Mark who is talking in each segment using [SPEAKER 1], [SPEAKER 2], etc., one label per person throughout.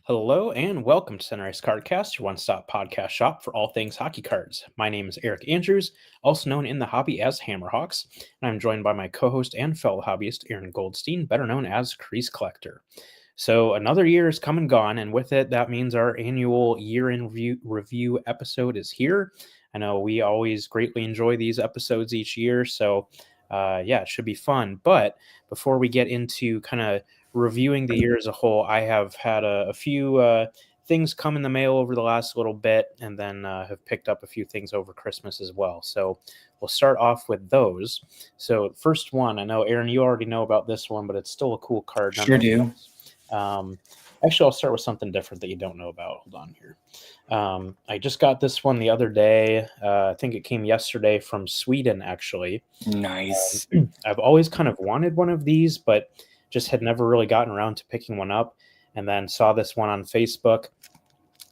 [SPEAKER 1] Hello and welcome to Sunrise Cardcast, your one-stop podcast shop for all things hockey cards. My name is Eric Andrews, also known in the hobby as Hammerhawks, and I'm joined by my co-host and fellow hobbyist Aaron Goldstein, better known as Crease Collector. So another year is come and gone, and with it, that means our annual year-in-review episode is here. I know we always greatly enjoy these episodes each year, so it should be fun. But before we get into kind of reviewing the year as a whole, I have had a few things come in the mail over the last little bit, and then have picked up a few things over Christmas as well. So we'll start off with those. So first one, I know Aaron, you already know about this one, but it's still a cool card.
[SPEAKER 2] Sure do.
[SPEAKER 1] Actually, I'll start with something different that you don't know about. Hold on here. I just got this one the other day. I think it came yesterday from Sweden, actually.
[SPEAKER 2] Nice.
[SPEAKER 1] I've always kind of wanted one of these, but just had never really gotten around to picking one up, and then saw this one on Facebook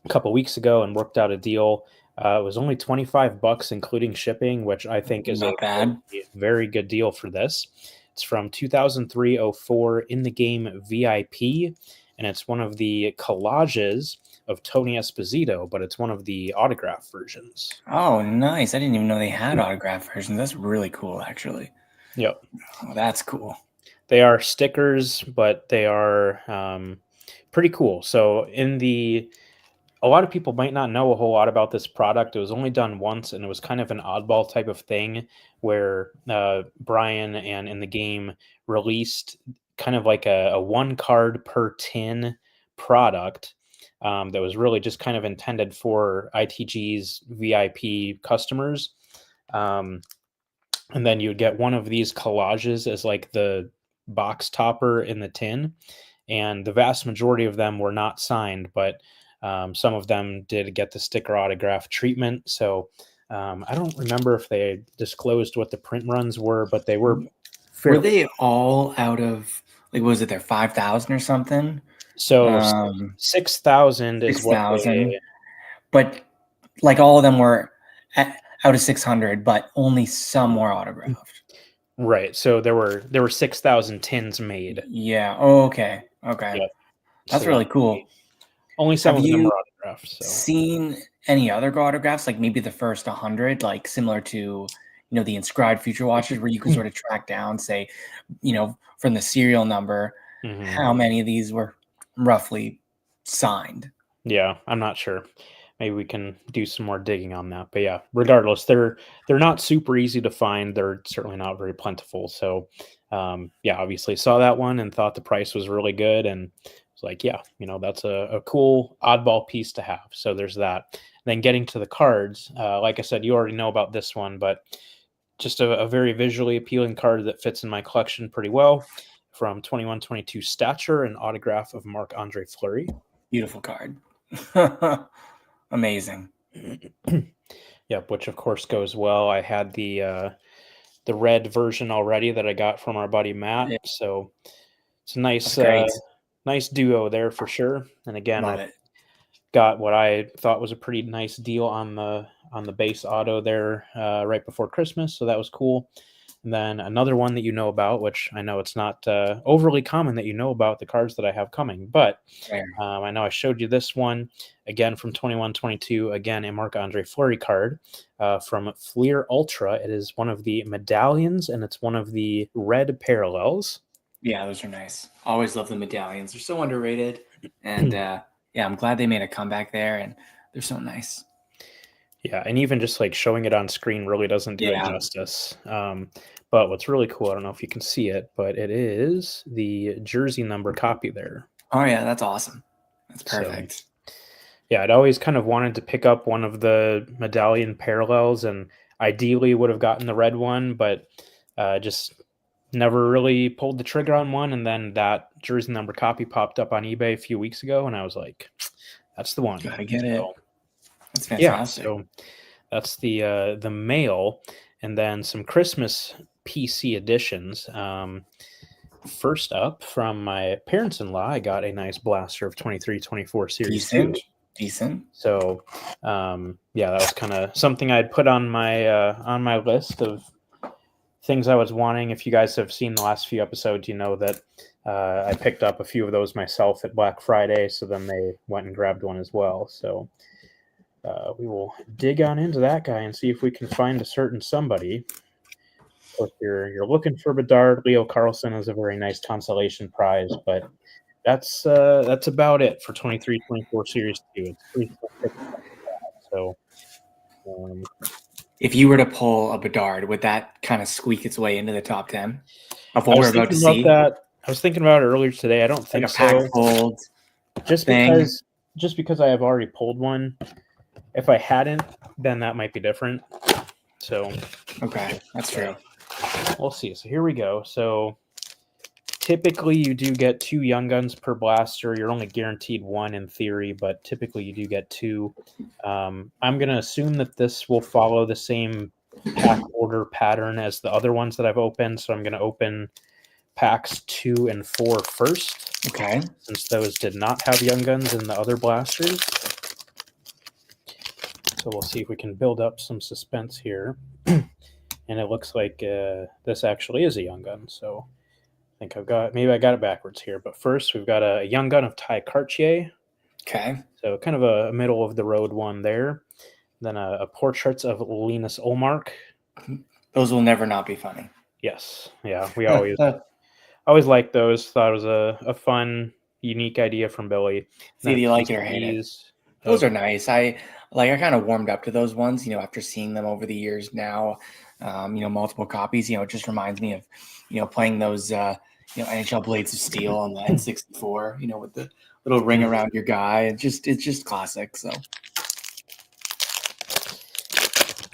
[SPEAKER 1] a couple weeks ago and worked out a deal. It was only $25 including shipping, which I think is
[SPEAKER 2] Not bad.
[SPEAKER 1] very good deal for this. It's from 2003-04 in the game VIP, and it's one of the collages of Tony Esposito, but it's one of the autograph versions.
[SPEAKER 2] Oh, nice. I didn't even know they had autograph versions. That's really cool, actually.
[SPEAKER 1] Yep.
[SPEAKER 2] Oh, that's cool.
[SPEAKER 1] They are stickers, but they are pretty cool. So a lot of people might not know a whole lot about this product. It was only done once, and it was kind of an oddball type of thing where Brian and in the game released kind of like a one card per tin product that was really just kind of intended for ITG's VIP customers. And then you'd get one of these collages as like the box topper in the tin, and the vast majority of them were not signed, but some of them did get the sticker autograph treatment. So I don't remember if they disclosed what the print runs were, but they were
[SPEAKER 2] Were they all out of, like, was it their 5,000 or something?
[SPEAKER 1] So 6,000 is
[SPEAKER 2] 6,000.
[SPEAKER 1] what
[SPEAKER 2] But like all of them were out of 600, but only some were autographed.
[SPEAKER 1] Right. So there were 6,000 tins made.
[SPEAKER 2] Yeah. Oh, okay. Okay.
[SPEAKER 1] Yep.
[SPEAKER 2] That's
[SPEAKER 1] So
[SPEAKER 2] really cool.
[SPEAKER 1] only some
[SPEAKER 2] Have
[SPEAKER 1] of them
[SPEAKER 2] you
[SPEAKER 1] were autographs. So.
[SPEAKER 2] seen any other autographs, like maybe the first 100, like similar to, the inscribed Future Watches, where you could sort of track down, say, from the serial number, how many of these were roughly signed?
[SPEAKER 1] Yeah, I'm not sure. Maybe we can do some more digging on that. But yeah, regardless, they're not super easy to find. They're certainly not very plentiful. So obviously saw that one and thought the price was really good, and was like, yeah, that's a cool oddball piece to have. So there's that. And then getting to the cards, like I said, you already know about this one, but just a very visually appealing card that fits in my collection pretty well. From 21-22 Stature, an autograph of Marc-Andre Fleury.
[SPEAKER 2] Beautiful card. Amazing.
[SPEAKER 1] Yep, which of course goes well. I had the red version already that I got from our buddy Matt. Yeah. So it's a nice duo there for sure. And again, I got what I thought was a pretty nice deal on the base auto there right before Christmas. So that was cool. And then another one that you know about, which I know it's not overly common that you know about the cards that I have coming, but I know I showed you this one, again from 21-22, again a Marc-Andre Fleury card from Fleer Ultra. It is one of the medallions, and it's one of the red parallels.
[SPEAKER 2] Yeah, those are nice. Always love the medallions. They're so underrated. And I'm glad they made a comeback there, and they're so nice.
[SPEAKER 1] Yeah, and even just like showing it on screen really doesn't do it justice. But what's really cool, I don't know if you can see it, but it is the jersey number copy there.
[SPEAKER 2] Oh yeah, that's awesome. That's perfect.
[SPEAKER 1] So, yeah, I'd always kind of wanted to pick up one of the medallion parallels, and ideally would have gotten the red one, but just never really pulled the trigger on one. And then that jersey number copy popped up on eBay a few weeks ago, and I was like, that's the one.
[SPEAKER 2] Gotta get it. That's fantastic.
[SPEAKER 1] Yeah, so that's the mail, and then some Christmas PC editions. First up, from my parents-in-law, I got a nice blaster of 23-24 Series 2.
[SPEAKER 2] Decent.
[SPEAKER 1] So, that was kind of something I'd put on my list of things I was wanting. If you guys have seen the last few episodes, you know that I picked up a few of those myself at Black Friday, so then they went and grabbed one as well. So we will dig on into that guy and see if we can find a certain somebody. If you're looking for Bedard, Leo Carlson is a very nice consolation prize, but that's about it for 23-24 Series 2. It's pretty so.
[SPEAKER 2] If you were to pull a Bedard, would that kind of squeak its way into the top 10 of what we're about to see?
[SPEAKER 1] I was thinking about it earlier today. I don't think
[SPEAKER 2] like a pack fold
[SPEAKER 1] just because I have already pulled one. If I hadn't, then that might be different. So
[SPEAKER 2] okay, that's true.
[SPEAKER 1] We'll see. So here we go. So typically you do get 2 Young Guns per blaster. You're only guaranteed 1 in theory, but typically you do get 2. I'm going to assume that this will follow the same pack order pattern as the other ones that I've opened. So I'm going to open packs 2 and 4 first.
[SPEAKER 2] Okay.
[SPEAKER 1] Since those did not have Young Guns in the other blasters. So we'll see if we can build up some suspense here. And it looks like this actually is a Young Gun. So I think maybe I got it backwards here. But first, we've got a Young Gun of Ty Cartier.
[SPEAKER 2] Okay.
[SPEAKER 1] So kind of a middle of the road one there. Then a Portraits of Linus Ullmark.
[SPEAKER 2] Those will never not be funny.
[SPEAKER 1] Yes. Yeah, we always liked those. Thought it was a fun, unique idea from Billy.
[SPEAKER 2] See, do you like it or hate it? Those are nice. I kind of warmed up to those ones, after seeing them over the years now, multiple copies, it just reminds me of, playing those, NHL Blades of Steel on the N64, with the little ring around your guy. It's just classic. So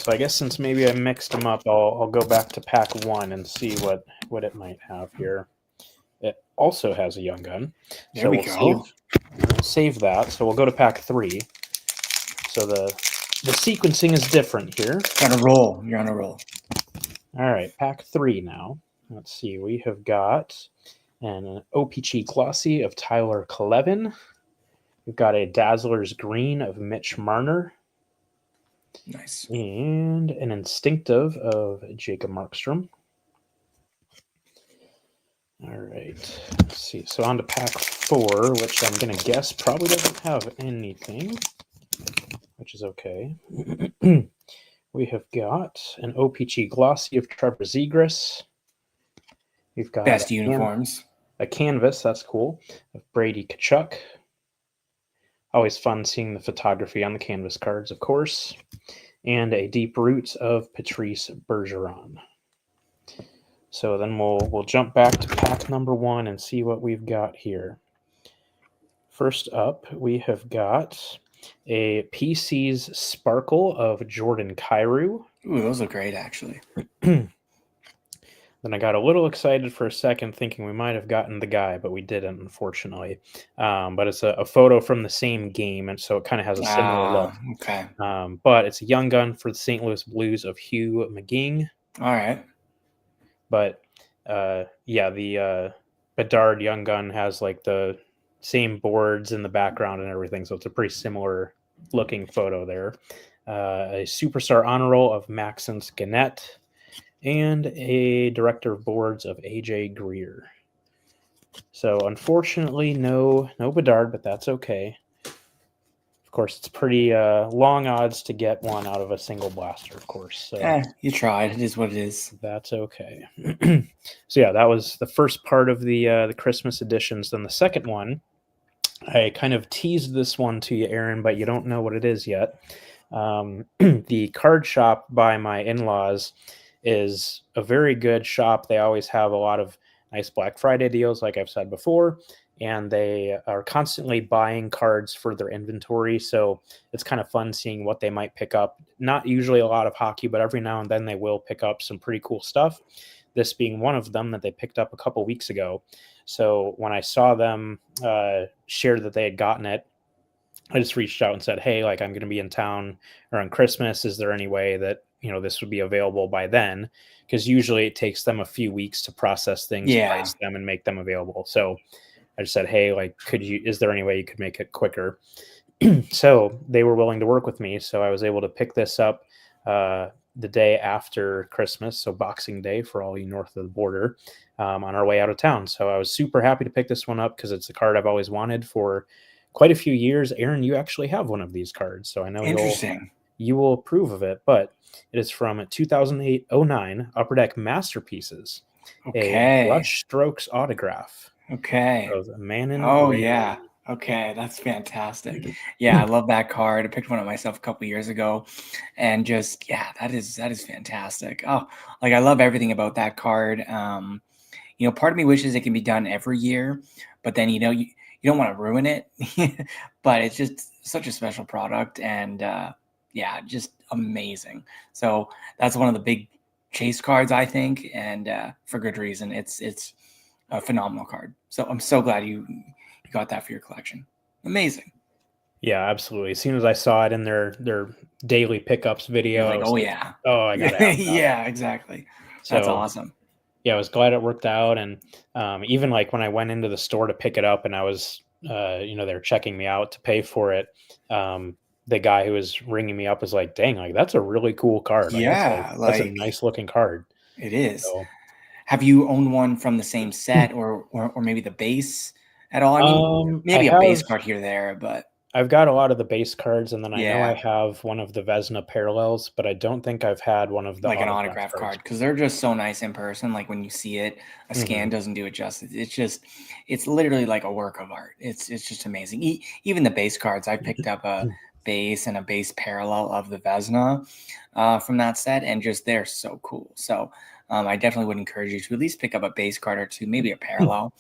[SPEAKER 1] I guess since maybe I mixed them up, I'll go back to pack 1 and see what it might have here. It also has a Young Gun.
[SPEAKER 2] There we go.
[SPEAKER 1] Save that. So we'll go to pack 3. So the sequencing is different here.
[SPEAKER 2] You're on a roll.
[SPEAKER 1] All right, pack 3 now. Let's see. We have got an OPC Glossy of Tyler Clevin. We've got a Dazzler's Green of Mitch Marner.
[SPEAKER 2] Nice.
[SPEAKER 1] And an Instinctive of Jacob Markstrom. All right. Let's see. So on to pack 4, which I'm going to guess probably doesn't have anything, which is okay. We have got an OPC Glossy of Trevor Zegras. We've got
[SPEAKER 2] best uniforms.
[SPEAKER 1] A canvas, that's cool, of Brady Tkachuk. Always fun seeing the photography on the canvas cards, of course. And a Deep Roots of Patrice Bergeron. So then we'll jump back to pack number 1 and see what we've got here. First up, we have got a PC's Sparkle of Jordan Kyrou.
[SPEAKER 2] Ooh, those look great, actually.
[SPEAKER 1] Then I got a little excited for a second, thinking we might have gotten the guy, but we didn't, unfortunately. But it's a photo from the same game, and so it kind of has a similar look.
[SPEAKER 2] Okay.
[SPEAKER 1] But it's a Young Gun for the St. Louis Blues of Hugh McGing.
[SPEAKER 2] All right.
[SPEAKER 1] But the Bedard Young Gun has like the same boards in the background and everything, so it's a pretty similar looking photo there. A Superstar Honor Roll of Maxence Gannett. And a Director of Boards of AJ Greer. So unfortunately, no Bedard, but that's okay. Of course, it's pretty long odds to get one out of a single blaster, of course. So
[SPEAKER 2] you tried. It is what it is.
[SPEAKER 1] That's okay. So yeah, that was the first part of the Christmas editions. Then the second one, I kind of teased this one to you, Aaron, but you don't know what it is yet. The card shop by my in-laws is a very good shop. They always have a lot of nice Black Friday deals, like I've said before, and they are constantly buying cards for their inventory. So it's kind of fun seeing what they might pick up. Not usually a lot of hockey, but every now and then they will pick up some pretty cool stuff. This being one of them that they picked up a couple weeks ago. So when I saw them share that they had gotten it, I just reached out and said, hey, like I'm going to be in town around Christmas. Is there any way that this would be available by then? Because usually it takes them a few weeks to process things, price them, and make them available. So I just said, hey, like, is there any way you could make it quicker? So they were willing to work with me. So I was able to pick this up the day after Christmas, so Boxing Day for all you north of the border, on our way out of town. So I was super happy to pick this one up because it's a card I've always wanted for quite a few years. Aaron, you actually have one of these cards, so I know
[SPEAKER 2] Interesting.
[SPEAKER 1] you will approve of it. But it is from 2008-09 Upper Deck Masterpieces, a
[SPEAKER 2] Okay.
[SPEAKER 1] brush strokes autograph
[SPEAKER 2] Okay.
[SPEAKER 1] of Manon
[SPEAKER 2] Oh
[SPEAKER 1] Rayne.
[SPEAKER 2] yeah. Okay, that's fantastic. Yeah, I love that card. I picked one up myself a couple years ago, and just yeah, that is fantastic. Oh, like I love everything about that card. Part of me wishes it can be done every year, but then you don't want to ruin it. But it's just such a special product, and yeah, just amazing. So that's one of the big chase cards, I think, and for good reason. It's a phenomenal card. So I'm so glad you got that for your collection. Amazing.
[SPEAKER 1] Yeah, absolutely. As soon as I saw it in their daily pickups video,
[SPEAKER 2] You're
[SPEAKER 1] I
[SPEAKER 2] like,
[SPEAKER 1] was
[SPEAKER 2] oh
[SPEAKER 1] like,
[SPEAKER 2] yeah.
[SPEAKER 1] "Oh, I gotta have that."
[SPEAKER 2] Yeah, exactly. That's
[SPEAKER 1] So
[SPEAKER 2] awesome.
[SPEAKER 1] yeah, I was glad it worked out. And even like when I went into the store to pick it up, and I was, they're checking me out to pay for it. The guy who was ringing me up was like, "Dang, like that's a really cool card. Like
[SPEAKER 2] Yeah,
[SPEAKER 1] that's a
[SPEAKER 2] like
[SPEAKER 1] nice looking card."
[SPEAKER 2] it is.
[SPEAKER 1] So,
[SPEAKER 2] Have you owned one from the same set or maybe the base at all? I mean,
[SPEAKER 1] I
[SPEAKER 2] maybe a
[SPEAKER 1] have
[SPEAKER 2] base card here or there, but
[SPEAKER 1] I've got a lot of the base cards, and then I know I
[SPEAKER 2] yeah,
[SPEAKER 1] have one of the Vesna parallels, but I don't think I've had one of the
[SPEAKER 2] like an
[SPEAKER 1] autograph
[SPEAKER 2] autograph
[SPEAKER 1] cards.
[SPEAKER 2] card because they're just so nice in person. Like when you see it, a
[SPEAKER 1] Hmm.
[SPEAKER 2] scan doesn't do it justice. It's literally like a work of art. It's just amazing. Even the base cards, I picked up a base and a base parallel of the Vesna from that set, and just they're so cool. So I definitely would encourage you to at least pick up a base card or two, maybe a parallel,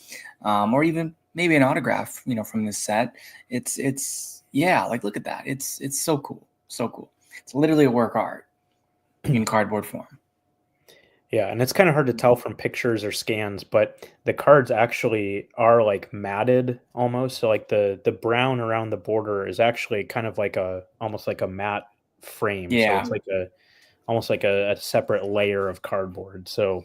[SPEAKER 2] or even maybe an autograph. From this set. It's yeah, like look at that. It's so cool, so cool. It's literally a work of art in cardboard form.
[SPEAKER 1] Yeah, and it's kind of hard to tell from pictures or scans, but the cards actually are like matted almost. So like the brown around the border is actually kind of like a almost like a matte frame. So
[SPEAKER 2] Yeah,
[SPEAKER 1] it's like a almost like a separate layer of cardboard. So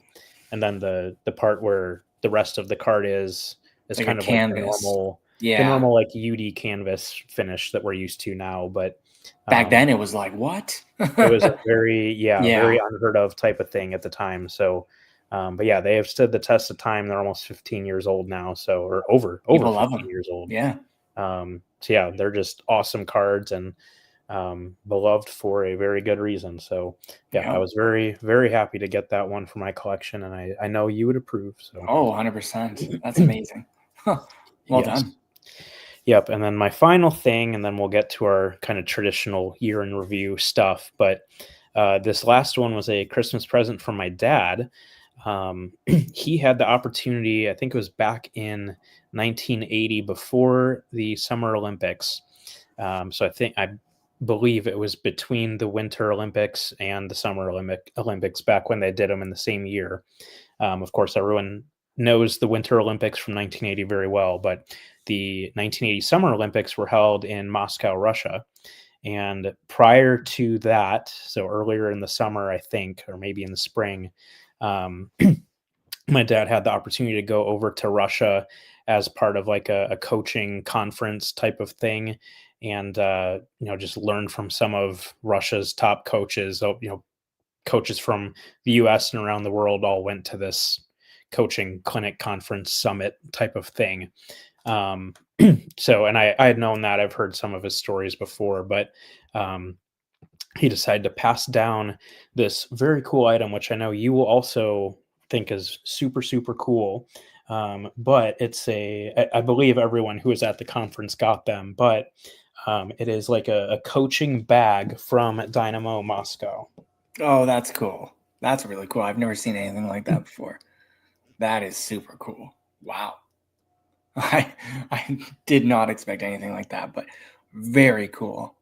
[SPEAKER 1] and then the part where the rest of the card is
[SPEAKER 2] like a
[SPEAKER 1] kind of like
[SPEAKER 2] canvas.
[SPEAKER 1] the
[SPEAKER 2] Yeah.
[SPEAKER 1] normal like UD canvas finish that we're used to now. But
[SPEAKER 2] Back
[SPEAKER 1] um
[SPEAKER 2] then it was like, what?
[SPEAKER 1] it was a very yeah, very
[SPEAKER 2] Yeah.
[SPEAKER 1] unheard of type of thing at the time. So, but yeah, they have stood the test of time. They're almost 15 years old now, so or over
[SPEAKER 2] People love
[SPEAKER 1] 15
[SPEAKER 2] them.
[SPEAKER 1] years old.
[SPEAKER 2] Yeah.
[SPEAKER 1] So yeah, they're just awesome cards and beloved for a very good reason. So yeah, I
[SPEAKER 2] Yeah.
[SPEAKER 1] was very happy to get that one for my collection, and I know you would approve. So
[SPEAKER 2] Oh, 100%. That's amazing. Huh. Well
[SPEAKER 1] yes.
[SPEAKER 2] done.
[SPEAKER 1] Yep, and then my final thing, and then we'll get to our kind of traditional year in review stuff. But this last one was a Christmas present from my dad. He had the opportunity, I think it was back in 1980, before the Summer Olympics. So I believe it was between the Winter Olympics and the Summer Olympics back when they did them in the same year. Of course, everyone knows the Winter Olympics from 1980 very well, but the 1980 Summer Olympics were held in Moscow, Russia. And prior to that, so earlier in the summer, I think, or maybe in the spring, um, my dad had the opportunity to go over to Russia as part of like a coaching conference type of thing, and just learn from some of Russia's top coaches. So, coaches from the U.S. and around the world all went to this coaching clinic conference summit type of thing. Um, so, and I had known that I've heard some of his stories before, but um, he decided to pass down this very cool item, which I know you will also think is super cool. But I believe everyone who was at the conference got them, but it is like a coaching bag from Dynamo Moscow.
[SPEAKER 2] Oh, that's cool. That's really cool. I've never seen anything like that before. That is super cool. Wow. I did not expect anything like that, but very cool.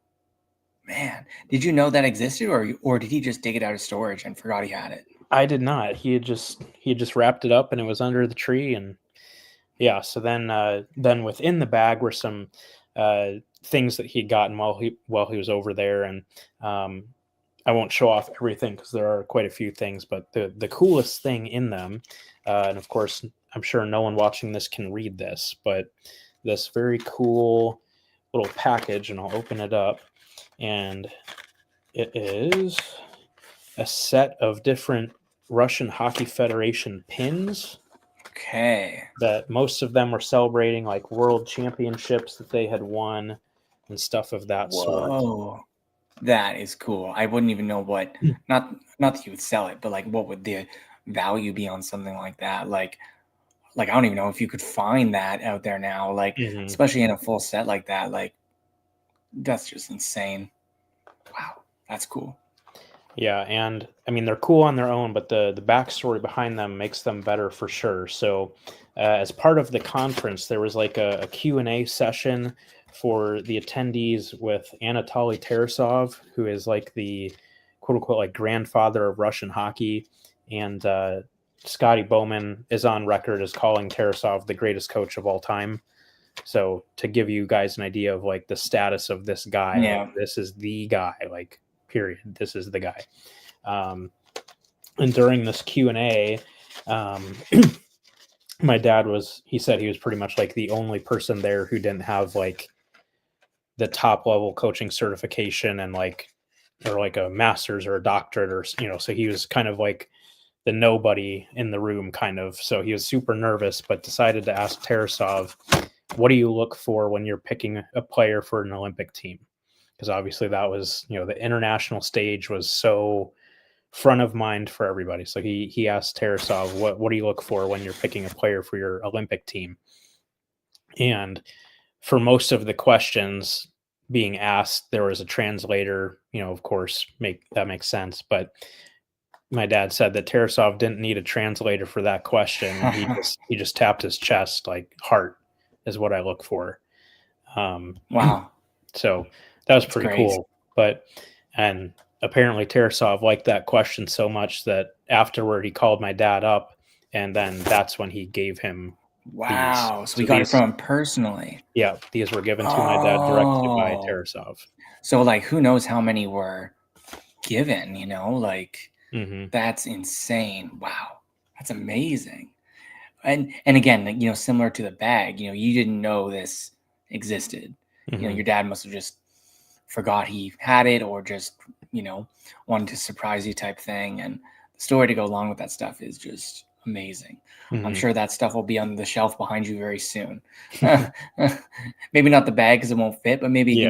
[SPEAKER 2] Man, did you know that existed, or did he just dig it out of storage and forgot he had it?
[SPEAKER 1] I did not. He had just wrapped it up and it was under the tree. And yeah, so then within the bag were some things that he'd gotten while he was over there. And um, I won't show off everything because there are quite a few things, but the coolest thing in them, and of course, I'm sure no one watching this can read this, but this very cool little package, and I'll open it up, and it is a set of different Russian Hockey Federation pins.
[SPEAKER 2] Okay.
[SPEAKER 1] That most of them were celebrating like world championships that they had won and stuff of that sort.
[SPEAKER 2] Whoa. That is cool. I wouldn't even know what, not that you would sell it, but like what would the value be on something like that? Like I don't even know if you could find that out there now, like especially in a full set like that. Like that's just insane. Wow, that's cool.
[SPEAKER 1] Yeah, and I mean they're cool on their own, but the backstory behind them makes them better for sure. So, as part of the conference, there was like a Q&A session for the attendees with Anatoly Tarasov, who is like the quote unquote like grandfather of Russian hockey, and Scotty Bowman is on record as calling Tarasov the greatest coach of all time. So to give you guys an idea of like the status of this guy, like, this is the guy, like period. This is the guy. And during this Q&A, my dad he said he was pretty much like the only person there who didn't have like the top level coaching certification and like, or like a master's or a doctorate or, so he was kind of like the nobody in the room kind of. So he was super nervous, but decided to ask Tarasov, what do you look for when you're picking a player for an Olympic team? Because obviously that was, the international stage was so front of mind for everybody. So he asked Tarasov, what do you look for when you're picking a player for your Olympic team? And for most of the questions being asked, there was a translator, of course, that makes sense. But my dad said that Tarasov didn't need a translator for that question. He just tapped his chest, like heart is what I look for.
[SPEAKER 2] Wow.
[SPEAKER 1] So that was pretty cool. And apparently Tarasov liked that question so much that afterward he called my dad up, and then that's when he gave him
[SPEAKER 2] Wow.
[SPEAKER 1] these.
[SPEAKER 2] So we got it from him personally.
[SPEAKER 1] Yeah, these were given to my dad directly by Tarasov.
[SPEAKER 2] So like who knows how many were given, like that's insane. Wow. That's amazing. And again, similar to the bag, you didn't know this existed. Your dad must have just forgot he had it, or just, wanted to surprise you type thing. And the story to go along with that stuff is just amazing. I'm sure that stuff will be on the shelf behind you very soon. Maybe not the bag because it won't fit, but maybe,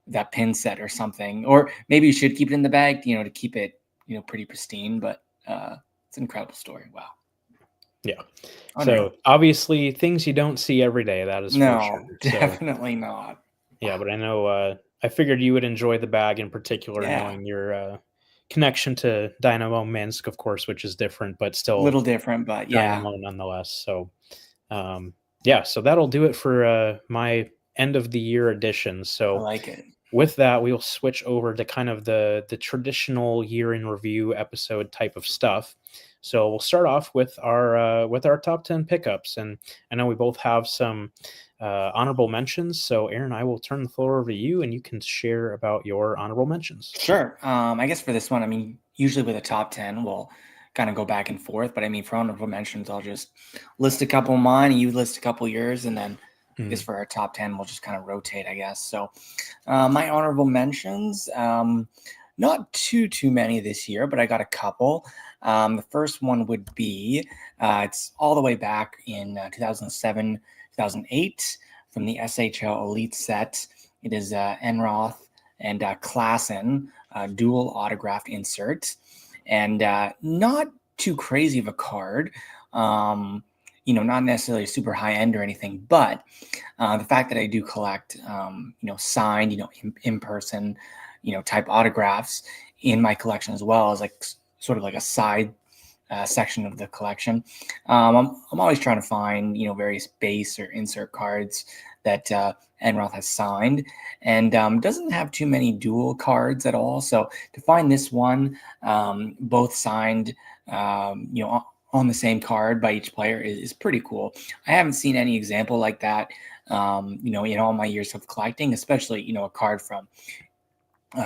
[SPEAKER 2] that pin set or something. Or maybe you should keep it in the bag, to keep it, pretty pristine. But it's an incredible story. Wow.
[SPEAKER 1] Yeah. So obviously things you don't see every day. That is for sure.
[SPEAKER 2] Definitely not.
[SPEAKER 1] Yeah, but I know I figured you would enjoy the bag in particular, knowing your connection to Dynamo Minsk, of course, which is different, but still
[SPEAKER 2] a little different, but
[SPEAKER 1] Dynamo nonetheless. So so that'll do it for my end of the year edition. So
[SPEAKER 2] I like it.
[SPEAKER 1] With that, we'll switch over to kind of the traditional year in review episode type of stuff. So we'll start off with our top 10 pickups, and I know we both have some honorable mentions. So Aaron, I will turn the floor over to you, and you can share about your honorable mentions.
[SPEAKER 2] Sure. I guess for this one, usually with a top 10, we'll kind of go back and forth. But for honorable mentions, I'll just list a couple of mine, and you list a couple of yours, and then I guess for our top 10, we'll just kind of rotate, I guess. So my honorable mentions, not too many this year, but I got a couple. The first one would be, it's all the way back in 2007, 2008 from the SHL Elite set. It is Enroth and Klassen dual autographed insert, and not too crazy of a card. Not necessarily super high end or anything, but the fact that I do collect, signed, in person, type autographs in my collection as well as like sort of like a side section of the collection. I'm always trying to find, various base or insert cards that Enroth has signed, and doesn't have too many dual cards at all. So to find this one, both signed, on the same card by each player is pretty cool. I haven't seen any example like that, in all my years of collecting, especially, a card from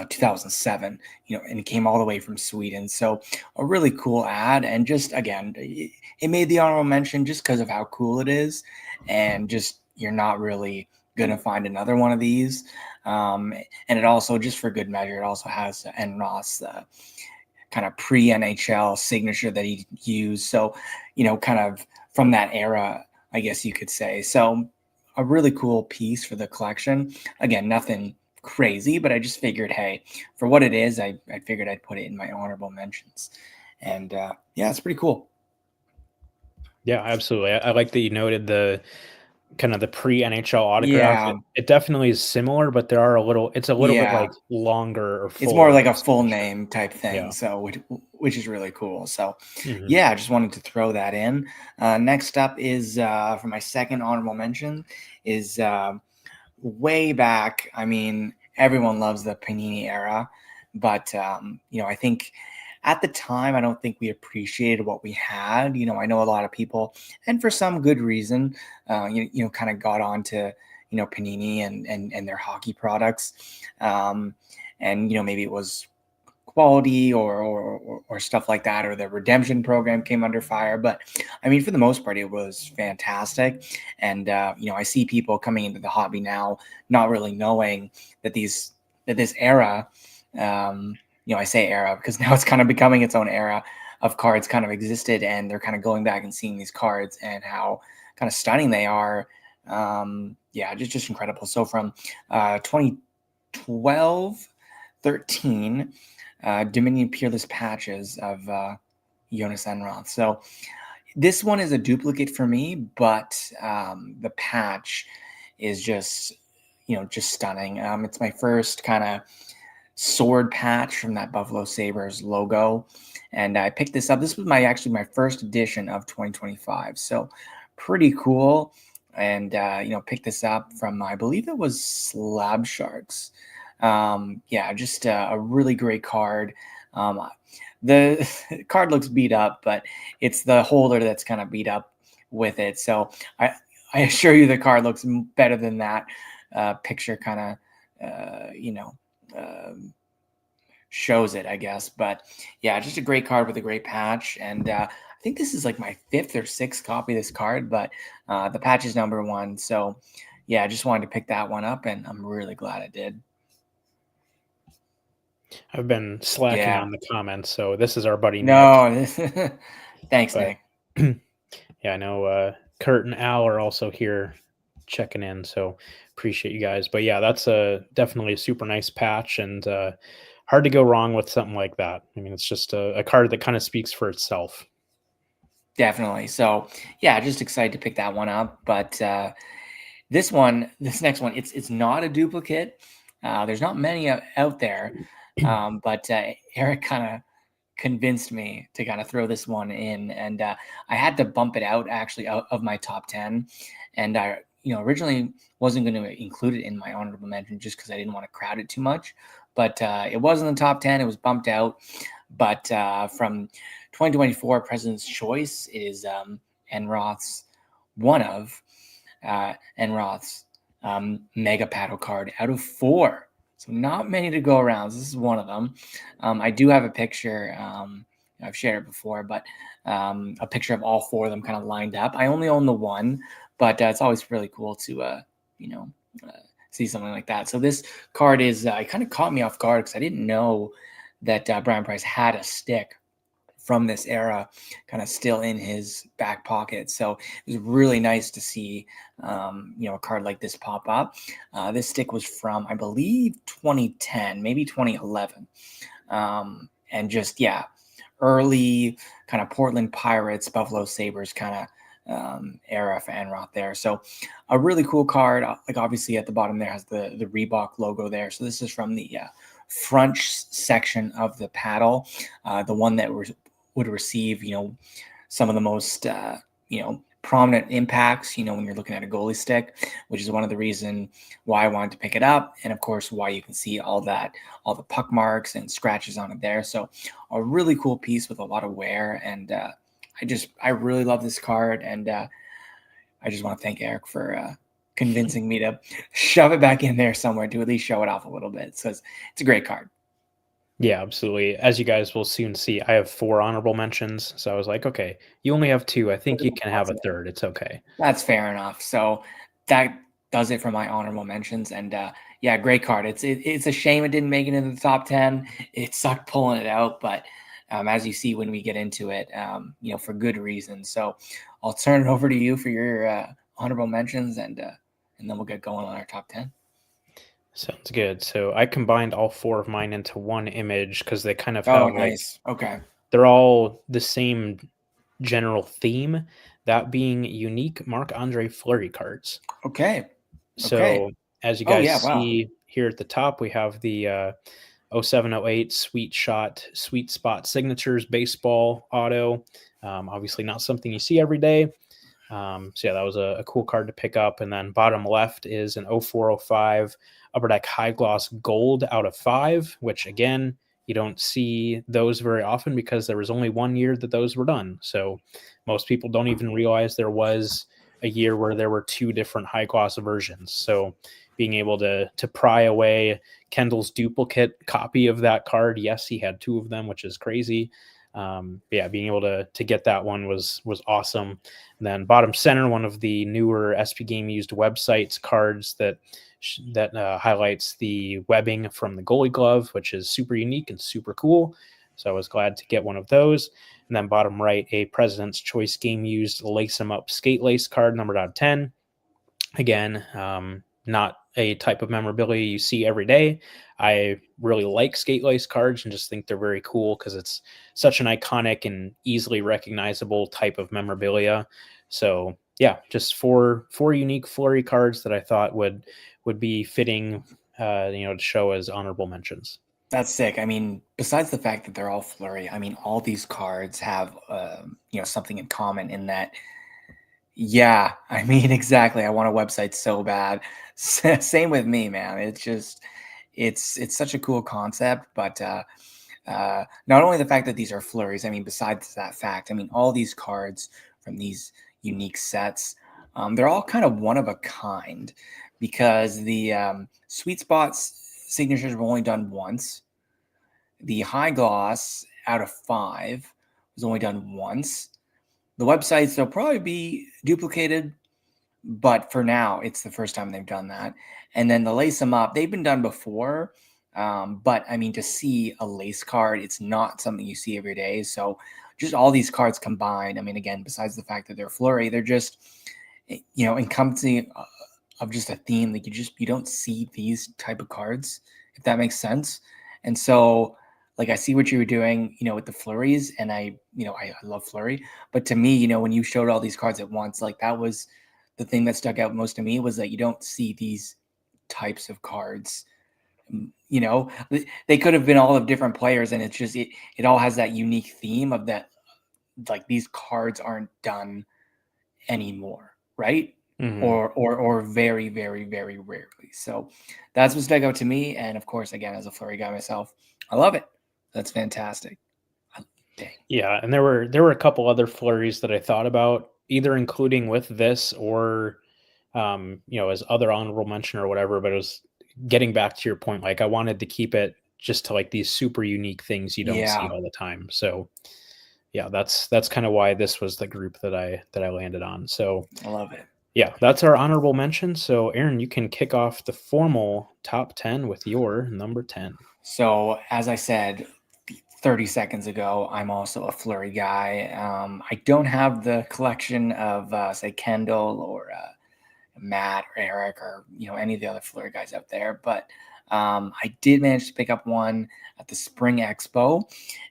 [SPEAKER 2] 2007, and it came all the way from Sweden. So a really cool ad, and just, again, it made the honorable mention just because of how cool it is, and just, you're not really going to find another one of these. And it also, just for good measure, it also has Enroth's kind of pre-NHL signature that he used. So, kind of from that era, I guess you could say. So a really cool piece for the collection. Again, nothing crazy, but I just figured, hey, for what it is, I figured I'd put it in my honorable mentions. And yeah, it's pretty cool.
[SPEAKER 1] Yeah, absolutely. I like that you noted the kind of the pre-NHL autograph.
[SPEAKER 2] Yeah,
[SPEAKER 1] It definitely is similar, but it's a little bit
[SPEAKER 2] yeah.
[SPEAKER 1] like longer or
[SPEAKER 2] It's more
[SPEAKER 1] fuller
[SPEAKER 2] like
[SPEAKER 1] of
[SPEAKER 2] a
[SPEAKER 1] a
[SPEAKER 2] full
[SPEAKER 1] signature.
[SPEAKER 2] name type thing,
[SPEAKER 1] Yeah.
[SPEAKER 2] so which is really cool. So,
[SPEAKER 1] Mhm.
[SPEAKER 2] yeah, I just wanted to throw that in. Next up is for my second honorable mention is way back. I mean, everyone loves the Panini era, but I think at the time, I don't think we appreciated what we had. I know a lot of people, and for some good reason, kind of got on to Panini and their hockey products, and maybe it was quality or stuff like that, or the redemption program came under fire. But I mean, for the most part, it was fantastic. And I see people coming into the hobby now not really knowing that this era, I say era because now it's kind of becoming its own era of cards kind of existed, and they're kind of going back and seeing these cards and how kind of stunning they are. Yeah, just incredible. So from 2012, 13, Dominion Peerless patches of Jonas Enroth. So this one is a duplicate for me, but the patch is just stunning. It's my first kind of sword patch from that Buffalo Sabres logo, and I picked this up. This was actually my first edition of 2025, so pretty cool. And picked this up from, I believe it was Slab Sharks. Yeah, just a really great card. The card looks beat up, but it's the holder that's kind of beat up with it. So I assure you the card looks better than that picture kind of, shows it, I guess. But yeah, just a great card with a great patch. And I think this is like my 5th or 6th copy of this card, but the patch is number 1. So yeah, I just wanted to pick that one up, and I'm really glad I did.
[SPEAKER 1] I've been slacking
[SPEAKER 2] Yeah.
[SPEAKER 1] on the comments, so this is our buddy Nick.
[SPEAKER 2] No. Thanks,
[SPEAKER 1] But
[SPEAKER 2] Nick.
[SPEAKER 1] yeah, I know Kurt and Al are also here checking in, so appreciate you guys. But yeah, that's definitely a super nice patch, and hard to go wrong with something like that. I mean, it's just a card that kind of speaks for itself.
[SPEAKER 2] Definitely. So yeah, just excited to pick that one up. But this next one, it's not a duplicate. There's not many out there, but Eric kind of convinced me to kind of throw this one in, and I had to bump it out actually out of my top 10. And I originally wasn't going to include it in my honorable mention just because I didn't want to crowd it too much, but it was in the top 10. It was bumped out, but from 2024 President's Choice, it is Enroth's one of Enroth's mega paddle card out of 4. So not many to go around. This is one of them. I do have a picture. I've shared it before, but a picture of all 4 of them kind of lined up. I only own the one, but it's always really cool to see something like that. So this card is it kind of caught me off guard because I didn't know that Brian Price had a stick from this era kind of still in his back pocket. So it was really nice to see, a card like this pop up. This stick was from, I believe, 2010, maybe 2011. And just, yeah, early kind of Portland Pirates, Buffalo Sabres kind of era for Enroth there. So a really cool card. Like obviously at the bottom there has the Reebok logo there. So this is from the front section of the paddle, the one that would receive, some of the most, prominent impacts, when you're looking at a goalie stick, which is one of the reason why I wanted to pick it up. And of course, why you can see all the puck marks and scratches on it there. So a really cool piece with a lot of wear. And I really love this card. And I just want to thank Eric for convincing me to shove it back in there somewhere to at least show it off a little bit. So it's a great card.
[SPEAKER 1] Yeah, absolutely. As you guys will soon see, I have 4 honorable mentions. So I was like, okay, you only have 2. I think you can have a third. It's okay.
[SPEAKER 2] That's fair enough. So that does it for my honorable mentions. And yeah, great card. It's a shame it didn't make it into the top 10. It sucked pulling it out, but as you see when we get into it, for good reason. So I'll turn it over to you for your honorable mentions, and then we'll get going on our top 10.
[SPEAKER 1] Sounds good. So I combined all 4 of mine into one image because they kind of have
[SPEAKER 2] nice. Okay.
[SPEAKER 1] They're all the same general theme, that being unique Marc-Andre Fleury cards.
[SPEAKER 2] Okay.
[SPEAKER 1] So as you guys see
[SPEAKER 2] wow.
[SPEAKER 1] here at the top, we have the 0708 Sweet Spot Signatures baseball auto. Obviously not something you see every day. So yeah, that was a cool card to pick up. And then bottom left is an 0405 Upper Deck High Gloss Gold out of 5, which again, you don't see those very often because there was only 1 year that those were done. So most people don't even realize there was a year where there were 2 different high gloss versions. So being able to pry away Kendall's duplicate copy of that card, yes, he had 2 of them, which is crazy. Yeah, being able to get that one was awesome. And then bottom center, one of the newer SP Game Used websites cards that highlights the webbing from the goalie glove, which is super unique and super cool. So I was glad to get one of those. And then bottom right, a President's Choice Game Used Lace 'em Up Skate Lace card, numbered out of 10. Again, not a type of memorabilia you see every day. I really like skate lace cards and just think they're very cool because it's such an iconic and easily recognizable type of memorabilia. So yeah, just four unique Fleury cards that I thought would be fitting, to show as honorable mentions.
[SPEAKER 2] That's sick. I mean, besides the fact that they're all Fleury, I mean, all these cards have, something in common in that. Yeah, I mean, exactly. I want a website so bad. Same with me, man. It's just, it's such a cool concept. But not only the fact that these are Fleuries, I mean, besides that fact, I mean, all these cards from these unique sets, they're all kind of one of a kind because the Sweet Spots signatures were only done once. The high gloss out of 5 was only done once. The websites, they'll probably be duplicated, but for now, it's the first time they've done that. And then the lace them up, they've been done before. But I mean, to see a lace card, it's not something you see every day. So just all these cards combined, I mean, again, besides the fact that they're Fleury, they're just, encompassing of just a theme that you don't see these type of cards, if that makes sense. And so, like, I see what you were doing, with the Fleuries, and I love Fleury. But to me, when you showed all these cards at once, like, that was the thing that stuck out most to me, was that you don't see these types of cards. They could have been all of different players, and it's just it all has that unique theme of that, like, these cards aren't done anymore, right?
[SPEAKER 1] Mm-hmm.
[SPEAKER 2] Or very, very, very rarely. So that's what stuck out to me. And of course, again, as a Fleury guy myself, I love it. That's fantastic.
[SPEAKER 1] Dang. Yeah, and there were a couple other Fleuries that I thought about either including with this or as other honorable mention or whatever, but it was getting back to your point, like I wanted to keep it just to like these super unique things you don't see all the time. So yeah, that's kind of why this was the group that I landed on. So
[SPEAKER 2] I love it.
[SPEAKER 1] Yeah, that's our honorable mention. So Aaron, you can kick off the formal top 10 with your number 10.
[SPEAKER 2] So as I said 30 seconds ago, I'm also a Fleury guy. I don't have the collection of say Kendall or Matt or Eric or any of the other Fleury guys out there, but I did manage to pick up one at the Spring Expo,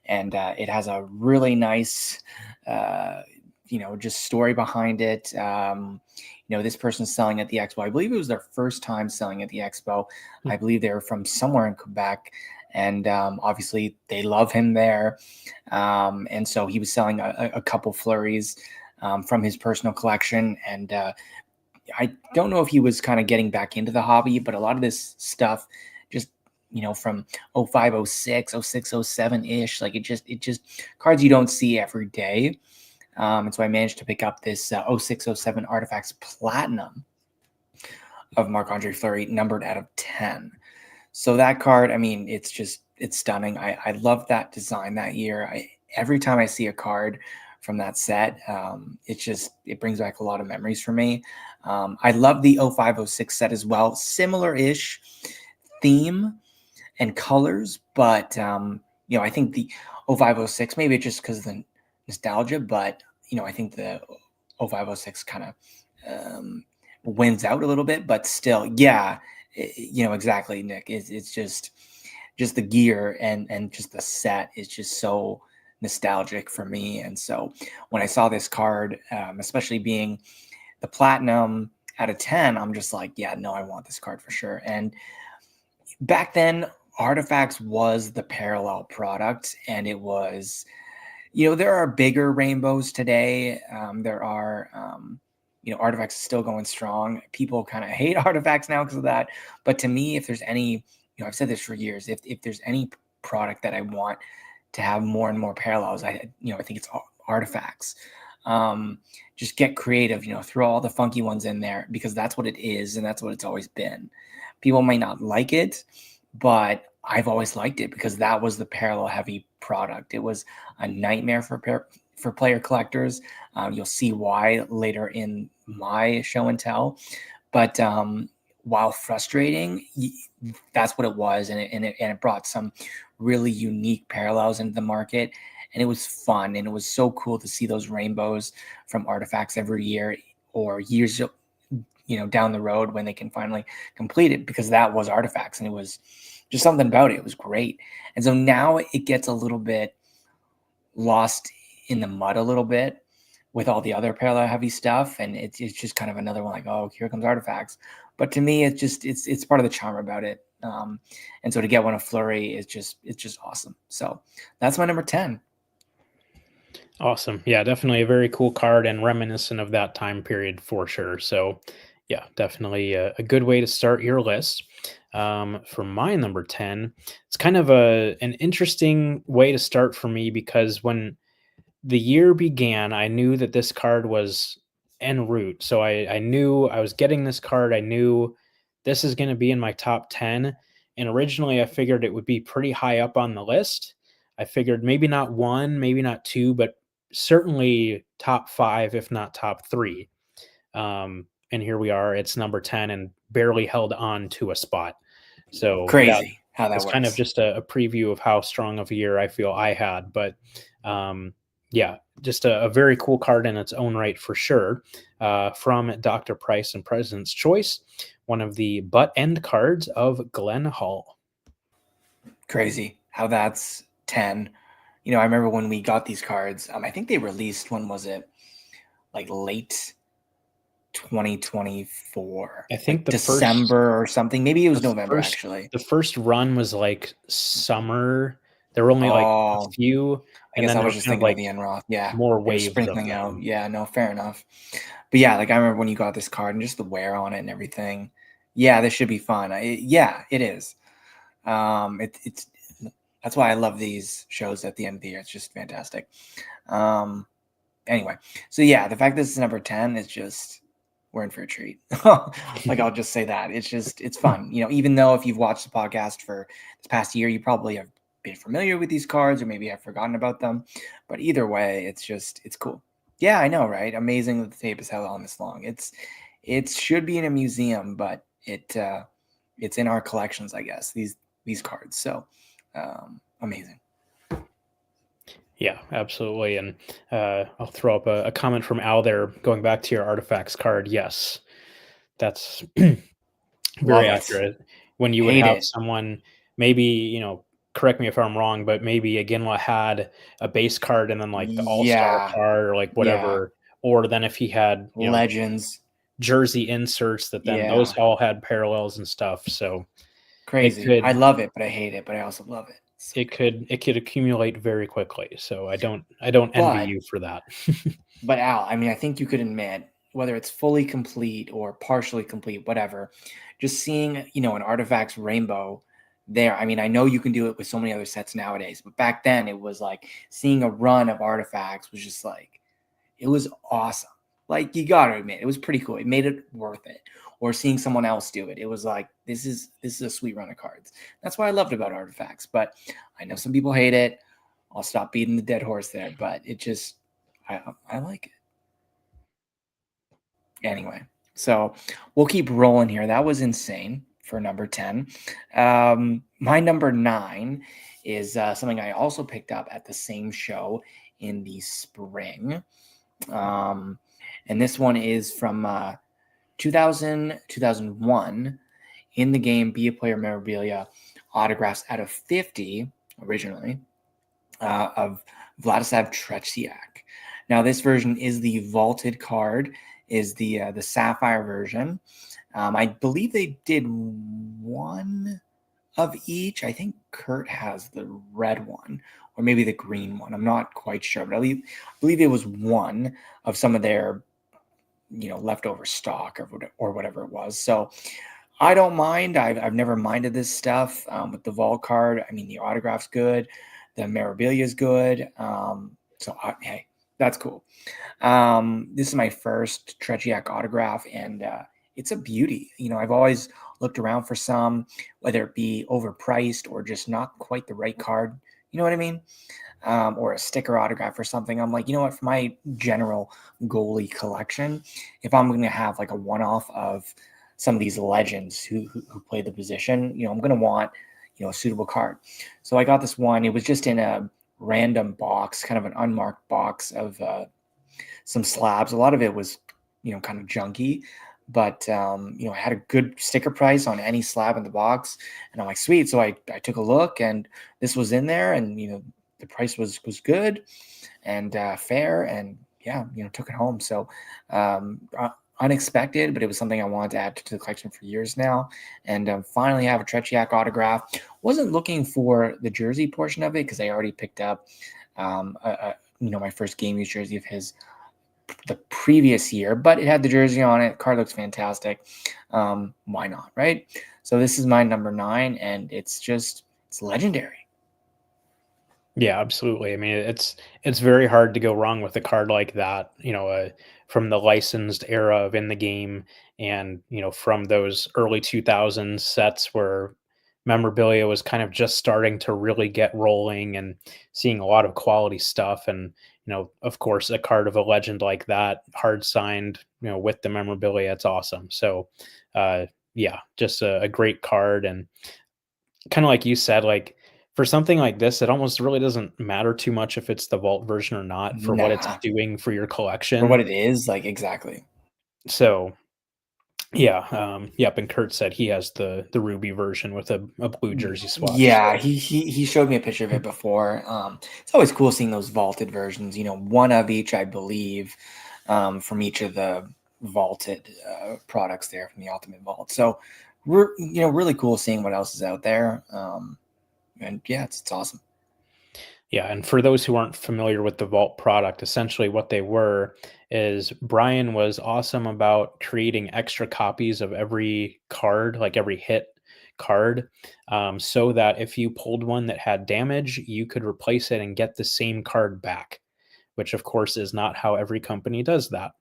[SPEAKER 2] and it has a really nice just story behind it. This person's selling at the Expo. I believe it was their first time selling at the Expo. I believe they were from somewhere in Quebec, and obviously they love him there. And so he was selling a couple Fleuries from his personal collection. And I don't know if he was kind of getting back into the hobby, but a lot of this stuff just, from 05, 06, 06, 07-ish, like it just cards you don't see every day. And so I managed to pick up this 06, 07 Artifacts Platinum of Marc-Andre Fleury, numbered out of 10. So that card, I mean, it's stunning. I love that design that year. Every time I see a card from that set, it brings back a lot of memories for me. I love the 05, 06 set as well. Similar-ish theme and colors, but I think the 0506, maybe it's just because of the nostalgia, but I think the 0506 kind of wins out a little bit, but still, yeah, exactly, Nick. It's just the gear and just the set is just so nostalgic for me. And so when I saw this card, especially being the platinum out of 10, I'm just like, yeah, no, I want this card for sure. And back then, Artifacts was the parallel product, and it was, there are bigger rainbows today. There are, Artifacts is still going strong. People kind of hate Artifacts now because of that. But to me, if there's any, I've said this for years, if there's any product that I want to have more and more parallels, I think it's Artifacts. Just get creative, throw all the funky ones in there, because that's what it is, and that's what it's always been. People might not like it, but I've always liked it because that was the parallel heavy product. It was a nightmare for player collectors. You'll see why later in my show and tell. But while frustrating, that's what it was, and it brought some really unique parallels into the market, and it was fun, and it was so cool to see those rainbows from Artifacts every year or years down the road when they can finally complete it, because that was Artifacts, and it was just something about it. It was great. And so now it gets a little bit lost in the mud a little bit with all the other parallel heavy stuff, and it's just kind of another one like, oh, here comes Artifacts. But to me, it's part of the charm about it. And so to get one of Fleury is just awesome. So that's my number 10.
[SPEAKER 1] Awesome. Yeah, definitely a very cool card and reminiscent of that time period for sure. So, yeah, definitely a good way to start your list. For my number 10, it's kind of an interesting way to start for me, because when the year began, I knew that this card was en route. So I knew I was getting this card. I knew this is going to be in my top 10. And originally I figured it would be pretty high up on the list. I figured maybe not one, maybe not two, but certainly top 5, if not top 3. And here we are. It's number 10 and barely held on to a spot. So
[SPEAKER 2] Crazy how that
[SPEAKER 1] was
[SPEAKER 2] works.
[SPEAKER 1] kind of just a preview of how strong of a year I feel I had. But yeah, just a very cool card in its own right for sure. From Dr. Price and President's Choice, one of the butt end cards of Glenn Hall.
[SPEAKER 2] Crazy how that's 10. I remember when we got these cards, I think they released, when was it? Like late 2024.
[SPEAKER 1] I think
[SPEAKER 2] like
[SPEAKER 1] the
[SPEAKER 2] December or something. Maybe it was November,
[SPEAKER 1] first,
[SPEAKER 2] actually.
[SPEAKER 1] The first run was like summer. There were only like a few.
[SPEAKER 2] I guess I was just thinking of the Enroth. Yeah.
[SPEAKER 1] More waves
[SPEAKER 2] sprinkling out. Yeah, no, fair enough. But yeah, like I remember when you got this card and just the wear on it and everything. Yeah, this should be fun. Yeah, it is. It's that's why I love these shows at the end of the year. It's just fantastic. Anyway, so yeah, the fact that this is number 10 is just, we're in for a treat. Like, I'll just say that. It's fun. Even though if you've watched the podcast for this past year, you probably have been familiar with these cards or maybe have forgotten about them. But either way, it's cool. Yeah, I know, right? Amazing that the tape is held on this long. It should be in a museum, but it's in our collections, I guess, these cards. So amazing.
[SPEAKER 1] Yeah, absolutely. And I'll throw up a comment from Al there, going back to your Artifacts card. Yes, that's very accurate. When you would have someone, maybe, correct me if I'm wrong, but maybe Iginla had a base card and then like the all-star card or like whatever. Yeah. Or then if he had
[SPEAKER 2] Legends,
[SPEAKER 1] jersey inserts, that then those all had parallels and stuff. So
[SPEAKER 2] crazy. I love it, but I hate it, but I also love it.
[SPEAKER 1] So it could accumulate very quickly. So I don't envy you for that.
[SPEAKER 2] But Al, I think you could admit, whether it's fully complete or partially complete, whatever, just seeing, an Artifacts rainbow there. I know you can do it with so many other sets nowadays, but back then it was like seeing a run of Artifacts was just like, it was awesome. Like, you got to admit, it was pretty cool. It made it worth it. Or seeing someone else do it, it was like, this is a sweet run of cards. That's what I loved about Artifacts. But I know some people hate it. I'll stop beating the dead horse there. But it just, I like it. Anyway, so we'll keep rolling here. That was insane for number 10. My number 9 is something I also picked up at the same show in the spring. And this one is from 2001 in the game Be a Player memorabilia autographs out of 50 originally of Vladislav Tretiak. Now this version is the vaulted card, is the sapphire version. I believe they did one of each. I think Kurt has the red one or maybe the green one. I'm not quite sure, but I believe it was one of some of their leftover stock or whatever it was. So I don't mind. I've never minded this stuff with the vault card. I mean, the autograph's good, the memorabilia is good. Hey, that's cool. This is my first Tretiak autograph, and it's a beauty. I've always looked around for some, whether it be overpriced or just not quite the right card. You know what I mean? Or a sticker autograph or something. I'm like, you know what, for my general goalie collection, if I'm going to have like a one-off of some of these legends who play the position, I'm going to want, a suitable card. So I got this one. It was just in a random box, kind of an unmarked box of some slabs. A lot of it was, kind of junky, but I had a good sticker price on any slab in the box, and I'm like, sweet. So I took a look, and this was in there, and the price was good and fair, and yeah, took it home. So unexpected, but it was something I wanted to add to the collection for years now, and finally have a Tretiak autograph. Wasn't looking for the jersey portion of it because I already picked up my first game use jersey of his the previous year, but it had the jersey on it. Card looks fantastic. Why not, right? So this is my number 9, and it's legendary.
[SPEAKER 1] Yeah, absolutely. I mean, it's very hard to go wrong with a card like that, from the licensed era of in the game, and, from those early 2000s sets where memorabilia was kind of just starting to really get rolling and seeing a lot of quality stuff. And, of course, a card of a legend like that, hard signed, with the memorabilia, it's awesome. So, yeah, just a great card. And kind of like you said, like, for something like this, it almost really doesn't matter too much if it's the vault version or not for what it's
[SPEAKER 2] Nah,
[SPEAKER 1] doing for your
[SPEAKER 2] for what
[SPEAKER 1] collection.
[SPEAKER 2] it is, like exactly.
[SPEAKER 1] So, yeah, yep, and Kurt said he has the ruby version with a blue jersey swatch.
[SPEAKER 2] Yeah,
[SPEAKER 1] So,
[SPEAKER 2] he showed me a picture of it before. It's always cool seeing those vaulted versions. One of each, I believe, from each of the vaulted products there from the Ultimate Vault. So, really cool seeing what else is out there. And yeah, it's awesome.
[SPEAKER 1] yeah, and for those who aren't familiar with the Vault product, essentially what they were is Brian was awesome about creating extra copies of every card, like every hit card, so that if you pulled one that had damage, you could replace it and get the same card back, which of course is not how every company does that.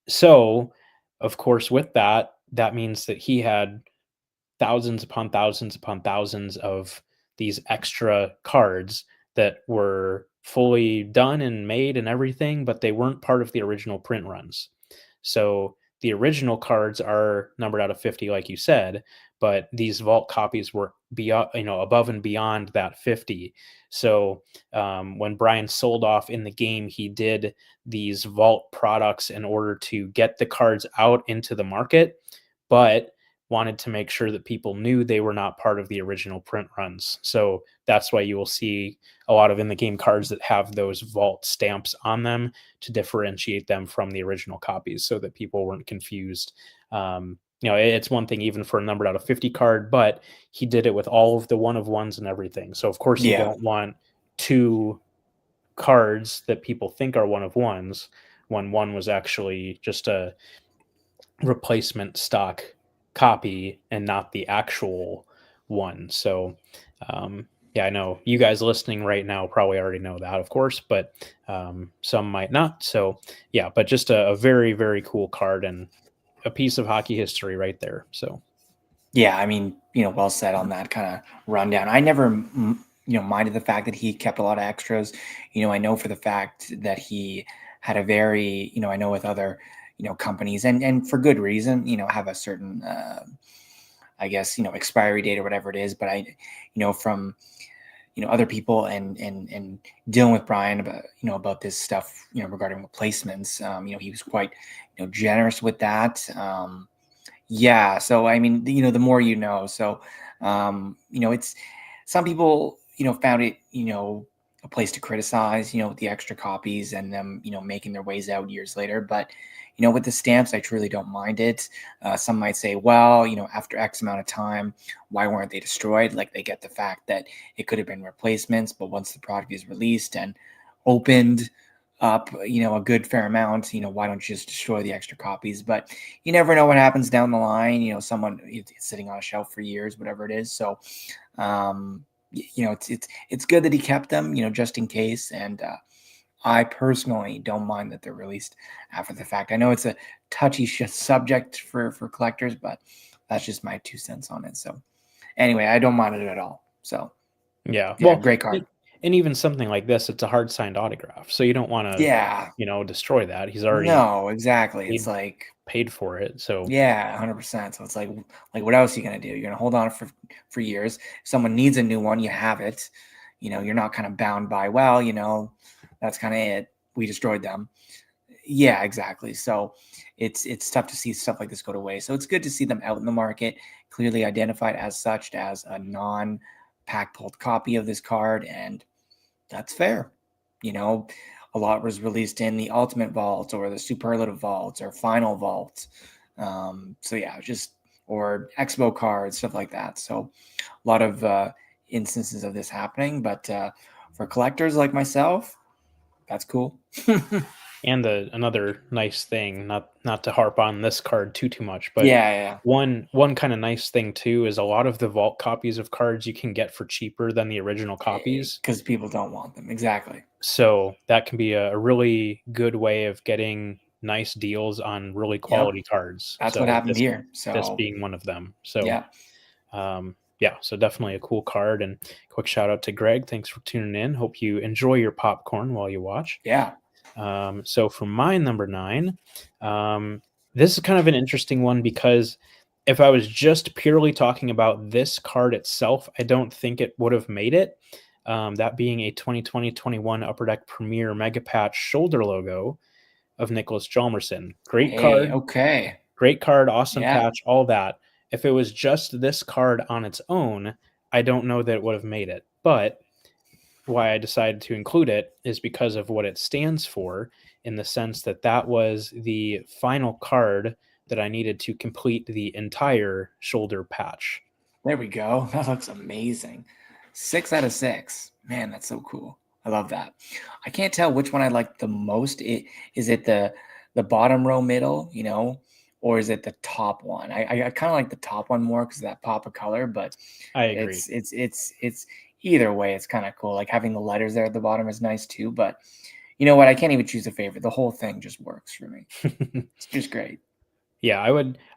[SPEAKER 1] So, of course, with that, that means that he had thousands upon thousands upon thousands of these extra cards that were fully done and made and everything, but they weren't part of the original print runs. So the original cards are numbered out of 50, like you said, but these vault copies were beyond, above and beyond that 50. So when Brian sold off in the game, he did these vault products in order to get the cards out into the market, but wanted to make sure that people knew they were not part of the original print runs. So that's why you will see a lot of in the game cards that have those vault stamps on them to differentiate them from the original copies so that people weren't confused. It's one thing even for a numbered out of 50 card, but he did it with all of the one of ones and everything. So of course you don't want 2 cards that people think are one of ones when one was actually just a replacement stock copy and not the actual one. So, yeah, I know you guys listening right now probably already know that, of course, but some might not. So, yeah, but just a very, very cool card and a piece of hockey history right there. So,
[SPEAKER 2] Yeah, I mean, well said on that kind of rundown. I never, minded the fact that he kept a lot of extras. I know for the fact that he had a very, I know with other, companies and for good reason, have a certain I guess, expiry date or whatever it is. But from other people and dealing with Brian about this stuff, regarding replacements, he was quite, generous with that. Yeah. So, I mean, the more so, it's some people, found it, a place to criticize, with the extra copies and them, making their ways out years later. But, with the stamps, I truly don't mind it. Some might say, well, after X amount of time, why weren't they destroyed? Like, they get the fact that it could have been replacements, but once the product is released and opened up, a good fair amount, why don't you just destroy the extra copies? But you never know what happens down the line. Someone it's sitting on a shelf for years, whatever it is. So, it's good that he kept them, just in case. And I personally don't mind that they're released after the fact. I know it's a touchy subject for collectors, but that's just my 2 cents on it. So anyway, I don't mind it at all. So
[SPEAKER 1] yeah,
[SPEAKER 2] well, great card.
[SPEAKER 1] And even something like this, it's a hard signed autograph, so you don't want to, destroy that. He's already
[SPEAKER 2] exactly. It's like
[SPEAKER 1] paid for it. So
[SPEAKER 2] 100%. So it's like what else are you gonna do? You're gonna hold on for years. If someone needs a new one, you have it. You're not kind of bound by, well, that's kind of it. We destroyed them. Yeah, exactly. So it's tough to see stuff like this go to waste. So it's good to see them out in the market, clearly identified as such, as a non-pack pulled copy of this card, and that's fair. A lot was released in the Ultimate Vault or the Superlative Vault or Final Vault. So yeah, or Expo cards, stuff like that. So a lot of instances of this happening, but for collectors like myself, that's cool.
[SPEAKER 1] And another nice thing, not to harp on this card too much, but
[SPEAKER 2] yeah.
[SPEAKER 1] One kind of nice thing too is a lot of the vault copies of cards you can get for cheaper than the original copies
[SPEAKER 2] because people don't want them. Exactly.
[SPEAKER 1] So that can be a really good way of getting nice deals on really quality cards.
[SPEAKER 2] That's what happened here. So
[SPEAKER 1] this being one of them. So
[SPEAKER 2] yeah.
[SPEAKER 1] So definitely a cool card. And quick shout out to Greg. Thanks for tuning in. Hope you enjoy your popcorn while you watch.
[SPEAKER 2] Yeah.
[SPEAKER 1] So for my number 9, this is kind of an interesting one because if I was just purely talking about this card itself, I don't think it would have made it. That being a 2020-21 Upper Deck Premier Mega Patch shoulder logo of Nicholas Hjalmarsson. Great card.
[SPEAKER 2] Okay.
[SPEAKER 1] Great card. Awesome patch. All that. If it was just this card on its own, I don't know that it would have made it. But why I decided to include it is because of what it stands for, in the sense that that was the final card that I needed to complete the entire shoulder patch.
[SPEAKER 2] There we go. That looks amazing. 6 out of 6. Man, that's so cool. I love that. I can't tell which one I like the most. Is it the bottom row middle, or is it the top one? I kind of like the top one more because of that pop of color, but
[SPEAKER 1] I agree.
[SPEAKER 2] It's either way, it's kind of cool. Like having the letters there at the bottom is nice too, but you know what? I can't even choose a favorite. The whole thing just works for me. It's just great.
[SPEAKER 1] Yeah,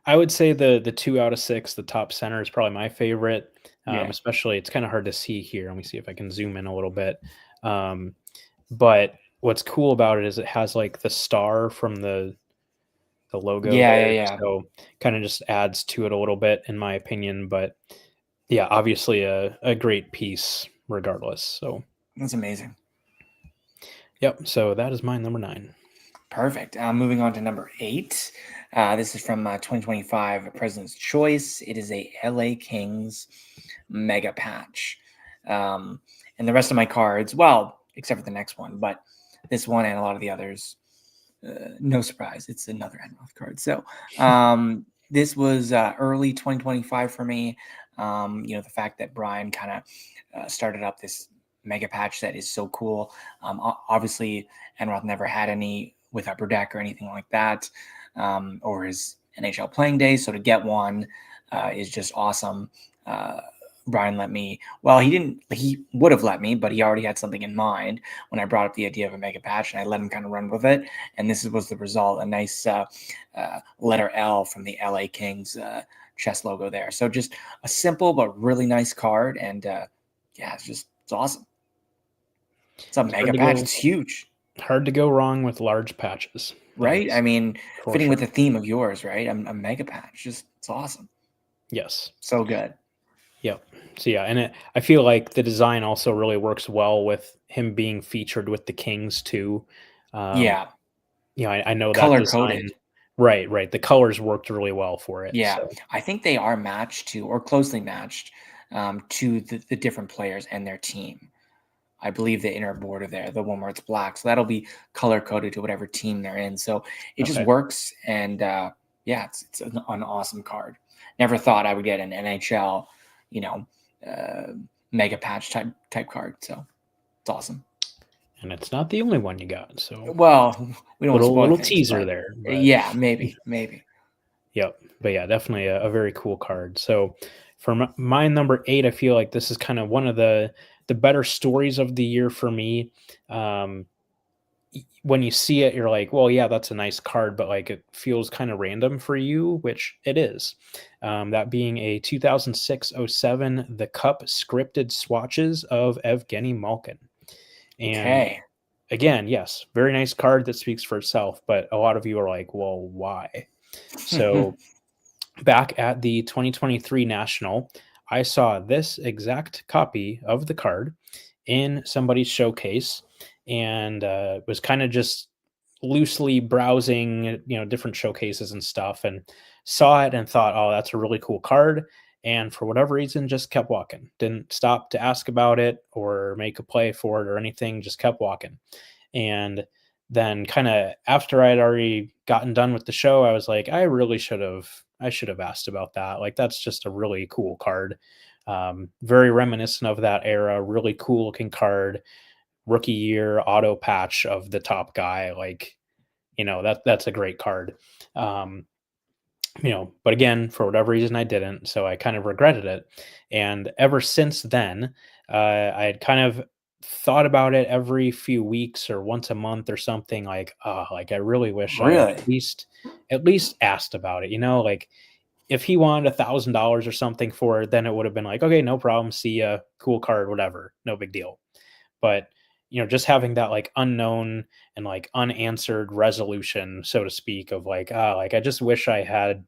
[SPEAKER 1] I would say the 2 out of 6, the top center is probably my favorite. Especially, it's kind of hard to see here. Let me see if I can zoom in a little bit. But what's cool about it is it has like the star from the logo.
[SPEAKER 2] Yeah.
[SPEAKER 1] So kind of just adds to it a little bit, in my opinion. But yeah, obviously a great piece regardless. So
[SPEAKER 2] that's amazing.
[SPEAKER 1] Yep. So that is my number 9.
[SPEAKER 2] Perfect. Moving on to number 8. This is from 2025 President's Choice. It is a LA Kings mega patch. And the rest of my cards, well, except for the next one, but this one and a lot of the others, no surprise, it's another Enroth card. So this was early 2025 for me. The fact that Brian kind of started up this mega patch that is so cool. Obviously, Enroth never had any with Upper Deck or anything like that, or his NHL playing days. So to get one is just awesome. Brian let me, well, he would have let me, but he already had something in mind when I brought up the idea of a mega patch, and I let him kind of run with it. And this was the result, a nice letter L from the LA Kings chest logo there. So just a simple but really nice card. And it's awesome. It's a mega patch. It's huge.
[SPEAKER 1] Hard to go wrong with large patches.
[SPEAKER 2] Right? I mean, fitting with the theme of yours, right? A mega patch. It's awesome.
[SPEAKER 1] Yes.
[SPEAKER 2] So good.
[SPEAKER 1] Yep. So yeah, and I feel like the design also really works well with him being featured with the Kings too. Um,
[SPEAKER 2] Yeah.
[SPEAKER 1] I know that
[SPEAKER 2] Color
[SPEAKER 1] design.
[SPEAKER 2] coded.
[SPEAKER 1] Right, right. The colors worked really well for it.
[SPEAKER 2] Yeah.
[SPEAKER 1] So
[SPEAKER 2] I think they are matched to, or closely matched, to the different players and their team. I believe the inner border there, the one where it's black. So that'll be color coded to whatever team they're in. So it just
[SPEAKER 1] okay.
[SPEAKER 2] works. And yeah, it's an awesome card. Never thought I would get an NHL, you know, uh, mega patch type card. So it's awesome.
[SPEAKER 1] And it's not the only one you got. So
[SPEAKER 2] Well, we don't want to spoil
[SPEAKER 1] little
[SPEAKER 2] things,
[SPEAKER 1] teaser
[SPEAKER 2] but
[SPEAKER 1] there, but
[SPEAKER 2] yeah, maybe.
[SPEAKER 1] yep. But yeah, definitely a very cool card. So for my number 8, I feel like this is kind of one of the better stories of the year for me. Um, when you see it, you're like, well, yeah, that's a nice card, but like it feels kind of random for you, which it is. That being a 2006-07 The Cup scripted swatches of Evgeny Malkin. And
[SPEAKER 2] Okay.
[SPEAKER 1] again, yes, very nice card that speaks for itself, but a lot of you are like, well, why? So back at the 2023 National, I saw this exact copy of the card in somebody's showcase and was kind of just loosely browsing, different showcases and stuff, and saw it and thought, oh, that's a really cool card. And for whatever reason, just kept walking. Didn't stop to ask about it or make a play for it or anything, just kept walking. And then kind of after I'd already gotten done with the show, I was like, I should have asked about that. Like, that's just a really cool card. Very reminiscent of that era, really cool looking card, rookie year auto patch of the top guy. Like, that's a great card. Um, but again, for whatever reason, I didn't. So I kind of regretted it. And ever since then, I had kind of thought about it every few weeks or once a month or something like, like I really wish I had
[SPEAKER 2] Really?
[SPEAKER 1] at least asked about it, like if he wanted $1,000 or something for it, then it would have been like, okay, no problem. See ya. Cool card, whatever. No big deal. But, just having that like unknown and like unanswered resolution, so to speak, of like, like I just wish I had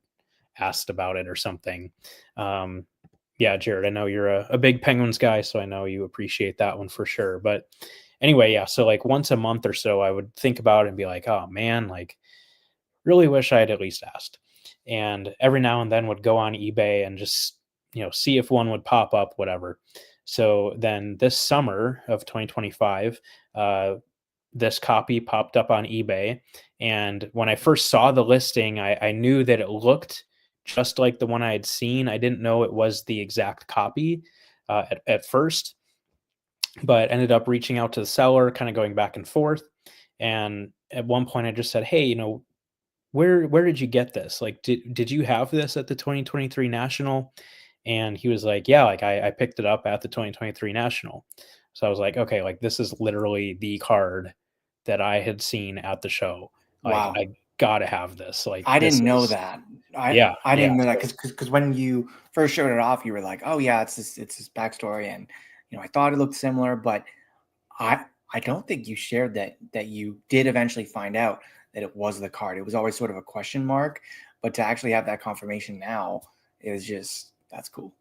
[SPEAKER 1] asked about it or something. Um, yeah, Jared, I know you're a big Penguins guy, so I know you appreciate that one for sure. But anyway, yeah, so like once a month or so, I would think about it and be like, oh man, like really wish I had at least asked. And every now and then would go on eBay and just, see if one would pop up, whatever. So then this summer of 2025, this copy popped up on eBay. And when I first saw the listing, I knew that it looked just like the one I had seen. I didn't know it was the exact copy at first, but ended up reaching out to the seller, kind of going back and forth. And at one point, I just said, hey, where did you get this? Like, did you have this at the 2023 National? And he was like, yeah, like I picked it up at the 2023 National. So I was like, okay, like this is literally the card that I had seen at the show. Like
[SPEAKER 2] Wow.
[SPEAKER 1] I gotta have this. Like
[SPEAKER 2] I
[SPEAKER 1] this
[SPEAKER 2] didn't know
[SPEAKER 1] is
[SPEAKER 2] that. I
[SPEAKER 1] yeah,
[SPEAKER 2] I
[SPEAKER 1] yeah.
[SPEAKER 2] didn't know that
[SPEAKER 1] So
[SPEAKER 2] because when you first showed it off, you were like, "Oh yeah, it's this backstory," and I thought it looked similar, but I don't think you shared that you did eventually find out that it was the card. It was always sort of a question mark, but to actually have that confirmation now is just that's cool.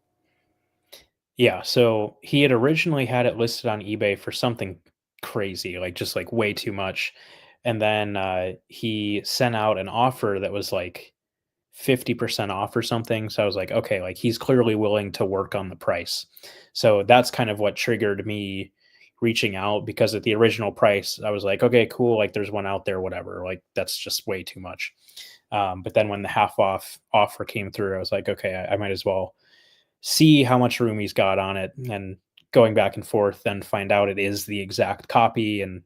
[SPEAKER 1] yeah, so he had originally had it listed on eBay for something crazy, like just like way too much. And then he sent out an offer that was like 50% off or something. So I was like, okay, like he's clearly willing to work on the price. So that's kind of what triggered me reaching out because at the original price, I was like, okay, cool. Like there's one out there, whatever. Like that's just way too much. But then when the half off offer came through, I was like, okay, I might as well see how much room he's got on it and going back and forth, then find out it is the exact copy. And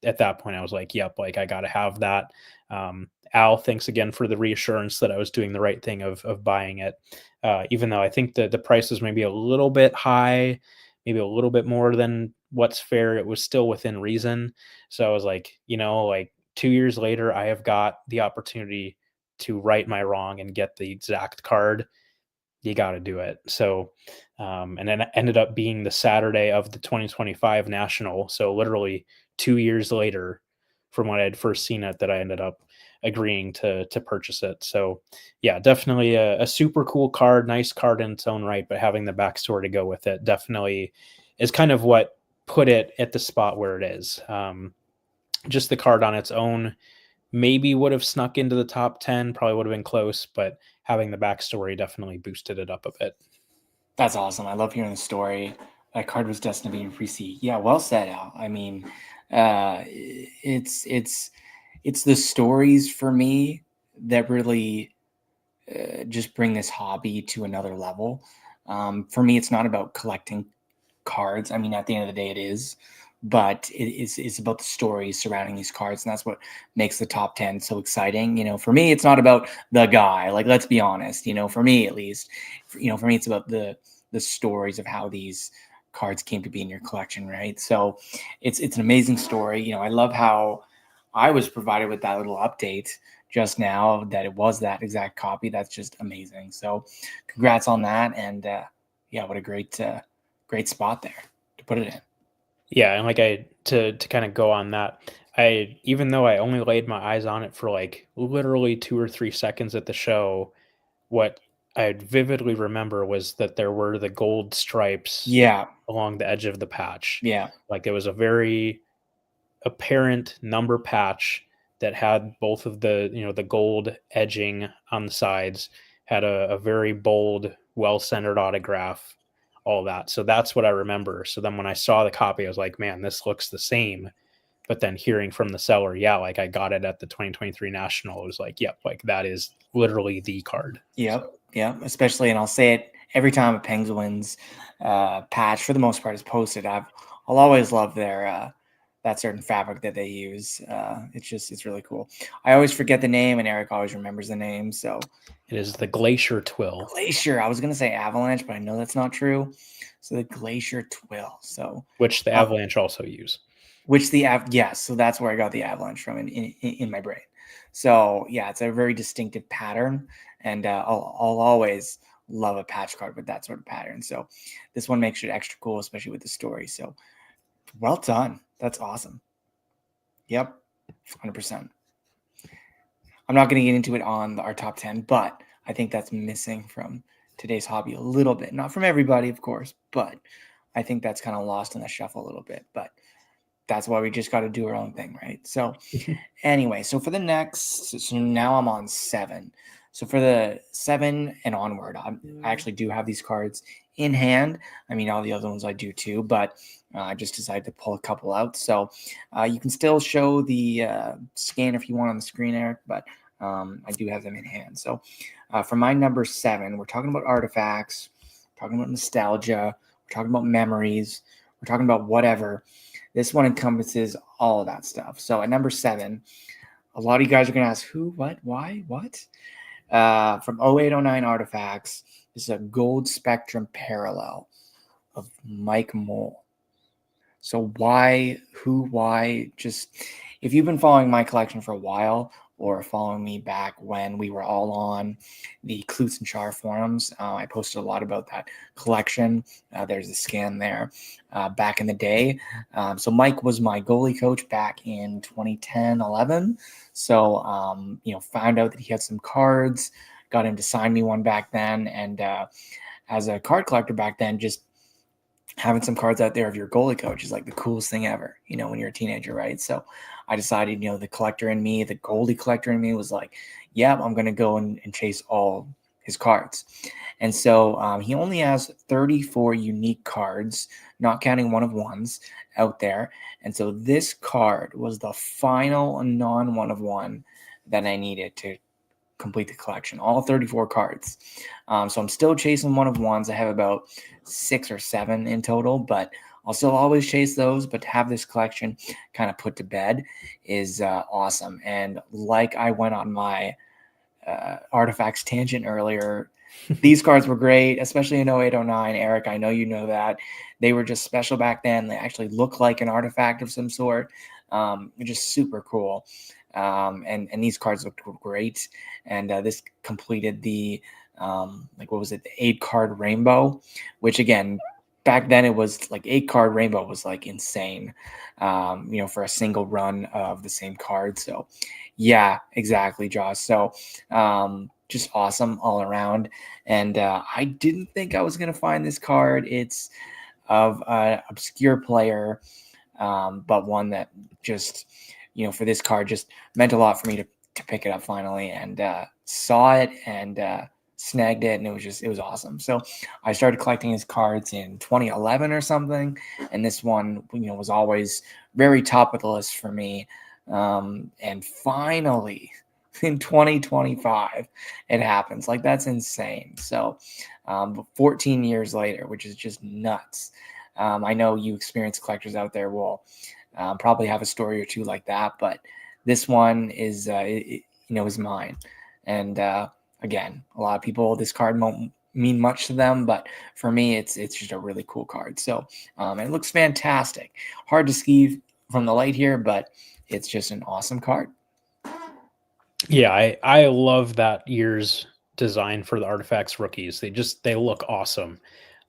[SPEAKER 1] at that point, I was like, yep, like I got to have that. Al, thanks again for the reassurance that I was doing the right thing of buying it. Even though I think the price is maybe a little bit high, maybe a little bit more than what's fair, it was still within reason. So I was like, like 2 years later, I have got the opportunity to right my wrong and get the exact card. You got to do it. So, and then it ended up being the Saturday of the 2025 National. So literally 2 years later from when I had first seen it that I ended up agreeing to purchase it. So yeah, definitely a super cool card, nice card in its own right, but having the backstory to go with it definitely is kind of what put it at the spot where it is. Just the card on its own maybe would have snuck into the top 10, probably would have been close, but having the backstory definitely boosted it up a bit.
[SPEAKER 2] That's awesome. I love hearing the story. That card was destined to be pre-seed. Yeah, well said, Al. I mean, it's the stories for me that really just bring this hobby to another level. For me, it's not about collecting cards. I mean, at the end of the day, it is, but it's about the stories surrounding these cards, and that's what makes the top 10 so exciting. For me, it's not about the guy. Like, let's be honest. For me at least, for me, it's about the stories of how these cards came to be in your collection, right? So it's an amazing story. I love how I was provided with that little update just now that it was that exact copy. That's just amazing. So congrats on that. And yeah, what a great spot there to put it in.
[SPEAKER 1] Yeah, and like to kind of go on that, even though I only laid my eyes on it for like literally 2 or 3 seconds at the show, what I vividly remember was that there were the gold stripes
[SPEAKER 2] Yeah.
[SPEAKER 1] along the edge of the patch.
[SPEAKER 2] Yeah.
[SPEAKER 1] Like it was a very apparent number patch that had both of the gold edging on the sides, had a very bold, well-centered autograph, all that. So that's what I remember. So then when I saw the copy, I was like, man, this looks the same. But then hearing from the seller, yeah, like I got it at the 2023 National, it was like, yep, like that is literally the card.
[SPEAKER 2] Yep.
[SPEAKER 1] So.
[SPEAKER 2] Yeah. Especially, and I'll say it every time a Penguins patch, for the most part, is posted. I'll always love their that certain fabric that they use. It's really cool. I always forget the name, and Eric always remembers the name. So
[SPEAKER 1] It is the Glacier Twill.
[SPEAKER 2] Glacier. I was gonna say Avalanche, but I know that's not true. So the Glacier Twill. So
[SPEAKER 1] which the Avalanche also use.
[SPEAKER 2] Yes. So that's where I got the Avalanche from in my brain. So yeah, it's a very distinctive pattern, and I'll always love a patch card with that sort of pattern. So this one makes it extra cool, especially with the story. So well done. That's awesome. Yep, 100%. I'm not going to get into it on our top 10, but I think that's missing from today's hobby a little bit. Not from everybody, of course, but I think that's kind of lost in the shuffle a little bit. But that's why we just got to do our own thing, right? So anyway, so for the next, so now I'm on 7. So for the 7 and onward, I actually do have these cards in hand. I mean, all the other ones I do too, but I just decided to pull a couple out. So you can still show the scan if you want on the screen, Eric, but I do have them in hand. So for my number 7, we're talking about artifacts, we're talking about nostalgia, we're talking about memories, we're talking about whatever. This one encompasses all of that stuff. So at number 7, a lot of you guys are going to ask, who, what, why, what? From 0809 Artifacts, this is a Gold Spectrum Parallel of Mike Mole. So why, who, why? Just, if you've been following my collection for a while, or following me back when we were all on the Klutz and Char forums, I posted a lot about that collection. There's a scan there back in the day. So Mike was my goalie coach back in 2010-11. So, found out that he had some cards, got him to sign me one back then. And as a card collector back then, just having some cards out there of your goalie coach is like the coolest thing ever, when you're a teenager, right? So I decided, the collector in me, the goalie collector in me was like, yeah, I'm going to go and chase all his cards. And so he only has 34 unique cards, not counting one-of-ones out there. And so this card was the final non-one-of-one that I needed to complete the collection, all 34 cards. So I'm still chasing one-of-ones. I have about 6 or 7 in total, but I'll still always chase those. But to have this collection kind of put to bed is awesome. And like I went on my artifacts tangent earlier, these cards were great, especially in 0809. Eric, I know you know that. They were just special back then. They actually look like an artifact of some sort. Just super cool. And these cards looked great. And this completed the, the 8-card rainbow, which again, back then it was like 8-card rainbow was like insane, for a single run of the same card. So yeah, exactly, Josh. So just awesome all around. And I didn't think I was going to find this card. It's of an obscure player, but one that just, for this card just meant a lot for me to pick it up finally, and saw it and snagged it, and it was awesome. So I started collecting his cards in 2011 or something, and this one was always very top of the list for me. And finally in 2025 it happens. Like, that's insane. So 14 years later, which is just nuts. I know you experienced collectors out there will probably have a story or two like that, but this one is is mine. And again, a lot of people, this card won't mean much to them, but for me, it's just a really cool card. So it looks fantastic. Hard to see from the light here, but it's just an awesome card.
[SPEAKER 1] Yeah, I love that year's design for the Artifacts rookies. They look awesome.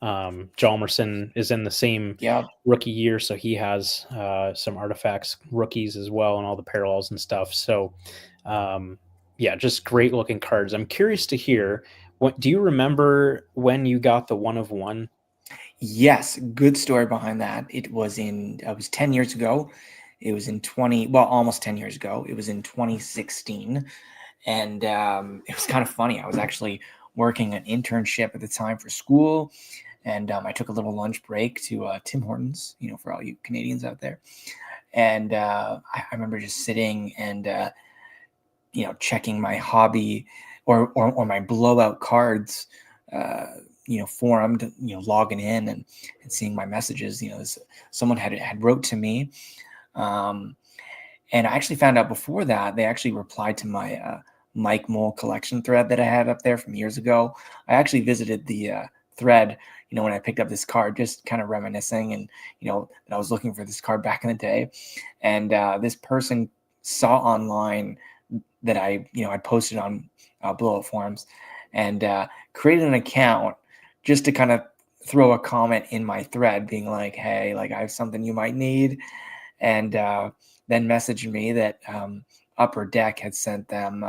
[SPEAKER 1] Hjalmarsson is in the same rookie year, so he has some Artifacts rookies as well, and all the parallels and stuff. So yeah, just great looking cards. I'm curious to hear, what do you remember when you got the 1 of 1?
[SPEAKER 2] Yes, good story behind that. It was 10 years ago. It was in almost 10 years ago. It was in 2016. And it was kind of funny. I was actually working an internship at the time for school. And I took a little lunch break to Tim Hortons, for all you Canadians out there. And I remember just sitting and, checking my hobby or my blowout cards, forum, logging in and seeing my messages. Someone had wrote to me. And I actually found out before that they actually replied to my Mike Mole collection thread that I had up there from years ago. I actually visited the thread, when I picked up this card, just kind of reminiscing, and that I was looking for this card back in the day. And this person saw online that I posted on blowout forums, and created an account just to kind of throw a comment in my thread being like, hey, like, I have something you might need. And then messaged me that Upper Deck had sent them,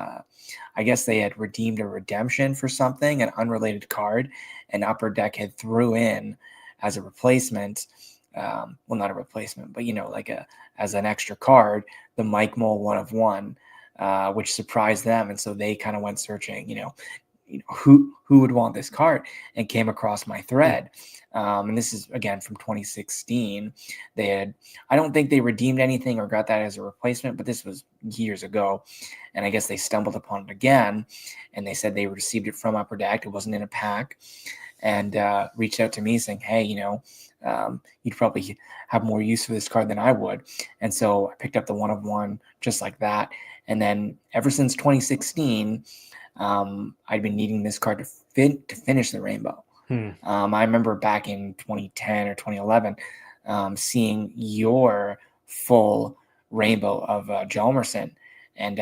[SPEAKER 2] I guess they had redeemed a redemption for something, an unrelated card, and Upper Deck had threw in as a replacement, well, not a replacement, but as an extra card, the Mike Mole 1 of 1, which surprised them. And so they kind of went searching, who would want this card, and came across my thread. And this is again from 2016. I don't think they redeemed anything or got that as a replacement, but this was years ago. And I guess they stumbled upon it again, and they said they received it from Upper Deck. It wasn't in a pack, and reached out to me saying, hey, you'd probably have more use for this card than I would. And so I picked up the 1 of 1 just like that. And then ever since 2016, I'd been needing this card to finish the rainbow. I remember back in 2010 or 2011, seeing your full rainbow of Hjalmarsson, and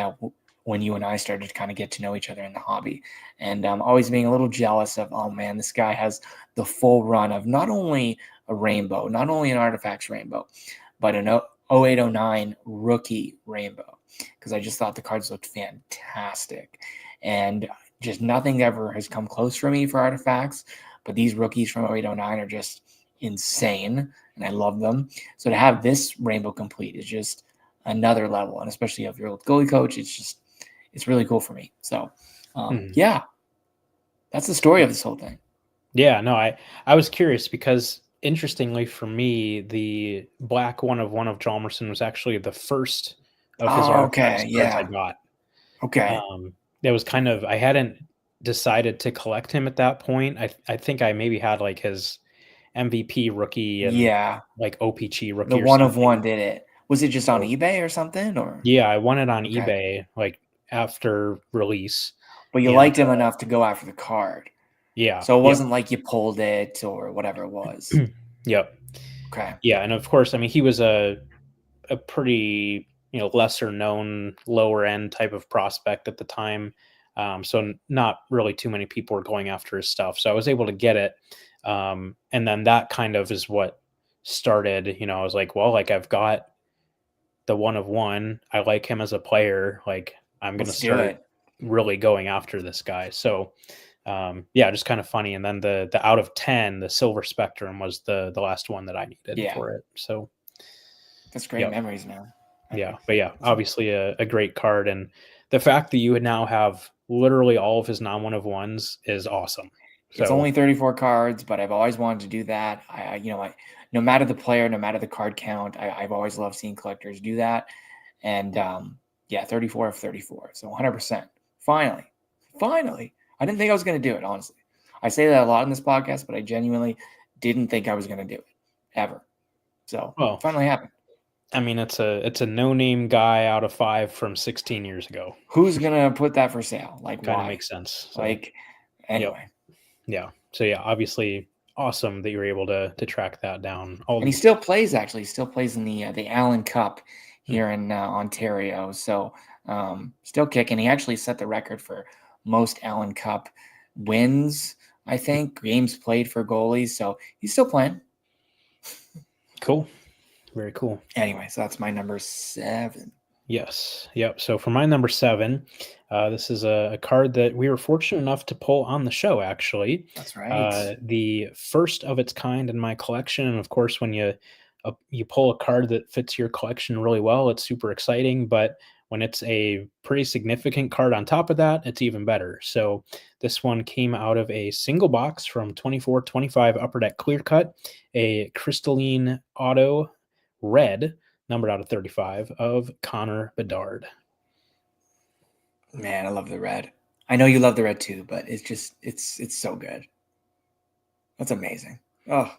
[SPEAKER 2] when you and I started to kind of get to know each other in the hobby, and always being a little jealous of, oh man, this guy has the full run of not only a rainbow, not only an Artifacts rainbow, but an 0809 rookie rainbow, because I just thought the cards looked fantastic. And just nothing ever has come close for me for Artifacts, but these rookies from 0809 are just insane, and I love them. So to have this rainbow complete is just another level, and especially if you're old goalie coach, it's really cool for me. So yeah, that's the story of this whole thing.
[SPEAKER 1] Yeah, no, I was curious because, interestingly for me, the black 1 of 1 of Hjalmarsson was actually the first of his Artifacts cards I got.
[SPEAKER 2] Okay.
[SPEAKER 1] It was kind of, I hadn't decided to collect him at that point. I think I maybe had like his MVP rookie and like OPG rookie.
[SPEAKER 2] The 1 of 1 did it. Was it just on eBay or something? Or
[SPEAKER 1] yeah, I won it on eBay like after release.
[SPEAKER 2] But you liked him enough to go after the card.
[SPEAKER 1] Yeah.
[SPEAKER 2] So it wasn't like you pulled it or whatever it was.
[SPEAKER 1] Yep.
[SPEAKER 2] Okay.
[SPEAKER 1] Yeah, and of course, I mean, he was a pretty, lesser known, lower end type of prospect at the time. So not really too many people were going after his stuff. So I was able to get it. And then that kind of is what started, I was like, well, like I've got the 1 of 1. I like him as a player. Like I'm going to
[SPEAKER 2] Let's do
[SPEAKER 1] start
[SPEAKER 2] it.
[SPEAKER 1] really going after this guy. So yeah, just kind of funny. And then the out of 10, the Silver Spectrum was the last one that I needed for it. So
[SPEAKER 2] that's great memories, man.
[SPEAKER 1] Yeah, but yeah, obviously a great card, and the fact that you would now have literally all of his non 1 of 1s is awesome.
[SPEAKER 2] It's only 34 cards, but I've always wanted to do that. No matter the player, no matter the card count, I've always loved seeing collectors do that. And 34 of 34, so 100%. Finally, I didn't think I was going to do it. Honestly, I say that a lot in this podcast, but I genuinely didn't think I was going to do it ever. So finally happened.
[SPEAKER 1] I mean, it's a no-name guy out of 5 from 16 years ago.
[SPEAKER 2] Who's gonna put that for sale? Like,
[SPEAKER 1] kind
[SPEAKER 2] why?
[SPEAKER 1] of makes sense.
[SPEAKER 2] So, like, anyway.
[SPEAKER 1] Yeah. So yeah, obviously awesome that you were able to track that down.
[SPEAKER 2] And he still plays. Actually, he still plays in the Allen Cup here in Ontario. So still kicking. He actually set the record for most Allen Cup wins. I think games played for goalies. So he's still playing.
[SPEAKER 1] Cool. Very cool.
[SPEAKER 2] Anyway, so that's my number 7.
[SPEAKER 1] Yes. Yep. So for my number 7, this is a card that we were fortunate enough to pull on the show, actually.
[SPEAKER 2] That's right.
[SPEAKER 1] The first of its kind in my collection. And of course, when you pull a card that fits your collection really well, it's super exciting. But when it's a pretty significant card on top of that, it's even better. So this one came out of a single box from 24-25 Upper Deck Clear Cut, a crystalline auto red, numbered out of 35, of Connor Bedard.
[SPEAKER 2] Man, I love the red. I know you love the red too, but it's so good. That's amazing. Oh.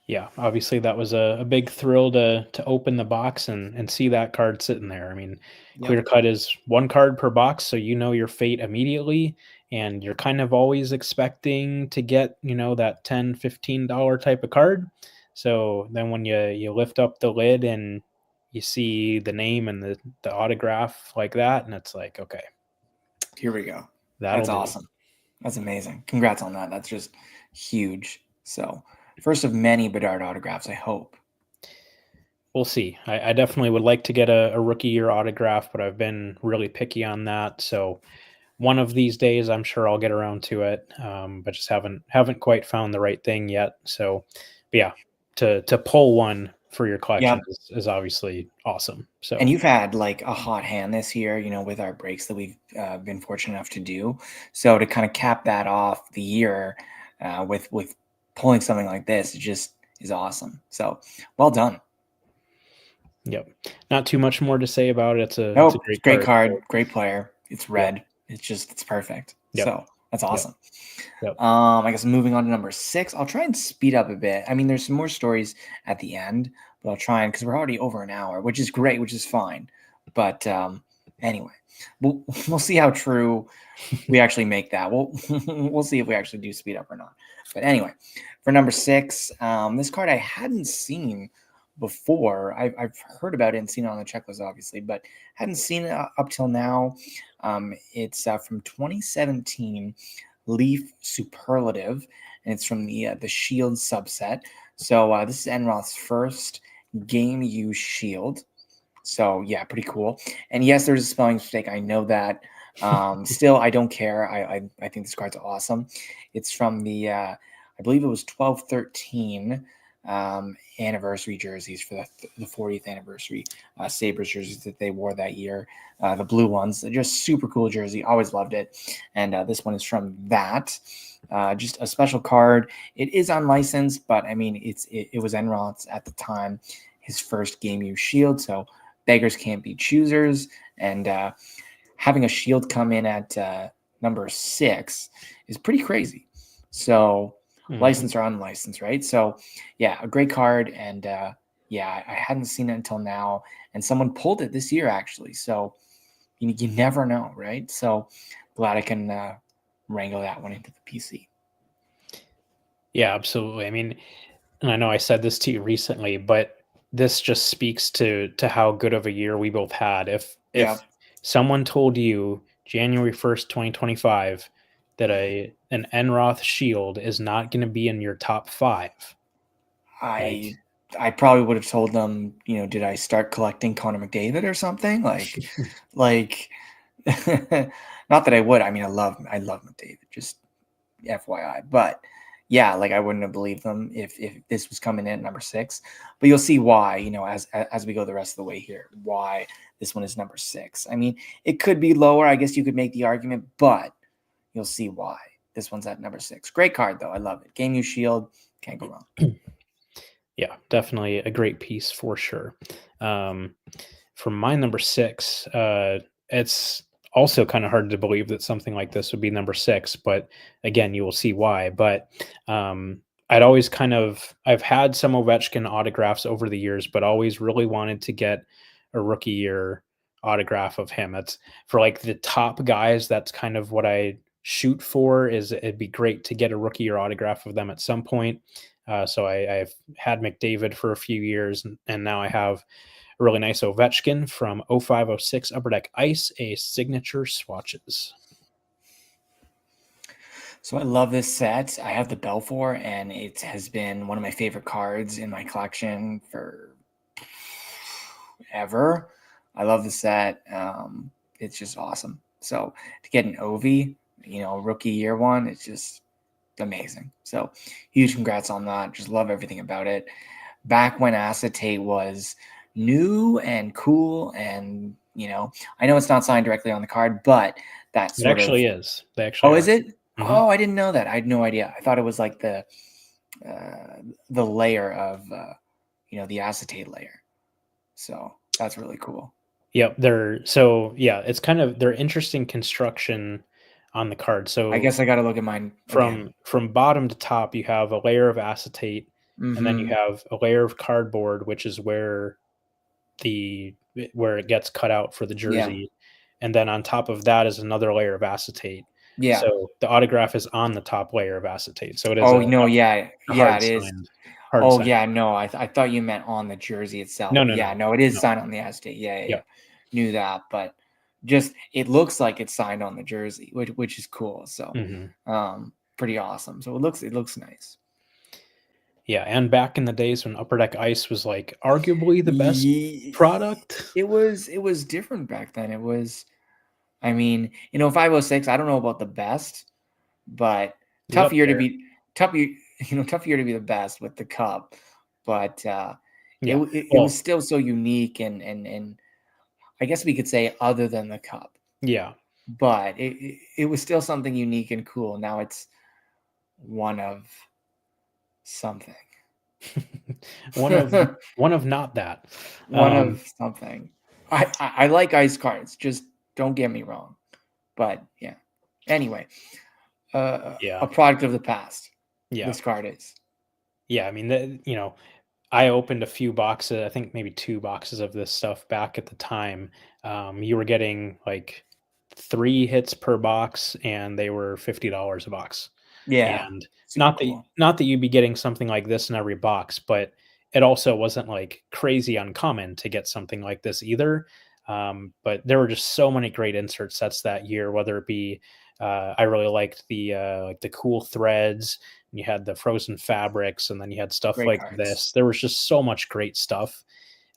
[SPEAKER 1] Yeah, obviously that was a big thrill to open the box and see that card sitting there. I mean, Clear Cut is 1 card per box, so you know your fate immediately, and you're kind of always expecting to get, that $10, $15 type of card. So then when you lift up the lid and you see the name and the autograph like that, and it's like, okay,
[SPEAKER 2] here we go. That's awesome. That's amazing. Congrats on that. That's just huge. So first of many Bedard autographs, I hope.
[SPEAKER 1] We'll see. I definitely would like to get a rookie year autograph, but I've been really picky on that. So one of these days, I'm sure I'll get around to it, but just haven't quite found the right thing yet. So, but yeah, to pull one for your collection is obviously awesome. So,
[SPEAKER 2] and you've had like a hot hand this year, with our breaks that we've been fortunate enough to do. So to kind of cap that off the year with pulling something like this, it just is awesome. So well done.
[SPEAKER 1] Yep. Not too much more to say about it. It's a
[SPEAKER 2] great card, great player. It's red. It's perfect. Yep. So that's awesome. Yep. I guess moving on to number 6, I'll try and speed up a bit. I mean, there's some more stories at the end, but I'll try and, because we're already over an hour, which is great, which is fine. But anyway, we'll see how true we actually make that. We'll see if we actually do speed up or not. But anyway, for number 6, this card I hadn't seen before. I've heard about it and seen it on the checklist, obviously, but hadn't seen it up till now. It's from 2017, Leaf Superlative, and it's from the Shield subset. So this is Enroth's first game use Shield. So yeah, pretty cool. And yes, there's a spelling mistake. I know that. Still, I don't care. I think this card's awesome. It's from the I believe it was 12-13 anniversary jerseys for the 40th anniversary Sabres jerseys that they wore that year. The blue ones, they're just super cool jersey. Always loved it. And this one is from that. Just a special card. It is unlicensed, but I mean, it was Enroth's at the time, his first game use Shield. So beggars can't be choosers. And having a Shield come in at number 6 is pretty crazy. So licensed or unlicensed, right? So yeah, a great card. And I hadn't seen it until now, and someone pulled it this year actually. So you never know, right? So glad I can wrangle that one into the PC.
[SPEAKER 1] Yeah, absolutely. I mean, and I know I said this to you recently, but this just speaks to how good of a year we both had. If someone told you January 1st, 2025, that an Enroth Shield is not going to be in your top 5.
[SPEAKER 2] I probably would have told them, did I start collecting Connor McDavid or something? Like, not that I would. I mean, I love McDavid, just FYI. But yeah, like I wouldn't have believed them if this was coming in at number 6. But you'll see why, as we go the rest of the way here, why this one is number 6. I mean, it could be lower. I guess you could make the argument, but you'll see why this one's at number 6. Great card, though. I love it. Game Use Shield. Can't go wrong.
[SPEAKER 1] Yeah, definitely a great piece for sure. For my number 6, it's also kind of hard to believe that something like this would be number 6, but again, you will see why. But I've had some Ovechkin autographs over the years, but always really wanted to get a rookie year autograph of him. That's for like the top guys. That's kind of what I shoot for. Is it'd be great to get a rookie year autograph of them at some point. So I've had McDavid for a few years, and now I have a really nice Ovechkin from 0506 Upper Deck Ice, a signature swatches.
[SPEAKER 2] So I love this set. I have the Belfour, and it has been one of my favorite cards in my collection for ever. I love the set. It's just awesome. So to get an Ovi, rookie year one, it's just amazing. So huge congrats on that. Just love everything about it. Back when acetate was new and cool, and I know it's not signed directly on the card, but that's
[SPEAKER 1] it actually is. They actually
[SPEAKER 2] is it? Mm-hmm. Oh, I didn't know that. I had no idea. I thought it was like the layer of the acetate layer. So that's really cool.
[SPEAKER 1] Yep. It's kind of their interesting construction on the card. So
[SPEAKER 2] I guess I got to look at mine
[SPEAKER 1] from bottom to top. You have a layer of acetate, and then you have a layer of cardboard, which is where it gets cut out for the jersey, and then on top of that is another layer of acetate.
[SPEAKER 2] Yeah.
[SPEAKER 1] So the autograph is on the top layer of acetate. So it is.
[SPEAKER 2] It is.
[SPEAKER 1] Signed.
[SPEAKER 2] Yeah, no, I thought you meant on the jersey itself. No, it is signed on the acetate. Yeah. Knew that, but just it looks like it's signed on the jersey, which is cool. So pretty awesome. So it looks nice.
[SPEAKER 1] Yeah, and back in the days when Upper Deck Ice was like arguably the best product,
[SPEAKER 2] it was different back then. It was, I mean, 506. I don't know about the best, but tough year to be the best with the cup. But it was still so unique and I guess we could say other than the cup.
[SPEAKER 1] Yeah.
[SPEAKER 2] But it was still something unique and cool. Now it's one of something.
[SPEAKER 1] one of not that.
[SPEAKER 2] One of something. I like ice cards. Just don't get me wrong. But yeah. Anyway. A product of the past.
[SPEAKER 1] Yeah.
[SPEAKER 2] This card is.
[SPEAKER 1] Yeah, I mean, I opened a few boxes, I think maybe 2 boxes of this stuff back at the time. You were getting like 3 hits per box, and they were $50 a box.
[SPEAKER 2] Yeah.
[SPEAKER 1] And not that you'd be getting something like this in every box, but it also wasn't like crazy uncommon to get something like this either. But there were just so many great insert sets that year, whether it be I really liked the cool threads, and you had the frozen fabrics, and then you had stuff great like cards. This. There was just so much great stuff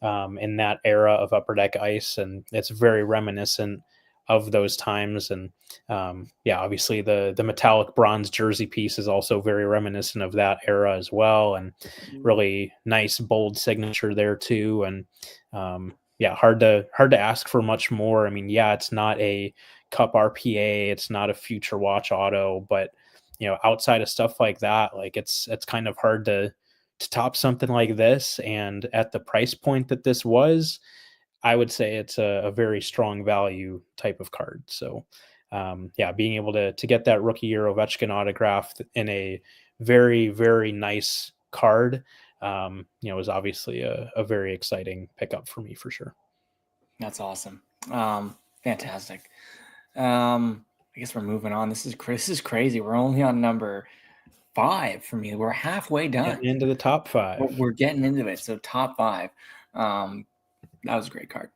[SPEAKER 1] in that era of Upper Deck Ice, and it's very reminiscent of those times. And obviously the metallic bronze jersey piece is also very reminiscent of that era as well, and really nice bold signature there too. And hard to ask for much more. I mean, it's not a Cup RPA, it's not a Future Watch auto, but outside of stuff like that, like it's kind of hard to top something like this. And at the price point that this was, I would say it's a very strong value type of card. So being able to get that rookie year Ovechkin autograph in a very, very nice card, was obviously a very exciting pickup for me for sure.
[SPEAKER 2] That's awesome. Fantastic. I guess we're moving on. This is crazy. We're only on number 5 for me. We're halfway done.
[SPEAKER 1] Getting into the top 5.
[SPEAKER 2] We're getting into it. So top 5. That was a great card.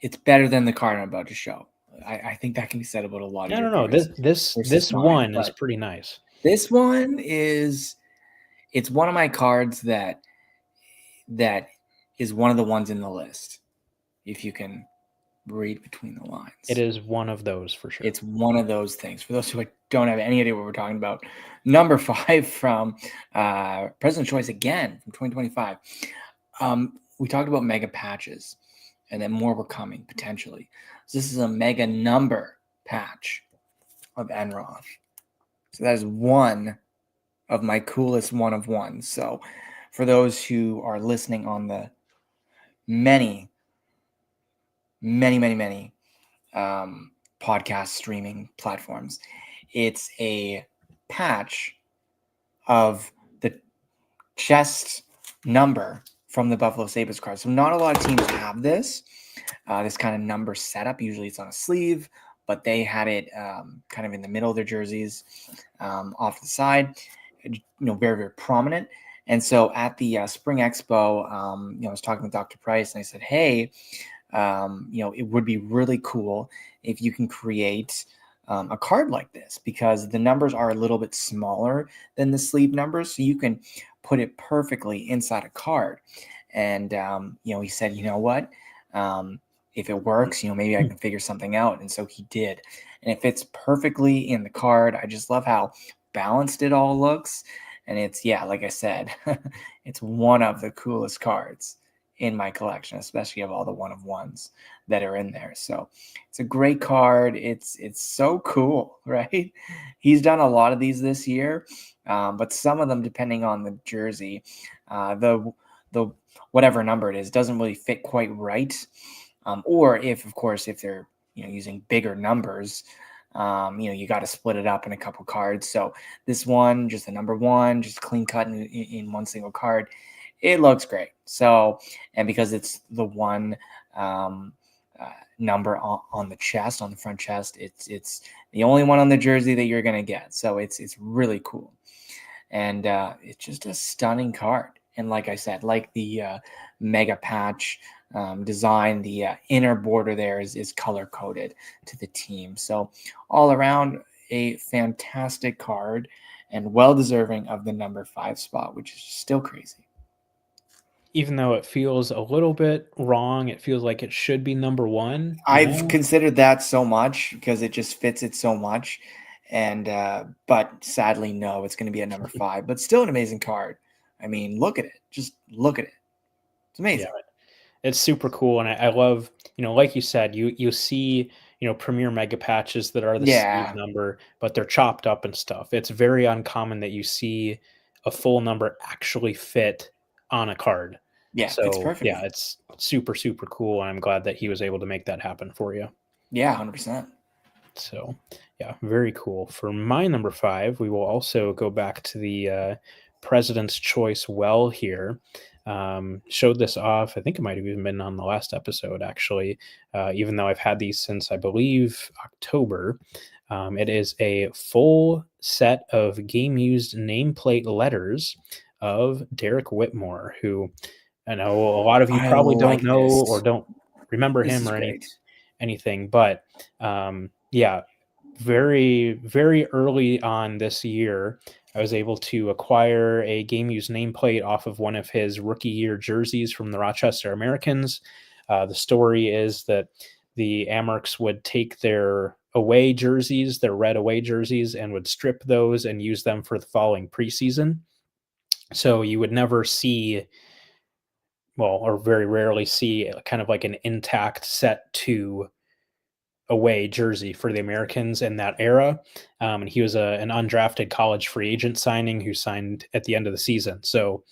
[SPEAKER 2] It's better than the card I'm about to show. I think that can be said about a lot of
[SPEAKER 1] I
[SPEAKER 2] your
[SPEAKER 1] don't know.
[SPEAKER 2] cards versus
[SPEAKER 1] This
[SPEAKER 2] mine.
[SPEAKER 1] one is
[SPEAKER 2] But
[SPEAKER 1] pretty nice.
[SPEAKER 2] this one it's one of my cards that is one of the ones in the list. If you can read between the lines.
[SPEAKER 1] It is one of those for sure.
[SPEAKER 2] It's one of those things. For those who don't have any idea what we're talking about, number 5 from President's Choice again from 2025. We talked about mega patches, and then more were coming potentially. So this is a mega number patch of Enroth. So that is one of my coolest one of ones. So for those who are listening on the many podcast streaming platforms, it's a patch of the chest number from the Buffalo Sabres card. So not a lot of teams have this kind of number setup. Usually it's on a sleeve, but they had it kind of in the middle of their jerseys, off the side, very, very prominent. And so at the Spring Expo, I was talking with Dr. Price, and I said, hey, it would be really cool if you can create a card like this, because the numbers are a little bit smaller than the sleeve numbers, so you can put it perfectly inside a card. And he said, you know what, if it works, maybe I can figure something out. And so he did, and it fits perfectly in the card. I just love how balanced it all looks. And it's, like I said, it's one of the coolest cards in my collection, especially of all the one of ones that are in there. So it's a great card. It's so cool, right? He's done a lot of these this year, but some of them, depending on the jersey, the whatever number it is, doesn't really fit quite right. Or if they're using bigger numbers, you got to split it up in a couple cards. So this one, just the number 1, just clean cut in one single card. It looks great. So, and because it's the one number on the chest, on the front chest, it's the only one on the jersey that you're gonna get. So it's really cool, and it's just a stunning card. And like I said, like the mega patch design, the inner border there is color coded to the team. So all around, a fantastic card, and well deserving of the number 5 spot, which is still crazy.
[SPEAKER 1] Even though it feels a little bit wrong, it feels like it should be number 1.
[SPEAKER 2] I've considered that so much because it just fits it so much. And but sadly, no, it's going to be at number 5, but still an amazing card. I mean, look at it. Just look at it. It's amazing.
[SPEAKER 1] Yeah, it's super cool. And I love, like you said, you see, premier mega patches that are the sleeve number, but they're chopped up and stuff. It's very uncommon that you see a full number actually fit on a card.
[SPEAKER 2] Yeah,
[SPEAKER 1] so
[SPEAKER 2] it's perfect.
[SPEAKER 1] Yeah, it's super, super cool. And I'm glad that he was able to make that happen for you.
[SPEAKER 2] Yeah, 100%.
[SPEAKER 1] So yeah, very cool. For my number 5, we will also go back to the President's Choice well here. Showed this off. I think it might have even been on the last episode, actually, even though I've had these since, I believe, October. It is a full set of game-used nameplate letters of Derek Whitmore, who I know a lot of you probably don't know or don't remember him or anything, but very, very early on this year, I was able to acquire a game-used nameplate off of one of his rookie year jerseys from the Rochester Americans. The story is that the Amerks would take their away jerseys, their red away jerseys, and would strip those and use them for the following preseason. So you would never see, or very rarely see, kind of like an intact set 2 away jersey for the Americans in that era. And he was an undrafted college free agent signing who signed at the end of the season. So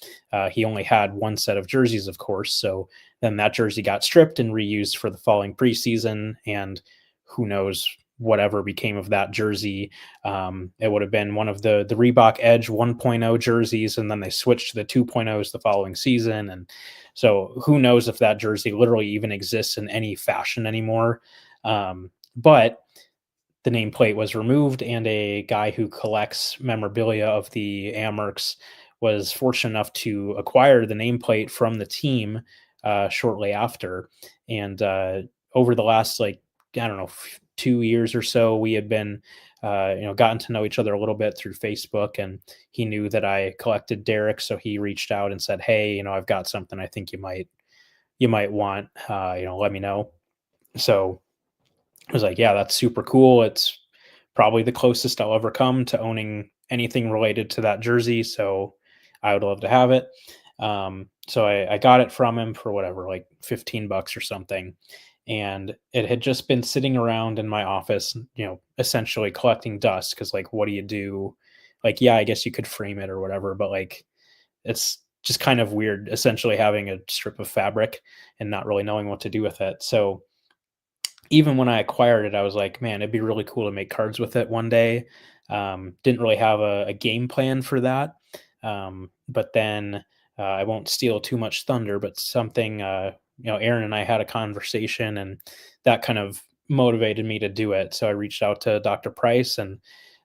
[SPEAKER 1] he only had one set of jerseys, of course. So then that jersey got stripped and reused for the following preseason. And who knows whatever became of that jersey. It would have been one of the Reebok Edge 1.0 jerseys, and then they switched to the 2.0s the following season. And so who knows if that jersey literally even exists in any fashion anymore. But the nameplate was removed, and a guy who collects memorabilia of the Amerks was fortunate enough to acquire the nameplate from the team shortly after. And over the last, 2 years or so, we had been, gotten to know each other a little bit through Facebook, and he knew that I collected Derek. So he reached out and said, "Hey, I've got something I think you might want, let me know." So I was like, "Yeah, that's super cool. It's probably the closest I'll ever come to owning anything related to that jersey. So I would love to have it." So I got it from him for whatever, like $15 or something. And it had just been sitting around in my office, essentially collecting dust. Cause like, what do you do? Like, yeah, I guess you could frame it or whatever, but like, it's just kind of weird, essentially having a strip of fabric and not really knowing what to do with it. So even when I acquired it, I was like, man, it'd be really cool to make cards with it one day. Didn't really have a game plan for that. But then I won't steal too much thunder, but something, Aaron and I had a conversation, and that kind of motivated me to do it. So I reached out to Dr. Price and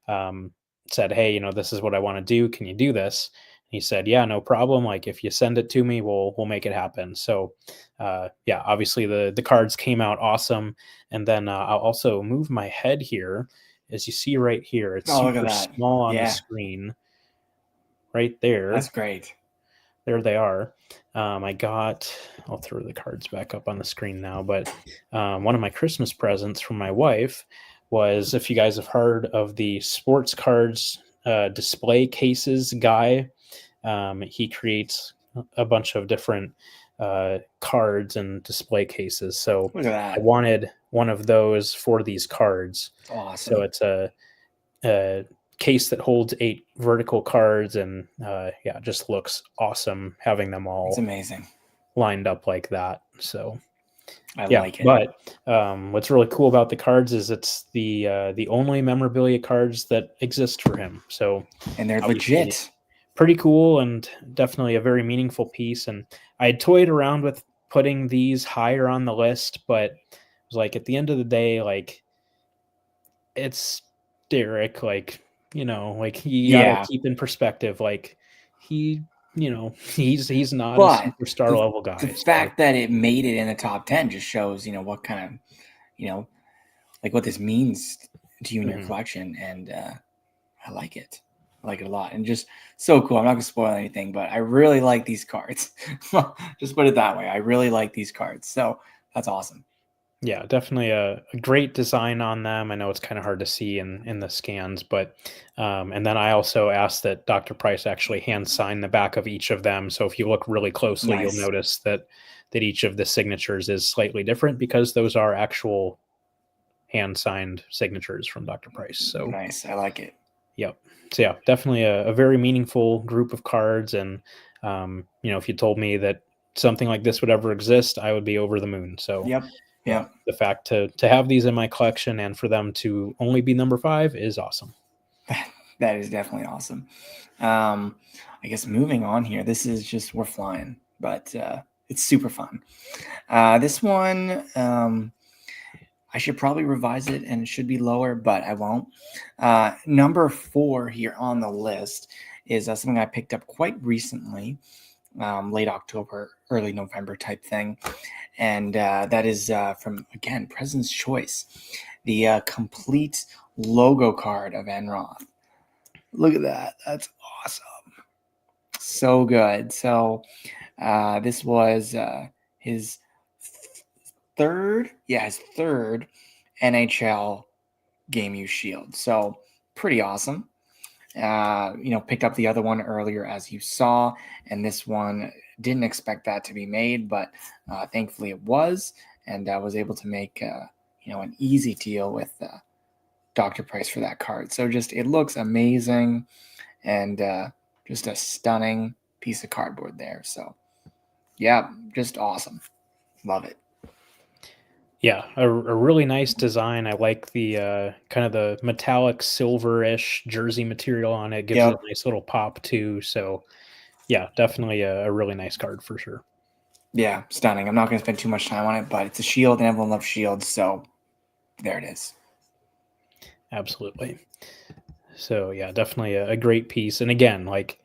[SPEAKER 1] um, said, "Hey, this is what I want to do. Can you do this?" He said, "Yeah, no problem. Like if you send it to me, we'll make it happen." So yeah, obviously the cards came out awesome. And then I'll also move my head here. As you see right here, it's
[SPEAKER 2] Oh, look at
[SPEAKER 1] super
[SPEAKER 2] that.
[SPEAKER 1] small on the
[SPEAKER 2] Yeah,
[SPEAKER 1] screen right there.
[SPEAKER 2] that's great.
[SPEAKER 1] There they are. I'll throw the cards back up on the screen now, but one of my Christmas presents from my wife was, if you guys have heard of the sports cards display cases guy, he creates a bunch of different cards and display cases. So
[SPEAKER 2] Look at
[SPEAKER 1] I
[SPEAKER 2] that.
[SPEAKER 1] wanted one of those for these cards.
[SPEAKER 2] Awesome.
[SPEAKER 1] So it's a case that holds 8 vertical cards, and yeah, just looks awesome having them all
[SPEAKER 2] It's amazing.
[SPEAKER 1] lined up like that. So
[SPEAKER 2] I
[SPEAKER 1] yeah,
[SPEAKER 2] like it.
[SPEAKER 1] but what's really cool about the cards is it's the only memorabilia cards that exist for him. So
[SPEAKER 2] And they're
[SPEAKER 1] obviously
[SPEAKER 2] legit.
[SPEAKER 1] pretty cool and definitely a very meaningful piece. And I had toyed around with putting these higher on the list, but it was like, at the end of the day, like, it's Derek, like, like, you gotta
[SPEAKER 2] Yeah.
[SPEAKER 1] keep in perspective, like, he, he's not a
[SPEAKER 2] But
[SPEAKER 1] superstar level
[SPEAKER 2] the
[SPEAKER 1] guy. So
[SPEAKER 2] fact that it made it in the top 10 just shows, what kind of, like what this means to you and your
[SPEAKER 1] mhm.
[SPEAKER 2] collection. And I like it. I like it a lot. And just so cool. I'm not going to spoil anything, but I really like these cards. Just put it that way. I really like these cards. So that's awesome.
[SPEAKER 1] Yeah, definitely a great design on them. I know it's kind of hard to see in the scans, but and then I also asked that Dr. Price actually hand sign the back of each of them. So if you look really closely, you'll
[SPEAKER 2] Nice.
[SPEAKER 1] notice that each of the signatures is slightly different, because those are actual hand signed signatures from Dr. Price. So
[SPEAKER 2] Nice. I like it.
[SPEAKER 1] yep. So yeah, definitely a very meaningful group of cards. And if you told me that something like this would ever exist, I would be over the moon. So
[SPEAKER 2] Yep.
[SPEAKER 1] yeah,
[SPEAKER 2] Yep.
[SPEAKER 1] the fact to have these in my collection and for them to only be number 5 is awesome.
[SPEAKER 2] That is definitely awesome. I guess moving on here, this is just, we're flying, but it's super fun. This one, I should probably revise it and it should be lower, but I won't. Number 4 here on the list is something I picked up quite recently, late October, early November type thing. And that is from, again, President's Choice, the complete logo card of Enroth. Look at that. That's awesome. So good. So this was his third NHL Game Use Shield. So pretty awesome. Picked up the other one earlier, as you saw, and this one didn't expect that to be made, but thankfully it was, and I was able to make an easy deal with Dr. Price for that card. So just, it looks amazing, and just a stunning piece of cardboard there. So yeah, just awesome. Love it.
[SPEAKER 1] Yeah, a really nice design. I like the kind of the metallic silverish jersey material on it. Gives it
[SPEAKER 2] Yep.
[SPEAKER 1] a nice little pop too. So yeah, definitely a really nice card for sure.
[SPEAKER 2] Yeah, stunning. I'm not going to spend too much time on it, but it's a shield, and everyone loves shields, so there it is.
[SPEAKER 1] Absolutely. So yeah, definitely a great piece. And again, like,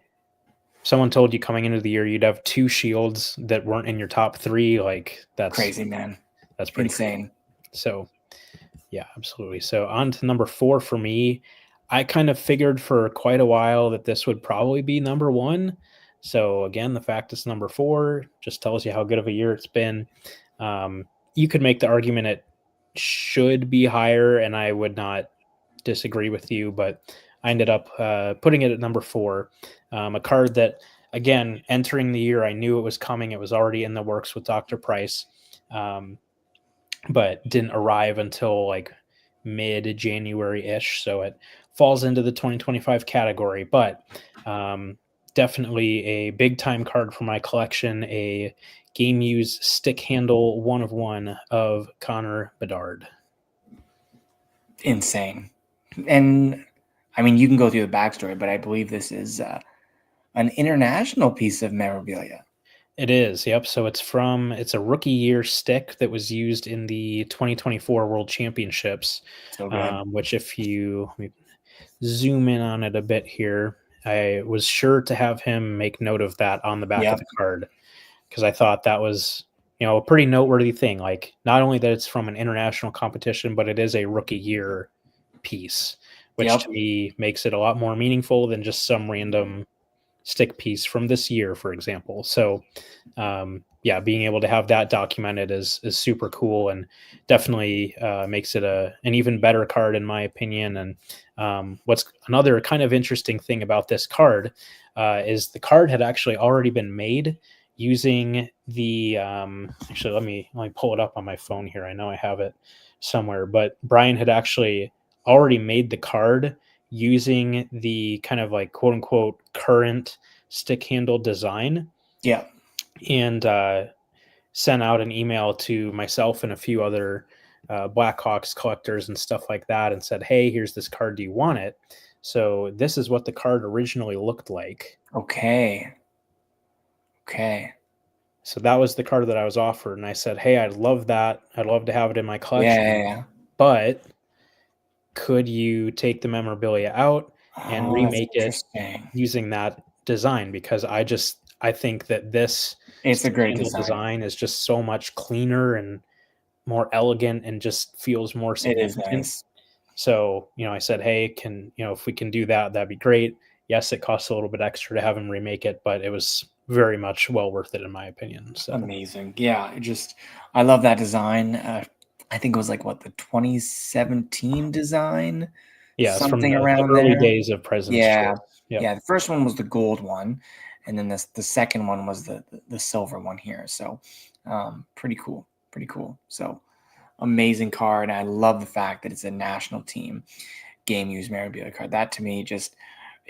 [SPEAKER 1] someone told you coming into the year you'd have 2 shields that weren't in your top 3, like, that's
[SPEAKER 2] Crazy, man.
[SPEAKER 1] pretty
[SPEAKER 2] Insane.
[SPEAKER 1] cool. So Yeah, absolutely. So on to number 4 for me. I kind of figured for quite a while that this would probably be number 1. So again, the fact it's number 4 just tells you how good of a year it's been. You could make the argument it should be higher, and I would not disagree with you, but I ended up putting it at number 4. A card that, again, entering the year, I knew it was coming. It was already in the works with Dr. Price. But didn't arrive until like mid January ish. So it falls into the 2025 category, but definitely a big time card for my collection. A game use stick handle 1 of 1 of Connor Bedard.
[SPEAKER 2] Insane. And I mean, you can go through the backstory, but I believe this is an international piece of memorabilia.
[SPEAKER 1] It is, yep. So it's a rookie year stick that was used in the 2024 World Championships.
[SPEAKER 2] So good.
[SPEAKER 1] Which, if you let me zoom in on it a bit here, I was sure to have him make note of that on the back of the card, because I thought that was, a pretty noteworthy thing. Like, not only that it's from an international competition, but it is a rookie year piece, which to me makes it a lot more meaningful than just some random stick piece from this year, for example. So being able to have that documented is super cool, and definitely makes it an even better card in my opinion. And what's another kind of interesting thing about this card is the card had actually already been made using the actually let me pull it up on my phone here. I know I have it somewhere, but Brian had actually already made the card using the kind of like quote unquote current stick handle design.
[SPEAKER 2] Yeah.
[SPEAKER 1] And sent out an email to myself and a few other Blackhawks collectors and stuff like that and said, hey, here's this card. Do you want it? So this is what the card originally looked like.
[SPEAKER 2] Okay.
[SPEAKER 1] So that was the card that I was offered. And I said, hey, I'd love that. I'd love to have it in my collection.
[SPEAKER 2] Yeah.
[SPEAKER 1] But could you take the memorabilia out and remake it using that design? Because I think that
[SPEAKER 2] it's a great design
[SPEAKER 1] is just so much cleaner and more elegant and just feels more significant.
[SPEAKER 2] It is nice.
[SPEAKER 1] So, I said, hey, if we can do that, that'd be great. Yes, it costs a little bit extra to have him remake it, but it was very much well worth it in my opinion. So
[SPEAKER 2] amazing. Yeah. I love that design. I think it was like the 2017 design.
[SPEAKER 1] Yeah,
[SPEAKER 2] something
[SPEAKER 1] from
[SPEAKER 2] around
[SPEAKER 1] the early
[SPEAKER 2] there.
[SPEAKER 1] days of President's Choice.
[SPEAKER 2] Yeah. The first one was the gold one, and then the second one was the silver one here. So pretty cool. So amazing card. I love the fact that it's a national team game use memorabilia card. That to me just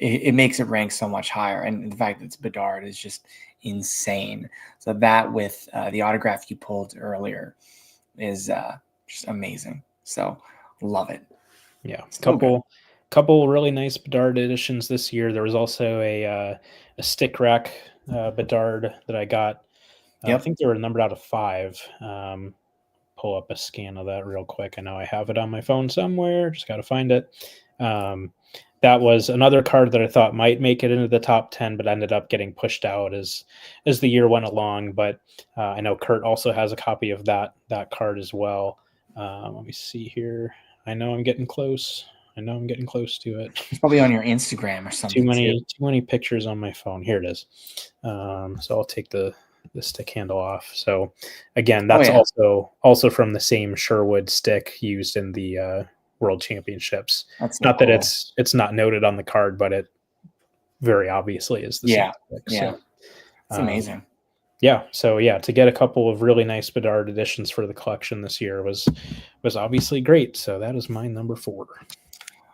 [SPEAKER 2] it makes it rank so much higher, and the fact that it's Bedard is just insane. So that with the autograph you pulled earlier is just amazing. So love it.
[SPEAKER 1] Yeah, couple really nice Bedard editions this year. There was also a stick rack Bedard that I got. I think they were numbered out of 5. Pull up a scan of that real quick. I know I have it on my phone somewhere. Just got to find it. That was another card that I thought might make it into the top 10, but ended up getting pushed out as the year went along. But I know Kurt also has a copy of that card as well. Let me see here. I know I'm getting close to it.
[SPEAKER 2] It's probably on your Instagram or something.
[SPEAKER 1] Too many pictures on my phone. Here it is. So I'll take the stick handle off. So again, that's also from the same Sherwood stick used in the World Championships.
[SPEAKER 2] That's
[SPEAKER 1] not cool. That it's not noted on the card, but it very obviously is the same stick.
[SPEAKER 2] Yeah. So, it's amazing.
[SPEAKER 1] Yeah. So to get a couple of really nice Bedard editions for the collection this year was obviously great. So that is my number 4.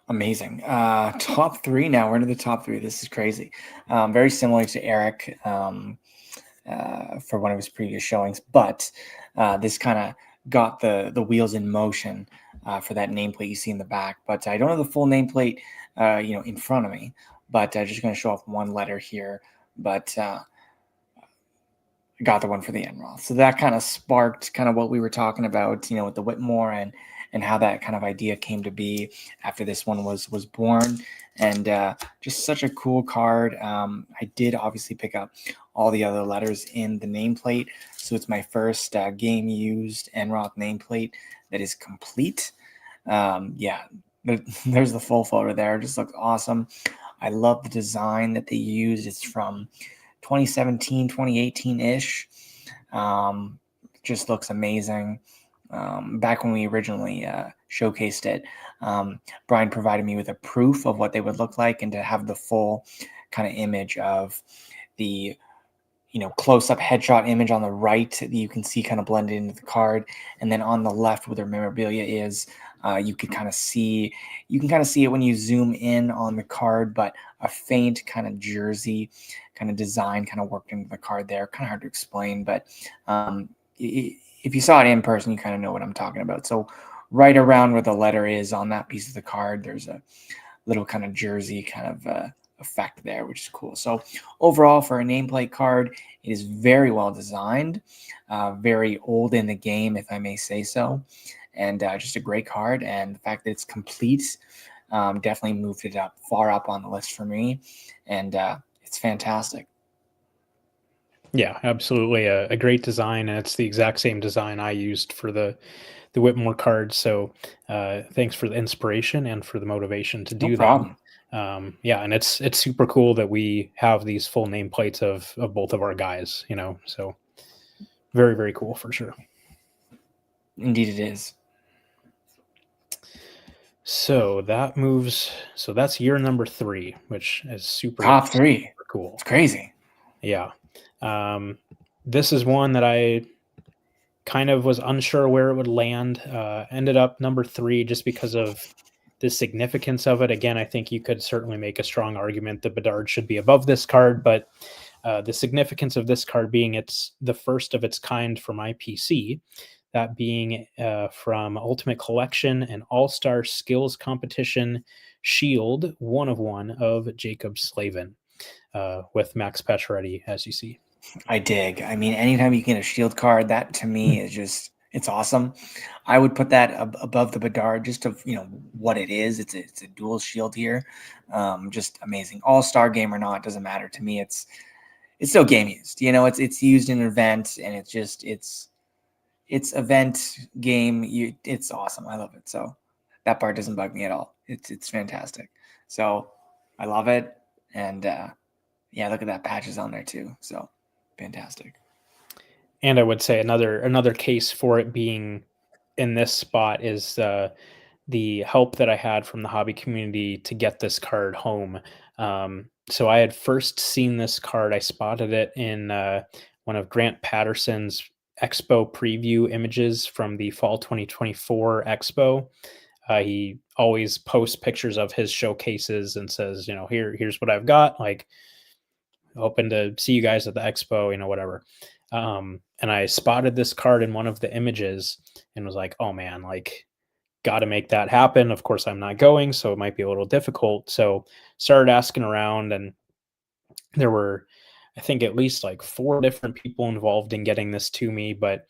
[SPEAKER 2] Amazing. Top 3 now. We're into the top 3. This is crazy. Very similar to Eric for one of his previous showings, but this kind of got the wheels in motion for that nameplate you see in the back. But I don't have the full nameplate in front of me, but I'm just going to show off one letter here. But got the one for the Enroth. So that kind of sparked kind of what we were talking about, with the Whitmore and how that kind of idea came to be after this one was born. And just such a cool card. I did obviously pick up all the other letters in the nameplate. So it's my first game used Enroth nameplate that is complete. Yeah, there's the full photo there. It just looks awesome. I love the design that they used. It's from 2017, 2018-ish. Just looks amazing. Back when we originally showcased it, Brian provided me with a proof of what they would look like, and to have the full kind of image of the close-up headshot image on the right that you can see kind of blended into the card, and then on the left where their memorabilia is, you can kind of see it when you zoom in on the card, but a faint kind of jersey kind of design kind of worked into the card there. Kind of hard to explain, but if you saw it in person, you kind of know what I'm talking about. So right around where the letter is on that piece of the card, there's a little kind of jersey kind of effect there, which is cool. So overall, for a nameplate card, it is very well designed, very old in the game, if I may say so, and just a great card. And the fact that it's complete definitely moved it up far up on the list for me, and it's fantastic.
[SPEAKER 1] Yeah, absolutely. A great design, and it's the exact same design I used for the Whitmore card. So thanks for the inspiration and for the motivation to
[SPEAKER 2] No
[SPEAKER 1] do that.
[SPEAKER 2] problem.
[SPEAKER 1] Yeah, and it's super cool that we have these full nameplates of both of our guys, so very, very cool for sure.
[SPEAKER 2] Indeed it is.
[SPEAKER 1] So that's year number 3, which is super
[SPEAKER 2] Top 3.
[SPEAKER 1] super cool.
[SPEAKER 2] It's crazy.
[SPEAKER 1] Yeah. This is one that I kind of was unsure where it would land. Ended up number 3 just because of the significance of it. Again, I think you could certainly make a strong argument that Bedard should be above this card, but the significance of this card being it's the first of its kind for my PC, that being from Ultimate Collection and All-Star Skills Competition Shield 1 of 1 of Jacob Slavin with Max Pacioretty, as you see.
[SPEAKER 2] I dig. I mean, anytime you get a shield card, that to me is just, it's awesome. I would put that above the Bedard, just of what it is. It's a dual shield here. Just amazing. All-star game or not, doesn't matter to me. It's still game used. It's used in an event, and it's event game. It's awesome. I love it. So that part doesn't bug me at all. It's fantastic. So I love it. And yeah, look at that, patches on there too. So fantastic.
[SPEAKER 1] And I would say another case for it being in this spot is the help that I had from the hobby community to get this card home. So I had first seen this card. I spotted it in one of Grant Patterson's Expo preview images from the fall 2024 Expo. He always posts pictures of his showcases and says, here's what I've got. Like, hoping to see you guys at the Expo, whatever. And I spotted this card in one of the images and was like, oh man, like, got to make that happen. Of course, I'm not going, so it might be a little difficult. So started asking around, and there were, I think, at least like 4 different people involved in getting this to me, but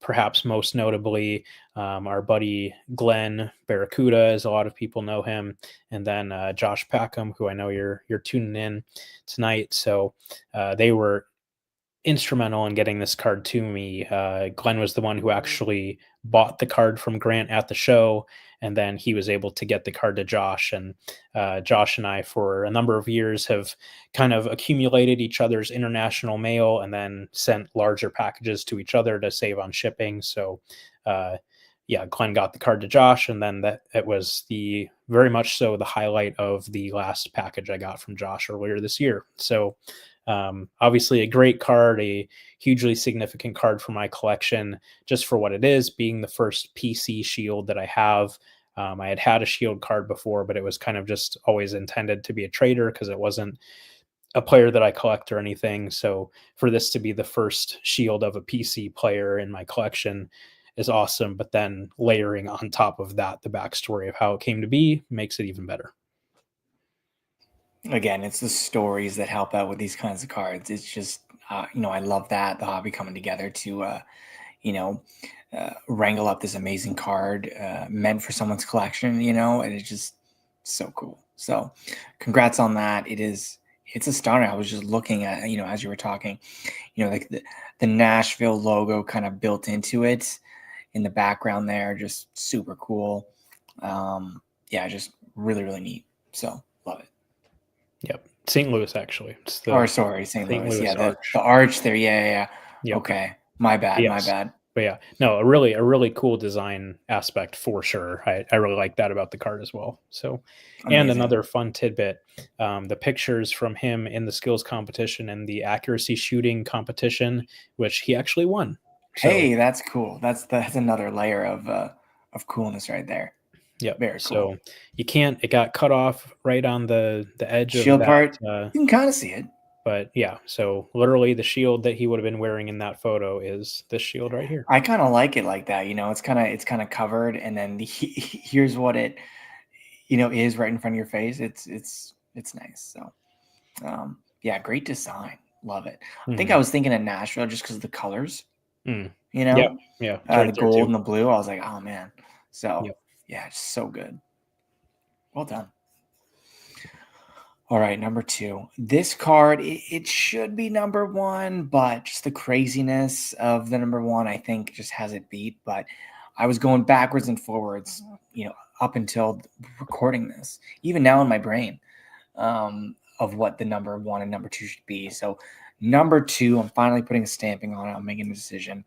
[SPEAKER 1] perhaps most notably our buddy Glenn Barracuda, as a lot of people know him, and then Josh Packham, who I know you're tuning in tonight. So they were instrumental in getting this card to me. Glenn was the one who actually bought the card from Grant at the show, and then he was able to get the card to Josh. And Josh and I, for a number of years, have kind of accumulated each other's international mail and then sent larger packages to each other to save on shipping. So yeah, Glenn got the card to Josh, and then it was very much so the highlight of the last package I got from Josh earlier this year. So obviously a great card, a hugely significant card for my collection, just for what it is, being the first PC shield that I have. I had a shield card before, but it was kind of just always intended to be a trader because it wasn't a player that I collect or anything. So for this to be the first shield of a PC player in my collection is awesome. But then layering on top of that the backstory of how it came to be makes it even better.
[SPEAKER 2] Again, it's the stories that help out with these kinds of cards. It's just, I love that, the hobby coming together to, wrangle up this amazing card meant for someone's collection, and it's just so cool. So congrats on that. It's a stunner. I was just looking at, as you were talking, like the Nashville logo kind of built into it in the background there, just super cool. Yeah, just really, really neat. So love it.
[SPEAKER 1] Yep. St. Louis, actually. It's
[SPEAKER 2] Or
[SPEAKER 1] the
[SPEAKER 2] sorry, St.
[SPEAKER 1] St.
[SPEAKER 2] Louis.
[SPEAKER 1] Louis
[SPEAKER 2] Yeah, the
[SPEAKER 1] Arch.
[SPEAKER 2] the arch there. Yeah, yeah, yeah.
[SPEAKER 1] Yep.
[SPEAKER 2] Okay. My bad. My
[SPEAKER 1] Yes.
[SPEAKER 2] bad.
[SPEAKER 1] But yeah, no, a really cool design aspect for sure. I really like that about the card as well. So, and
[SPEAKER 2] Amazing.
[SPEAKER 1] another fun tidbit, the pictures from him in the skills competition and the accuracy shooting competition, which he actually won. So,
[SPEAKER 2] Hey, that's cool. That's another layer of coolness right there.
[SPEAKER 1] yep.
[SPEAKER 2] Very cool.
[SPEAKER 1] So you can't. It got cut off right on the edge of
[SPEAKER 2] Shield
[SPEAKER 1] that.
[SPEAKER 2] part, you can kind of see it.
[SPEAKER 1] But yeah, so literally the shield that he would have been wearing in that photo is this shield right here.
[SPEAKER 2] I kind of like it like that. It's kind of covered, and then here's what it is right in front of your face. It's nice. So yeah, great design. Love it. I think I was thinking of Nashville just because of the colors.
[SPEAKER 1] Mm.
[SPEAKER 2] You
[SPEAKER 1] Yep.
[SPEAKER 2] know,
[SPEAKER 1] Yeah. It's right
[SPEAKER 2] the
[SPEAKER 1] there
[SPEAKER 2] gold
[SPEAKER 1] too.
[SPEAKER 2] and the blue. I was like, oh man. So
[SPEAKER 1] Yep.
[SPEAKER 2] yeah, it's so good. Well done. All right, number 2. This card, it should be number 1, but just the craziness of the number 1, I think, just has it beat. But I was going backwards and forwards, up until recording this, even now in my brain, of what the number 1 and number 2 should be. So number 2, I'm finally putting a stamping on it. I'm making a decision.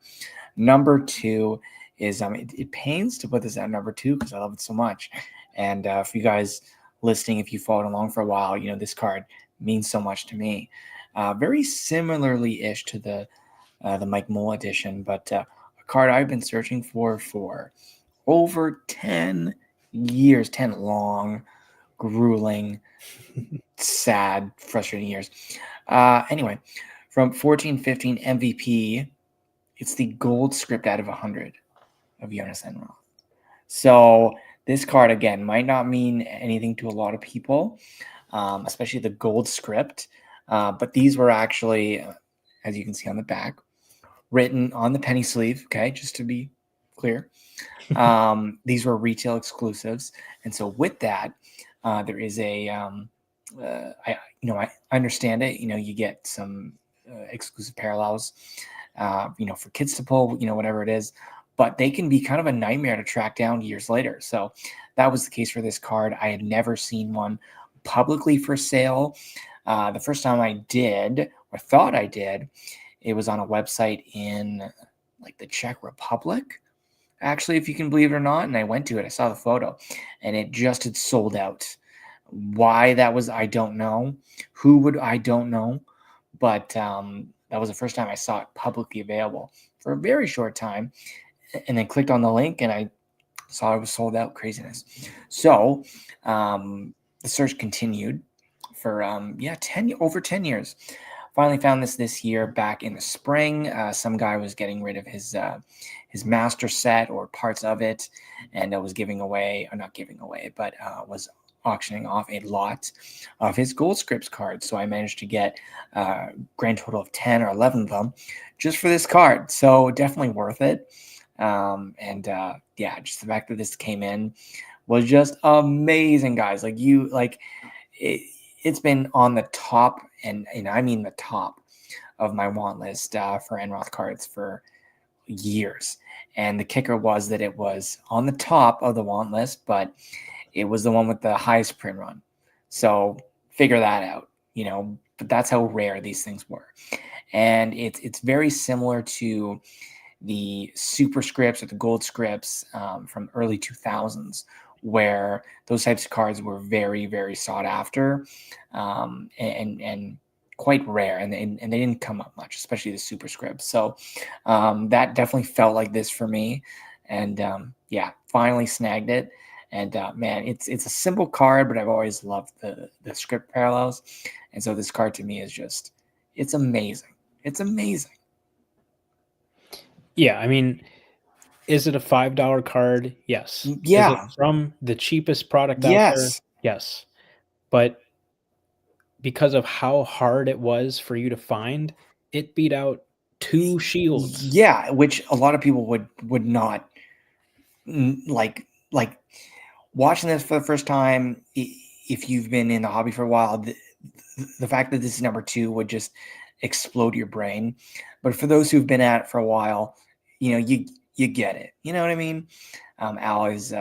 [SPEAKER 2] Number 2 is it pains to put this at number 2 because I love it so much. And for you guys listening, if you followed along for a while, this card means so much to me. Very similarly ish to the Mike Moll edition, but a card I've been searching for over 10 years, 10 long, grueling, sad, frustrating years. Anyway, from 14-15 MVP, it's the gold script out of 100 of Jonas Enroth. So this card, again, might not mean anything to a lot of people, especially the gold script. But these were actually, as you can see on the back, written on the penny sleeve. Okay, just to be clear. These were retail exclusives. And so with that, there is a, I understand it. You get some exclusive parallels, for kids to pull, whatever it is. But they can be kind of a nightmare to track down years later. So that was the case for this card. I had never seen one publicly for sale. The first time I did, or thought I did, it was on a website in like the Czech Republic, actually, if you can believe it or not. And I went to it, I saw the photo, and it just had sold out. Why that was, I don't know. Who would, I don't know. But that was the first time I saw it publicly available for a very short time. And then clicked on the link and I saw it was sold out. Craziness. So the search continued for over 10 years. Finally found this year back in the spring. Some guy was getting rid of his master set or parts of it, and was giving away, or not giving away, but was auctioning off a lot of his gold scripts cards. So I managed to get a grand total of 10 or 11 of them just for this card. So definitely worth it. Just the fact that this came in was just amazing, guys. It's been on the top, and I mean the top of my want list for Enroth cards for years. And the kicker was that it was on the top of the want list, but it was the one with the highest print run. So figure that out, but that's how rare these things were. And it's very similar to the superscripts or the gold scripts from early 2000s, where those types of cards were very, very sought after and quite rare, and they didn't come up much, especially the superscripts. So that definitely felt like this for me, and finally snagged it. And man, it's a simple card, but I've always loved the script parallels, and so this card to me is just, it's amazing. It's amazing.
[SPEAKER 1] Yeah, I mean, is it a $5 card? Yes. Is it
[SPEAKER 2] Yeah.
[SPEAKER 1] from the cheapest product out there?
[SPEAKER 2] Yes.
[SPEAKER 1] Yes. But because of how hard it was for you to find, it beat out 2 shields.
[SPEAKER 2] Yeah, which a lot of people would not like watching this for the first time. If you've been in the hobby for a while, the fact that this is number 2 would just explode your brain. But for those who've been at it for a while, you get it. You know what I mean? Al is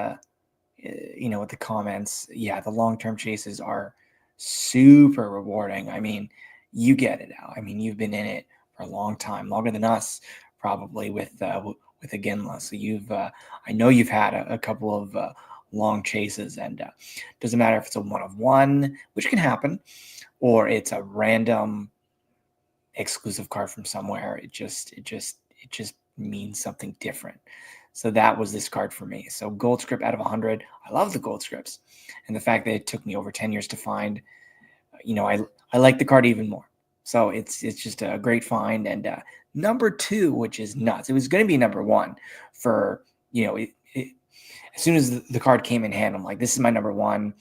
[SPEAKER 2] with the comments. Yeah, the long-term chases are super rewarding. I mean, you get it out. I mean, you've been in it for a long time, longer than us probably with Iginla. So I know you've had a couple of long chases, and doesn't matter if it's a 1 of 1, which can happen, or it's a random exclusive card from somewhere. It just means something different. So that was this card for me. So gold script out of 100. I love the gold scripts, and the fact that it took me over 10 years to find, I like the card even more. So it's just a great find. And number 2, which is nuts. It was going to be number 1 for, as soon as the card came in hand, I'm like, this is my number 1.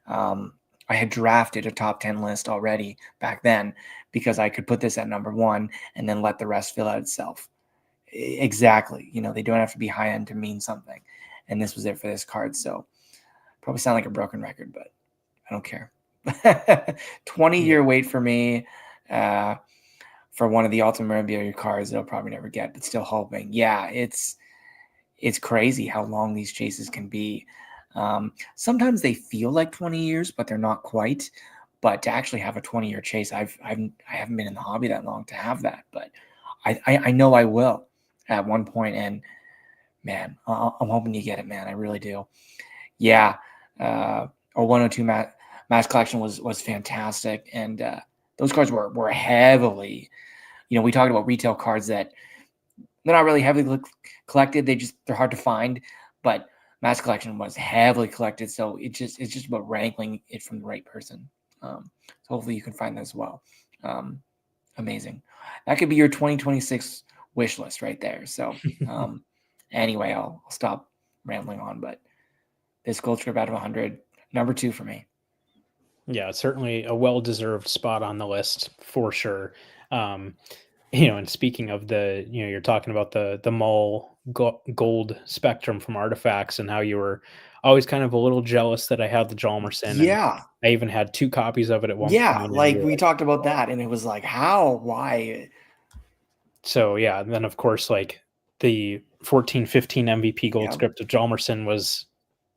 [SPEAKER 2] I had drafted a top 10 list already back then because I could put this at number 1 and then let the rest fill out itself. Exactly. They don't have to be high end to mean something. And this was it for this card. So probably sound like a broken record, but I don't care. 20-year wait for me for one of the ultimate memorabilia cards that I'll probably never get, but still hoping. Yeah, it's crazy how long these chases can be. Sometimes they feel like 20 years, but they're not quite. But to actually have a 20-year chase, I haven't been in the hobby that long to have that, but I know I will at one point. And man, I'm hoping you get it, man. I really do. Yeah, our 102 mass collection was fantastic, and those cards were heavily. We talked about retail cards that they're not really heavily collected. They're hard to find, but mass collection was heavily collected, so it's just about wrangling it from the right person. So hopefully you can find that as well. Amazing. That could be your 2026 wish list right there. So anyway, I'll stop rambling on, but this gold script out of 100, number 2 for me.
[SPEAKER 1] Yeah, certainly a well-deserved spot on the list for sure. And speaking of you're talking about the Mull gold spectrum from Artifacts and how you were always kind of a little jealous that I had the Hjalmarsson.
[SPEAKER 2] Yeah.
[SPEAKER 1] I even had 2 copies of it at one
[SPEAKER 2] point.
[SPEAKER 1] Yeah,
[SPEAKER 2] like we talked about that, and it was like, how? Why?
[SPEAKER 1] So yeah, and then of course, like the 14-15 MVP gold script of Hjalmarsson was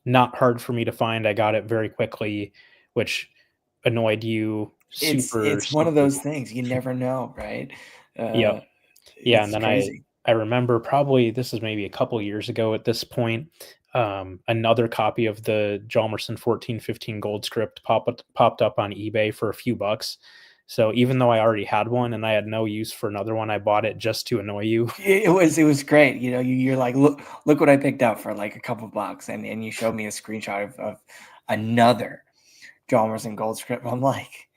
[SPEAKER 1] not hard for me to find. I got it very quickly, which annoyed you.
[SPEAKER 2] It's one of those things you never know, right?
[SPEAKER 1] Yeah, and then crazy. I remember probably this is maybe a couple years ago at this point. Another copy of the Hjalmarsson 14-15 gold script popped up on eBay for a few bucks. So even though I already had one and I had no use for another one, I bought it just to annoy you.
[SPEAKER 2] It was great. You're like, look what I picked up for like a couple bucks, and you showed me a screenshot of another Hjalmarsson gold script. I'm like,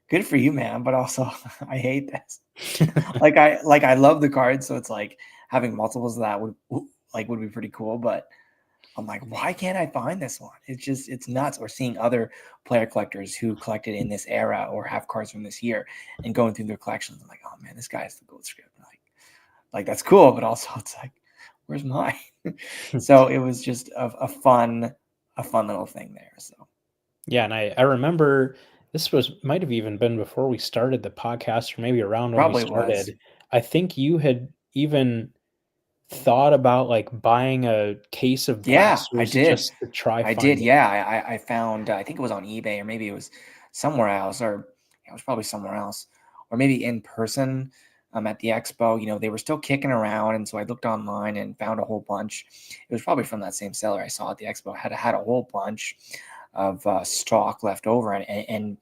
[SPEAKER 2] good for you, man, but also I hate this. I love the card, so it's like having multiples of that would be pretty cool, but I'm like, why can't I find this one? It's nuts. Or seeing other player collectors who collected in this era or have cards from this year and going through their collections. I'm like, oh man, this guy has the gold script. Like that's cool, but also it's like, where's mine? So it was just a fun little thing there. So
[SPEAKER 1] yeah, and I remember this might have even been before we started the podcast, or maybe around when we started. I think you had even thought about like buying a case of blasters.
[SPEAKER 2] I did.
[SPEAKER 1] Just to try.
[SPEAKER 2] I did. Yeah, I found. I think it was on eBay, or maybe it was somewhere else, or it was probably somewhere else, or maybe in person. At the expo, they were still kicking around, and so I looked online and found a whole bunch. It was probably from that same seller I saw at the expo. Had a whole bunch of stock left over, and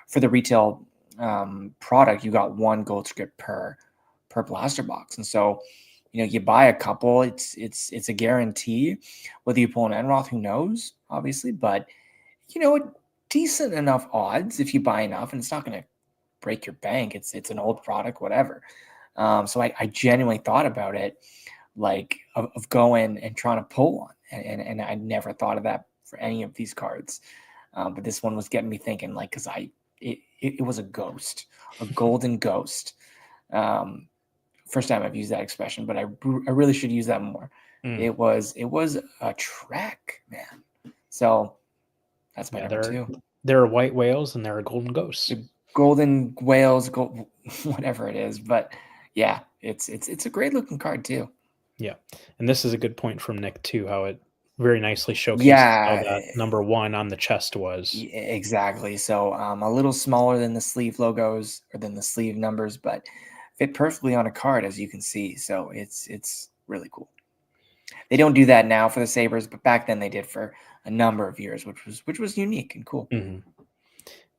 [SPEAKER 2] for the retail product, you got 1 gold script per blaster box, and so. You buy a couple, it's a guarantee. Whether you pull an Enroth, who knows, obviously, but decent enough odds if you buy enough, and it's not going to break your bank. It's an old product, whatever. So I genuinely thought about it, like of going and trying to pull one, and I never thought of that for any of these cards. But this one was getting me thinking, like, because it was a ghost, a golden ghost. First time I've used that expression, but I really should use that more. It was a trek, man. So that's my number 2.
[SPEAKER 1] There are white whales and there are golden ghosts.
[SPEAKER 2] Golden whales, whatever it is. But yeah, it's a great looking card too.
[SPEAKER 1] Yeah, and this is a good point from Nick too. How it very nicely showcases how
[SPEAKER 2] Yeah,
[SPEAKER 1] that number 1 on the chest was.
[SPEAKER 2] exactly. So a little smaller than the sleeve logos or than the sleeve numbers, but fit perfectly on a card, as you can see. So it's really cool. They don't do that now for the Sabres, but back then they did for a number of years, which was unique and cool.
[SPEAKER 1] Mm-hmm.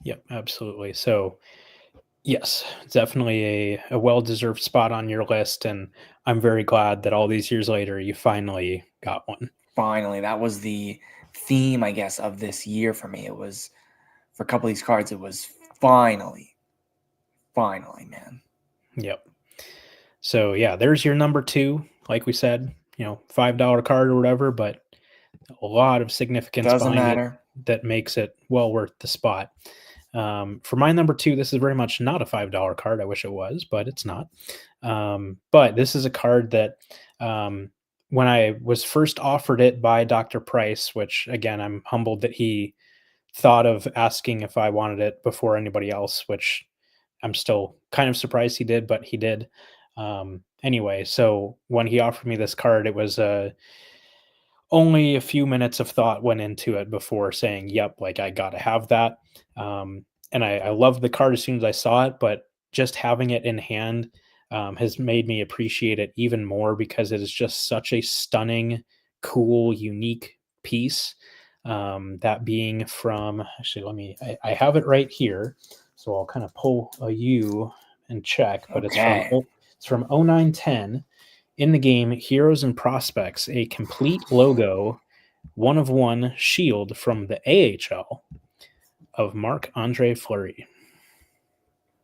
[SPEAKER 1] Yep, absolutely. So yes, definitely a well-deserved spot on your list, and I'm very glad that all these years later you finally got one.
[SPEAKER 2] Finally, that was the theme, I guess, of this year for me. It was for a couple of these cards. It was finally, man.
[SPEAKER 1] Yep. So yeah, there's your number 2. Like we said, $5 card or whatever, but a lot of significance
[SPEAKER 2] Doesn't
[SPEAKER 1] behind it
[SPEAKER 2] matter.
[SPEAKER 1] that makes it well worth the spot. For my number 2, this is very much not a $5 card. I wish it was, but it's not. But this is a card that when I was first offered it by Dr. Price, which again, I'm humbled that he thought of asking if I wanted it before anybody else, which I'm still kind of surprised he did, but he did. Anyway, so when he offered me this card, it was only a few minutes of thought went into it before saying, yep, like I got to have that. And I loved the card as soon as I saw it, but just having it in hand has made me appreciate it even more because it is just such a stunning, cool, unique piece. That being from, actually, I have it right here. So I'll kind of pull a U and check, but
[SPEAKER 2] Okay.
[SPEAKER 1] it's from 0910 in the game Heroes and Prospects, a complete logo, 1 of 1 shield from the AHL of Marc-Andre Fleury.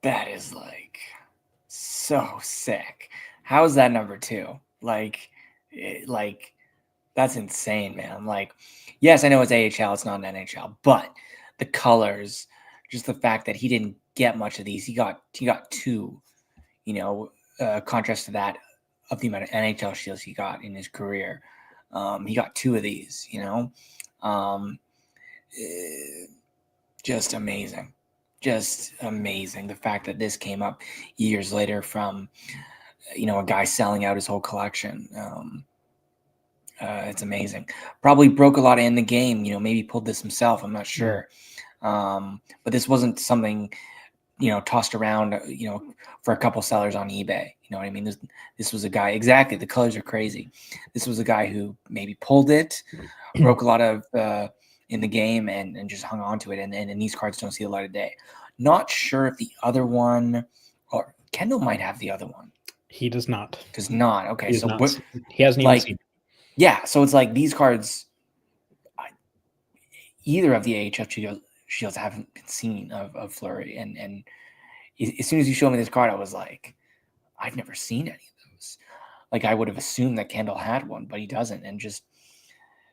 [SPEAKER 2] That is like so sick. How is that number 2? Like that's insane, man. Like, yes, I know it's AHL, it's not an NHL, but the colors, just the fact that he didn't get much of these, he got 2, contrast to that of the amount of NHL shields he got in his career. He got 2 of these, just amazing. Just amazing. The fact that this came up years later from, a guy selling out his whole collection. It's amazing. Probably broke a lot in the game, maybe pulled this himself. I'm not sure. But this wasn't something, tossed around, for a couple sellers on eBay. You know what I mean? This was a guy, exactly. The colors are crazy. This was a guy who maybe pulled it, broke a lot of in the game and just hung on to it. And these cards don't see the light of day. Not sure if the other one, or Kendall might have the other one.
[SPEAKER 1] He does not.
[SPEAKER 2] Does not. Okay.
[SPEAKER 1] He,
[SPEAKER 2] So
[SPEAKER 1] he hasn't even seen it.
[SPEAKER 2] Yeah. So it's like these cards, either of the AHF shields haven't been seen of Fleury. And as soon as you showed me this card, I was like, I've never seen any of those. Like I would have assumed that Kendall had one, but he doesn't. And just,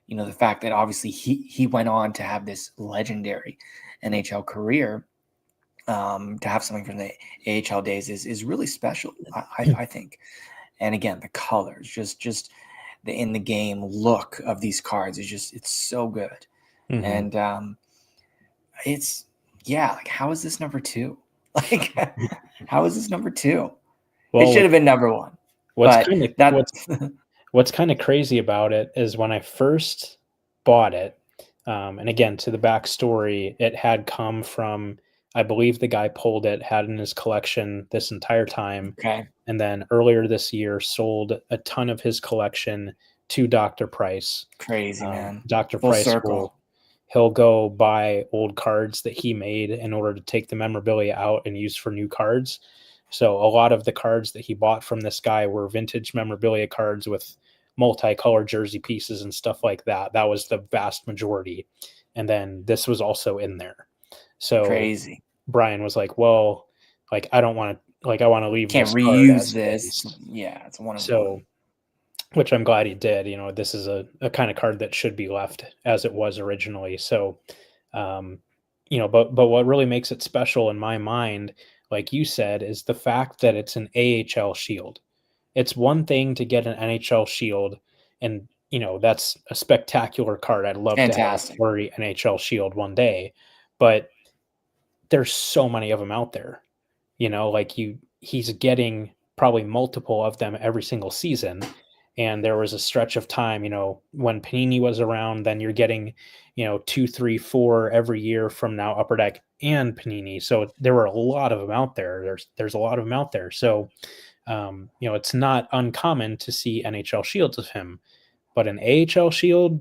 [SPEAKER 2] the fact that obviously he went on to have this legendary NHL career, to have something from the AHL days is really special, I think. And again, the colors, just the in the game look of these cards is it's so good.
[SPEAKER 1] Mm-hmm.
[SPEAKER 2] And it's like, how is this number 2? Like, how is this number 2? Well, it should have been number 1.
[SPEAKER 1] What's kind of crazy about it is when I first bought it, and again, to the backstory, it had come from, I believe the guy pulled it, had in his collection this entire time.
[SPEAKER 2] Okay.
[SPEAKER 1] And then earlier this year sold a ton of his collection to Dr. Price.
[SPEAKER 2] Crazy, man.
[SPEAKER 1] Dr.
[SPEAKER 2] Full
[SPEAKER 1] Price
[SPEAKER 2] circle.
[SPEAKER 1] He'll go buy old cards that he made in order to take the memorabilia out and use for new cards. So a lot of the cards that he bought from this guy were vintage memorabilia cards with multicolored jersey pieces and stuff like that. That was the vast majority. And then this was also in there. So
[SPEAKER 2] crazy.
[SPEAKER 1] Brian was like, well, like, I don't want to, like, I want to leave.
[SPEAKER 2] Can't reuse this. Yeah. It's 1 of 1.
[SPEAKER 1] Which I'm glad he did. This is a kind of card that should be left as it was originally. So, but what really makes it special in my mind, like you said, is the fact that it's an AHL shield. It's one thing to get an NHL shield, and that's a spectacular card. I'd love to have a Fleury NHL shield one day, but there's so many of them out there. He's getting probably multiple of them every single season. And there was a stretch of time, when Panini was around, then you're getting, 2, 3, 4 every year from now Upper Deck and Panini. So there were a lot of them out there. There's a lot of them out there. So, it's not uncommon to see NHL shields of him, but an AHL shield,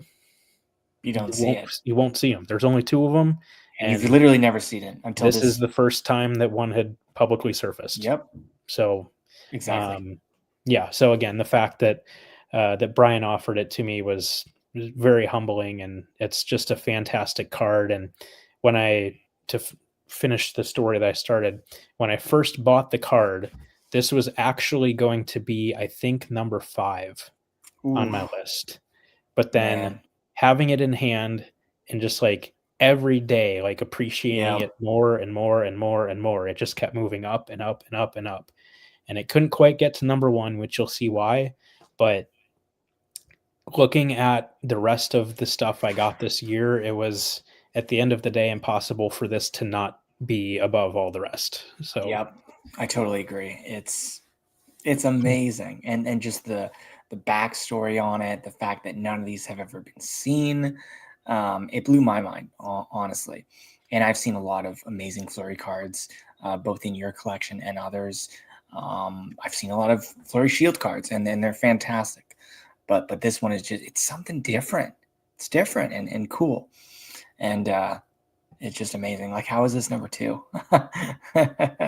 [SPEAKER 2] You don't see it.
[SPEAKER 1] You won't see them. There's only 2 of them.
[SPEAKER 2] And you've literally never seen it until
[SPEAKER 1] this is the first time that one had publicly surfaced.
[SPEAKER 2] Yep.
[SPEAKER 1] So
[SPEAKER 2] exactly.
[SPEAKER 1] Yeah. So again, the fact that that Brian offered it to me was very humbling, and it's just a fantastic card. And when finish the story that I started, when I first bought the card, this was actually going to be, I think, number 5 on my list. But then having it in hand and just like every day, like appreciating it more and more and more and more, it just kept moving up and up and up and up. And it couldn't quite get to number 1, which you'll see why. But looking at the rest of the stuff I got this year, it was, at the end of the day, impossible for this to not be above all the rest. So
[SPEAKER 2] yep, I totally agree. It's amazing. And just the backstory on it, the fact that none of these have ever been seen, it blew my mind, honestly. And I've seen a lot of amazing Fleury cards, both in your collection and others. I've seen a lot of Fleury Shield cards, and they're fantastic. But this one is just, it's something different. It's different and cool. And it's just amazing. Like, how is this number 2?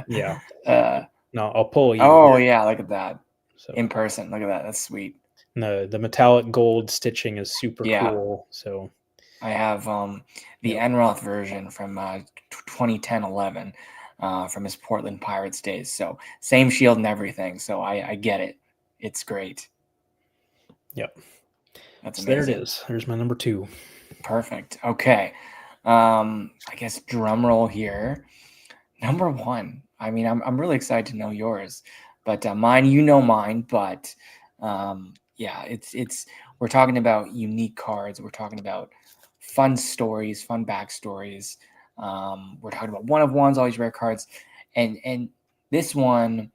[SPEAKER 1] Yeah. No, I'll pull you.
[SPEAKER 2] Oh, yeah, look at that. So, in person, look at that. That's sweet.
[SPEAKER 1] The metallic gold stitching is super cool. So
[SPEAKER 2] I have the Enroth version from 2010-11 from his Portland Pirates days. So same shield and everything. So I get it. It's great.
[SPEAKER 1] Yep.
[SPEAKER 2] That's
[SPEAKER 1] amazing. There it is. There's my number 2.
[SPEAKER 2] Perfect. Okay. I guess drum roll here. Number 1. I mean, I'm really excited to know yours, but mine, mine, but yeah, it's we're talking about unique cards. We're talking about fun stories, fun backstories. We're talking about one-of-ones, all these rare cards, and this one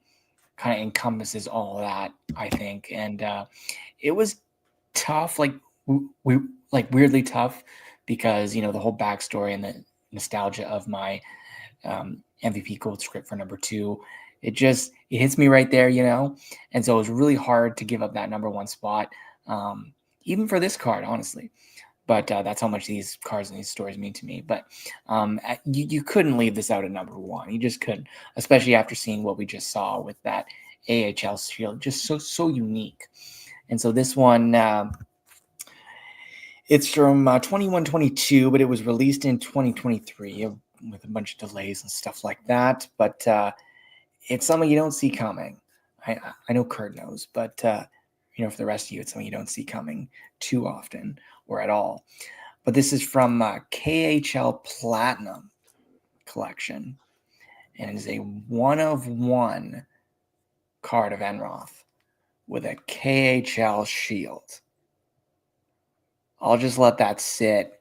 [SPEAKER 2] kind of encompasses all of that, I think. And it was tough, like we weirdly tough, because the whole backstory and the nostalgia of my MVP Gold script for number 2. It hits me right there, and so it was really hard to give up that number 1 spot, even for this card, honestly. But that's how much these cards and these stories mean to me. But you couldn't leave this out at number 1. You just couldn't, especially after seeing what we just saw with that AHL shield, just so unique. And so this one, it's from 21-22, but it was released in 2023 with a bunch of delays and stuff like that. But it's something you don't see coming. I know Kurt knows, but for the rest of you, it's something you don't see coming too often or at all. But this is from KHL Platinum Collection, and it is a 1-of-1 card of Enroth with a KHL shield. I'll just let that sit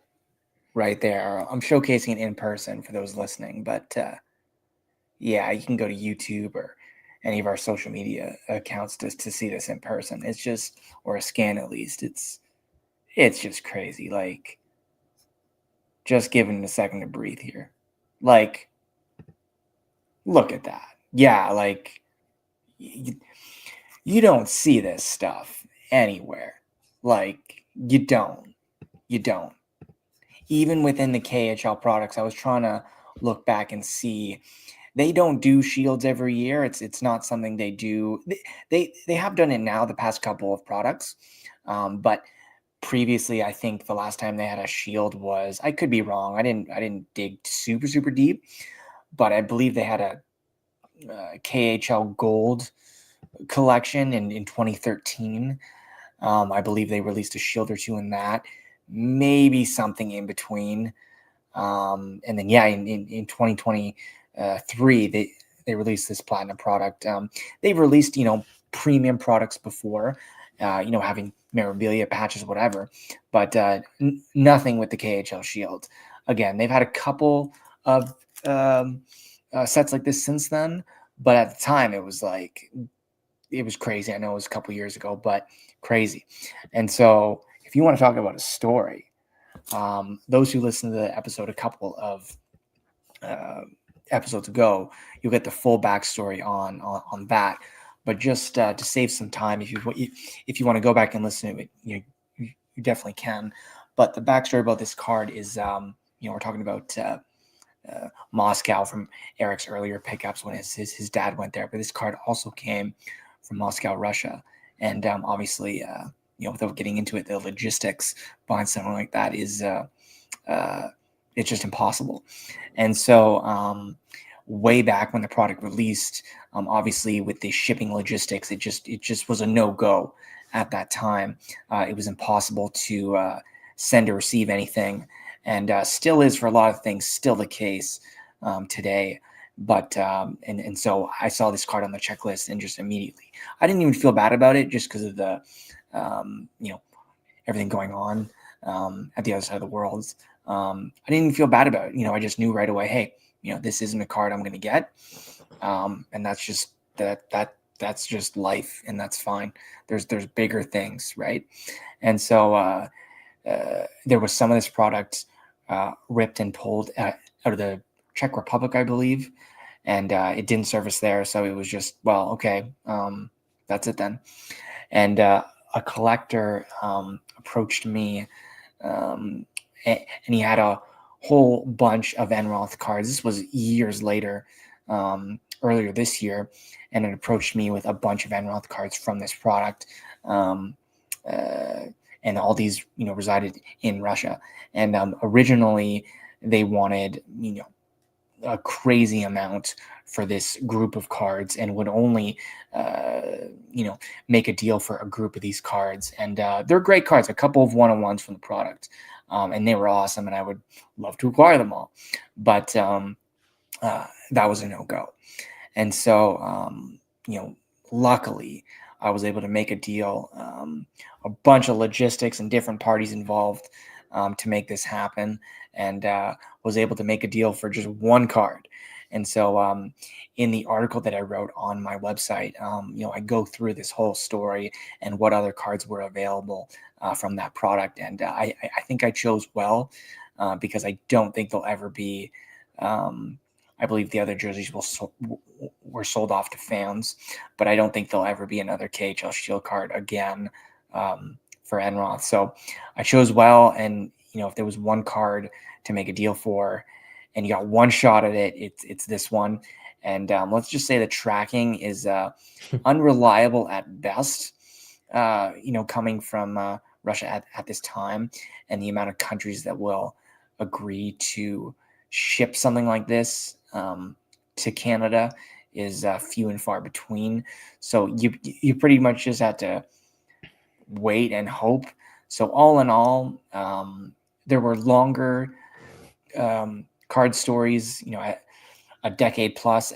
[SPEAKER 2] right there. I'm showcasing it in person for those listening, but yeah, you can go to YouTube or any of our social media accounts to see this in person. It's just, or a scan at least. It's just crazy. Like, just giving it a second to breathe here. Like, look at that. Yeah, like, you don't see this stuff anywhere. Like, you don't. Even within the KHL products, I was trying to look back and see. They don't do shields every year. It's not something they do. They have done it now, the past couple of products. But previously, I think the last time they had a shield was, I could be wrong. I didn't dig super deep, but I believe they had a KHL Gold collection in 2013. I believe they released a shield or 2 in that, maybe something in between. And then, yeah, in 2023, they released this platinum product. They've released, premium products before, having memorabilia, patches, whatever, but nothing with the KHL shield. Again, they've had a couple of sets like this since then, but at the time it it was crazy. I know it was a couple years ago, but crazy. And so if you want to talk about a story, those who listen to the episode a couple of episodes ago, you'll get the full backstory on that. But just to save some time, if you want to go back and listen to it, you definitely can. But the backstory about this card is, we're talking about Moscow from Eric's earlier pickups when his dad went there. But this card also came from Moscow, Russia, and obviously, without getting into it, the logistics behind something like that is it's just impossible. And so way back when the product released, obviously with the shipping logistics, it just was a no-go at that time. It was impossible to send or receive anything, and still is for a lot of things, still the case today. But and so I saw this card on the checklist, and just immediately, I didn't even feel bad about it, just because of the everything going on at the other side of the world. I didn't even feel bad about it. I just knew right away, hey, this isn't a card I'm going to get. And that's just that's just life, and that's fine. There's bigger things, right? And so there was some of this product ripped and pulled out of the Czech Republic, I believe, and it didn't service there. So it was just, well, okay, that's it then. And a collector approached me, and he had a whole bunch of Enroth cards. This was years later, earlier this year, and it approached me with a bunch of Enroth cards from this product. And all these, resided in Russia. And originally they wanted, a crazy amount for this group of cards, and would only, make a deal for a group of these cards. And they're great cards, a couple of one-on-ones from the product. And they were awesome, and I would love to acquire them all. But that was a no-go. And so, luckily, I was able to make a deal, a bunch of logistics and different parties involved to make this happen, and was able to make a deal for just one card. And so in the article that I wrote on my website, I go through this whole story and what other cards were available from that product. And I think I chose well, because I don't think there'll ever be, I believe the other jerseys were sold off to fans, but I don't think there'll ever be another KHL Shield card again for Enroth. So I chose well, and if there was one card to make a deal for, and you got one shot at it, it's this one. And let's just say the tracking is unreliable at best. Coming from Russia at this time, and the amount of countries that will agree to ship something like this to Canada is few and far between. So you pretty much just have to wait and hope. So all in all, there were longer card stories, a decade plus,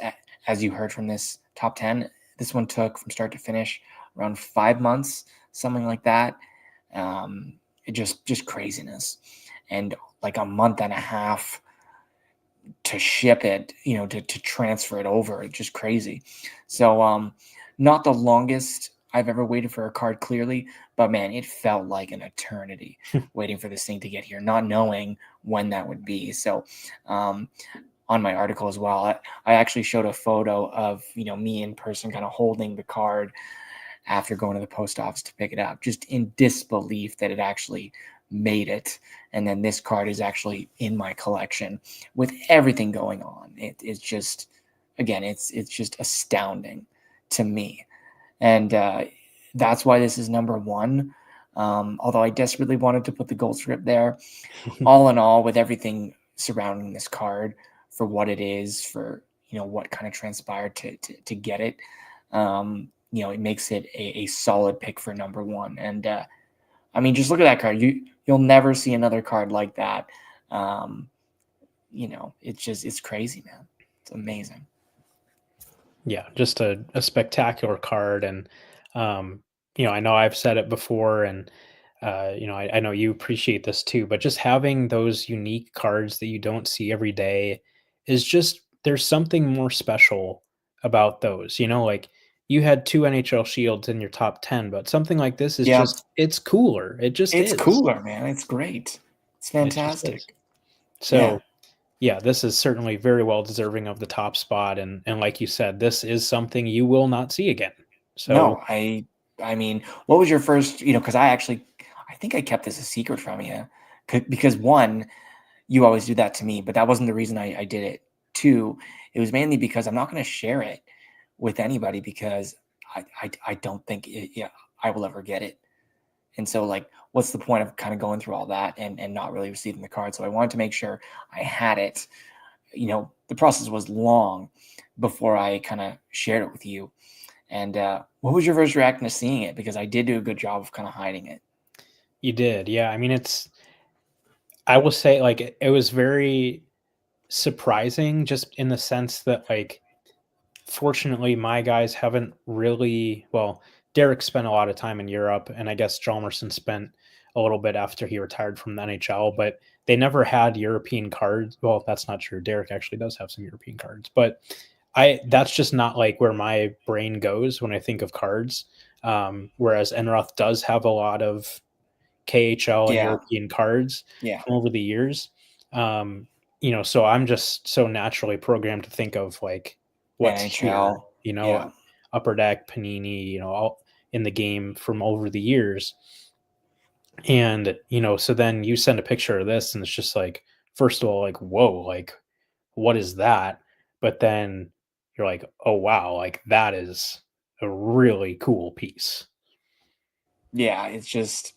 [SPEAKER 2] as you heard from this top 10. This one took from start to finish around 5 months, something like that. It just craziness. And like a month and a half to ship it, to transfer it over. It's just crazy. So not the longest I've ever waited for a card, clearly, but man, it felt like an eternity waiting for this thing to get here, not knowing when that would be. So on my article as well, I actually showed a photo of, me in person kind of holding the card after going to the post office to pick it up, just in disbelief that it actually made it. And then this card is actually in my collection with everything going on. It's just, again, it's just astounding to me. And that's why this is number one. Although I desperately wanted to put the gold script there. All in all, with everything surrounding this card, for what it is, for what kind of transpired to get it, it makes it a solid pick for number one. And I mean, just look at that card. You'll never see another card like that. It's crazy, man. It's amazing.
[SPEAKER 1] Yeah, just a spectacular card. And I know I've said it before, and I know you appreciate this too, but just having those unique cards that you don't see every day is just, there's something more special about those. Like you had 2 NHL Shields in your top 10, but something like this is
[SPEAKER 2] Yeah.
[SPEAKER 1] just it's cooler. It just
[SPEAKER 2] It's
[SPEAKER 1] is.
[SPEAKER 2] cooler, man. It's great. It's
[SPEAKER 1] It just is.
[SPEAKER 2] fantastic. Yeah.
[SPEAKER 1] So, yeah, this is certainly very well deserving of the top spot, and like you said, this is something you will not see again. So,
[SPEAKER 2] No, I mean, what was your first, because I think I kept this a secret from you. Because one, you always do that to me, but that wasn't the reason I did it. Two, it was mainly because I'm not going to share it with anybody because I don't think I will ever get it. And so, like, what's the point of kind of going through all that and not really receiving the card? So I wanted to make sure I had it. The process was long before I kind of shared it with you. And what was your first reaction to seeing it? Because I did do a good job of kind of hiding it.
[SPEAKER 1] you did. Yeah, I mean, I will say, like, it was very surprising just in the sense that, like, fortunately, my guys haven't really well, Derek spent a lot of time in Europe, and I guess Hjalmarsson spent a little bit after he retired from the NHL, but they never had European cards. Well, that's not true. Derek actually does have some European cards, but that's just not like where my brain goes when I think of cards. Whereas Enroth does have a lot of KHL and
[SPEAKER 2] Yeah.
[SPEAKER 1] European cards
[SPEAKER 2] Yeah.
[SPEAKER 1] from over the years. So I'm just so naturally programmed to think of like what's
[SPEAKER 2] NHL.
[SPEAKER 1] here,
[SPEAKER 2] Yeah.
[SPEAKER 1] Upper Deck, Panini, all in the game from over the years. And, so then you send a picture of this and it's just like, first of all, like, whoa, like, what is that? But then you're like, oh, wow, like that is a really cool piece.
[SPEAKER 2] Yeah. It's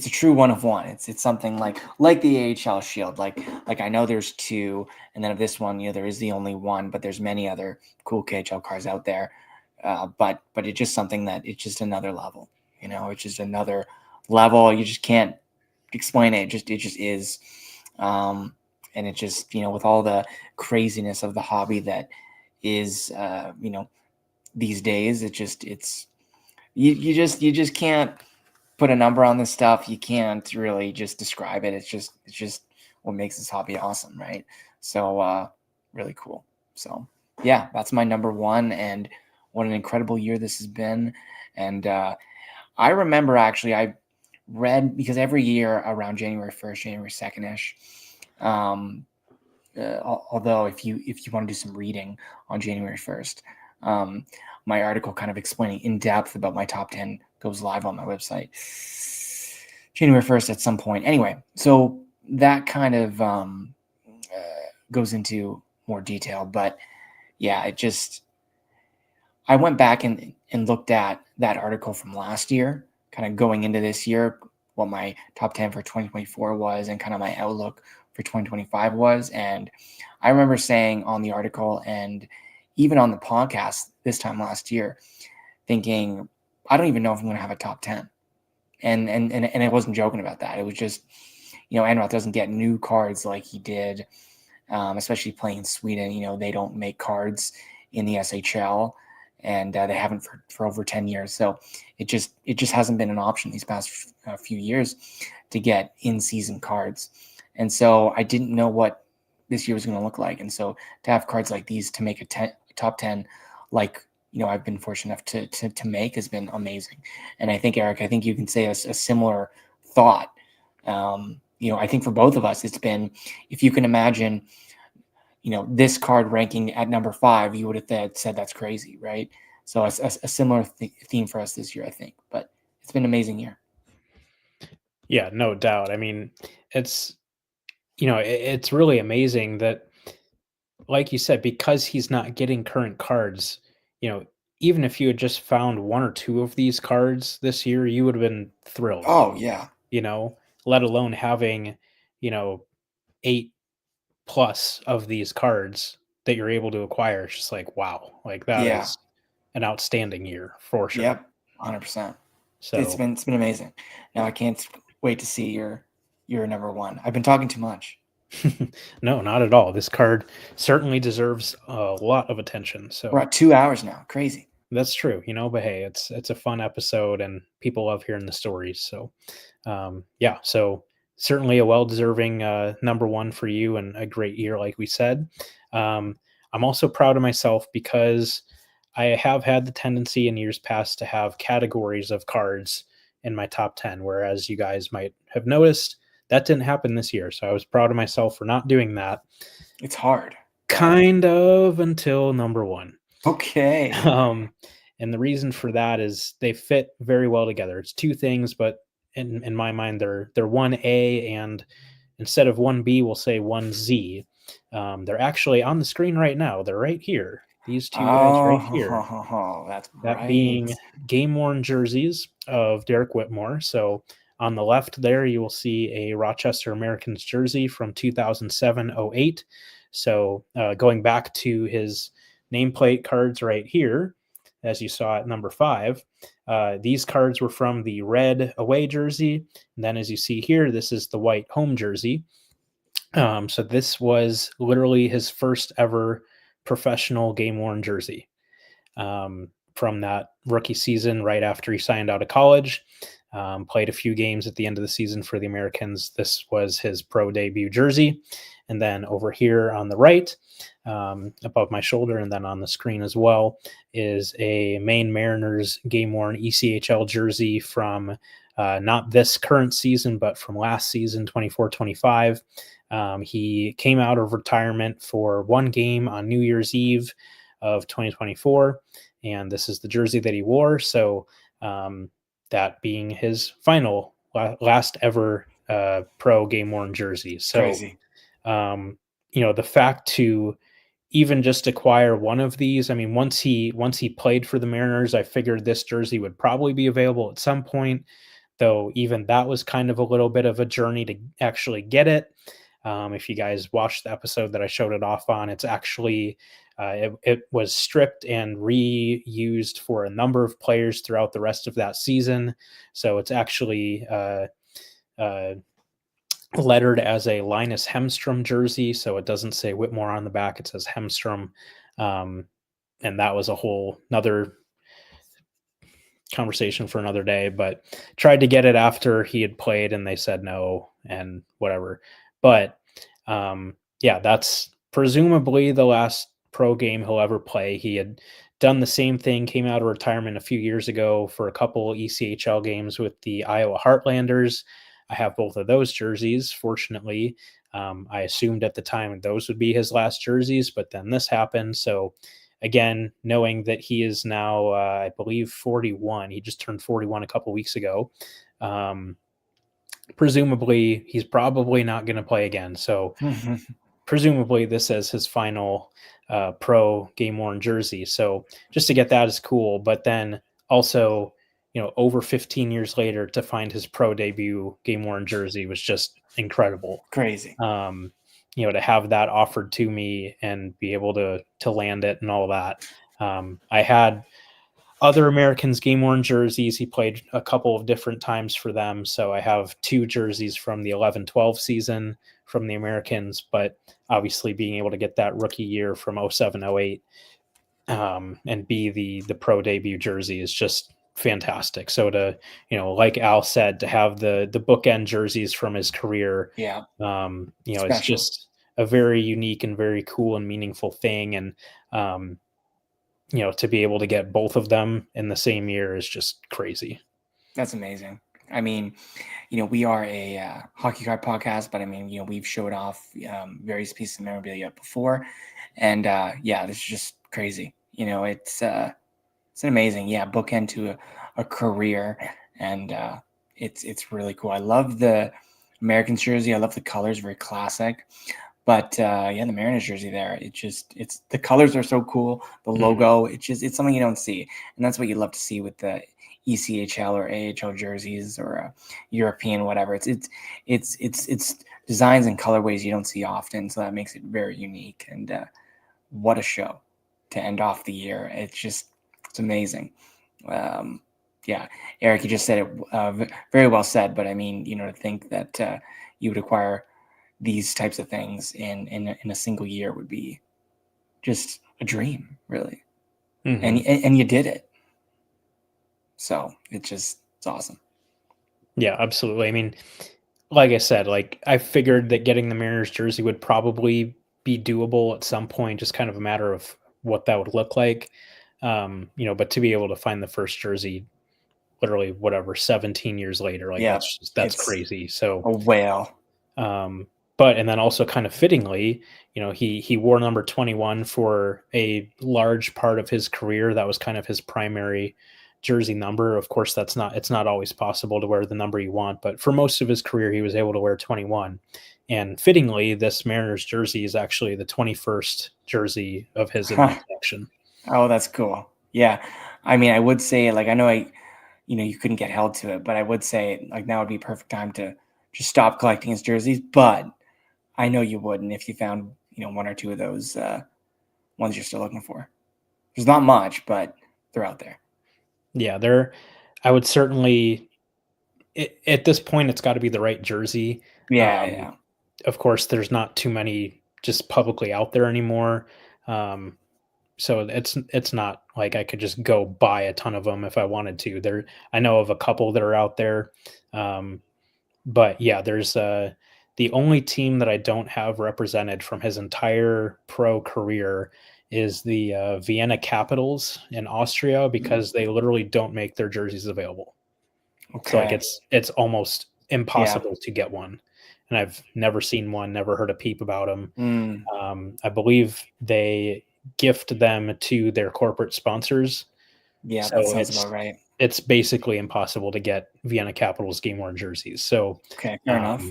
[SPEAKER 2] a true one of one. It's something like the AHL Shield. Like I know there's two, and then of this one, there is the only one, but there's many other cool KHL cards out there. But it's just something that it's just another level. It's just another level. You just can't explain it. It just is. And it just with all the craziness of the hobby that is these days, you just can't put a number on this stuff. You can't really just describe it. It's just what makes this hobby awesome, right? So really cool. So yeah, that's my number one, and what an incredible year this has been. And I remember actually I read, because every year around January 1st, January 2nd ish. Although if you want to do some reading on January 1st, my article kind of explaining in depth about my top 10 goes live on my website January 1st at some point. Anyway, so that kind of goes into more detail, but yeah, I went back and looked at that article from last year, kind of going into this year, what my top 10 for 2024 was and kind of my outlook for 2025 was. And I remember saying on the article and even on the podcast this time last year, thinking, I don't even know if I'm going to have a top 10. And I wasn't joking about that. It was just, Enroth doesn't get new cards like he did, especially playing Sweden. They don't make cards in the SHL, and they haven't for over 10 years. So it just hasn't been an option these past few years to get in-season cards. And so I didn't know what this year was going to look like. And so to have cards like these to make a top 10, like, I've been fortunate enough to make, has been amazing. And I think, Eric, you can say a similar thought. I think for both of us, it's been, if you can imagine, this card ranking at number 5, you would have said that's crazy, right? So a similar theme for us this year, I think. But it's been an amazing year.
[SPEAKER 1] Yeah, no doubt. I mean, it's it's really amazing that, like you said, because he's not getting current cards, even if you had just found 1 or 2 of these cards this year, you would have been thrilled.
[SPEAKER 2] Oh yeah.
[SPEAKER 1] Let alone having, 8 plus of these cards that you're able to acquire. It's just like, wow, like that is an outstanding year for sure.
[SPEAKER 2] Yep, 100%.
[SPEAKER 1] So
[SPEAKER 2] it's been amazing. Now I can't wait to see your number one. I've been talking too much.
[SPEAKER 1] No, not at all. This card certainly deserves a lot of attention. So
[SPEAKER 2] we're at 2 hours now. Crazy.
[SPEAKER 1] That's true, but hey, it's a fun episode and people love hearing the stories. So yeah, so certainly a well-deserving number one for you and a great year, like we said. I'm also proud of myself because I have had the tendency in years past to have categories of cards in my top 10, whereas you guys might have noticed that didn't happen this year. So I was proud of myself for not doing that.
[SPEAKER 2] It's hard.
[SPEAKER 1] Kind of until number 1.
[SPEAKER 2] Okay.
[SPEAKER 1] And the reason for that is they fit very well together. It's 2 things, but in my mind, they're 1A, and instead of 1B, we'll say 1Z. They're actually on the screen right now. They're right here. These 2 guys right here.
[SPEAKER 2] That's
[SPEAKER 1] that
[SPEAKER 2] right.
[SPEAKER 1] being game-worn jerseys of Derek Whitmore. So on the left there, you will see a Rochester Americans jersey from 2007-08. So going back to his nameplate cards right here, as you saw at number 5, these cards were from the red away jersey. And then as you see here, this is the white home jersey. So this was literally his first ever professional game-worn jersey. From that rookie season right after he signed out of college. Played a few games at the end of the season for the Americans. This was his pro debut jersey. And then over here on the right, above my shoulder and then on the screen as well, is a Maine Mariners game-worn ECHL jersey from not this current season, but from last season, 24-25. He came out of retirement for 1 game on New Year's Eve of 2024, and this is the jersey that he wore. So that being his final last ever pro game worn jersey. So
[SPEAKER 2] Crazy.
[SPEAKER 1] The fact to even just acquire one of these, I mean, once he played for the Mariners, I figured this jersey would probably be available at some point, though even that was kind of a little bit of a journey to actually get it. If you guys watched the episode that I showed it off on, it's actually it was stripped and reused for a number of players throughout the rest of that season. So it's actually lettered as a Linus Hemstrom jersey. So it doesn't say Whitmore on the back. It says Hemstrom. And that was a whole nother conversation for another day, but tried to get it after he had played and they said no and whatever. But that's presumably the last pro game he'll ever play. He had done the same thing, came out of retirement a few years ago for a couple ECHL games with the Iowa Heartlanders. I have both of those jerseys. Fortunately, I assumed at the time those would be his last jerseys, but then this happened. So again, knowing that he is now, I believe 41, he just turned 41 a couple weeks ago. Presumably he's probably not going to play again. So presumably this is his final pro game worn jersey. So just to get that is cool. But then also, over 15 years later to find his pro debut game worn jersey was just incredible.
[SPEAKER 2] Crazy.
[SPEAKER 1] To have that offered to me and be able to land it and all that. I had other Americans game worn jerseys. He played a couple of different times for them. So I have 2 jerseys from the 11-12 season from the Americans, but obviously being able to get that rookie year from 07-08 and be the pro debut jersey is just fantastic. So to, like Al said, to have the bookend jerseys from his career, it's just a very unique and very cool and meaningful thing. And, to be able to get both of them in the same year is just crazy.
[SPEAKER 2] That's amazing. I mean, we are a hockey card podcast, but I mean, we've showed off various pieces of memorabilia before, and this is just crazy. It's an amazing, bookend to a career, and it's really cool. I love the American jersey. I love the colors, very classic. But the Mariners jersey there, it's the colors are so cool. The logo, it's something you don't see, and that's what you love to see with the ECHL or AHL jerseys or European whatever. It's designs and colorways you don't see often, so that makes it very unique. And what a show to end off the year! It's amazing. Eric, you just said it very well said. But I mean, to think that you would acquire these types of things in a single year would be just a dream, really. And you did it. So it's awesome.
[SPEAKER 1] Yeah, absolutely. I mean, like I said, I figured that getting the Mariners jersey would probably be doable at some point, just kind of a matter of what that would look like. But to be able to find the first jersey, literally 17 years later, like
[SPEAKER 2] Yeah,
[SPEAKER 1] that's
[SPEAKER 2] it's
[SPEAKER 1] crazy. So
[SPEAKER 2] a whale.
[SPEAKER 1] But and then also kind of fittingly, he wore number 21 for a large part of his career. That was kind of his primary jersey number. Of course, it's not always possible to wear the number you want, but for most of his career, he was able to wear 21. And fittingly, this Mariners jersey is actually the 21st jersey of his in my collection.
[SPEAKER 2] Oh, that's cool. Yeah. I mean, I would say, like, I know you couldn't get held to it, but I would say, like, now would be a perfect time to just stop collecting his jerseys. But I know you wouldn't if you found, one or two of those ones you're still looking for. There's not much, but they're out there.
[SPEAKER 1] Yeah, I would certainly, at this point, it's got to be the right jersey.
[SPEAKER 2] Yeah.
[SPEAKER 1] Of course, there's not too many just publicly out there anymore. So it's not like I could just go buy a ton of them if I wanted to. I know of a couple that are out there. But yeah, there's the only team that I don't have represented from his entire pro career is the Vienna Capitals in Austria, because they literally don't make their jerseys available.
[SPEAKER 2] Okay.
[SPEAKER 1] So like it's almost impossible to get one. And I've never seen one, never heard a peep about them. I believe they gift them to their corporate sponsors.
[SPEAKER 2] Yeah,
[SPEAKER 1] so
[SPEAKER 2] that sounds about right.
[SPEAKER 1] It's basically impossible to get Vienna Capitals game-worn jerseys. So
[SPEAKER 2] okay, fair enough.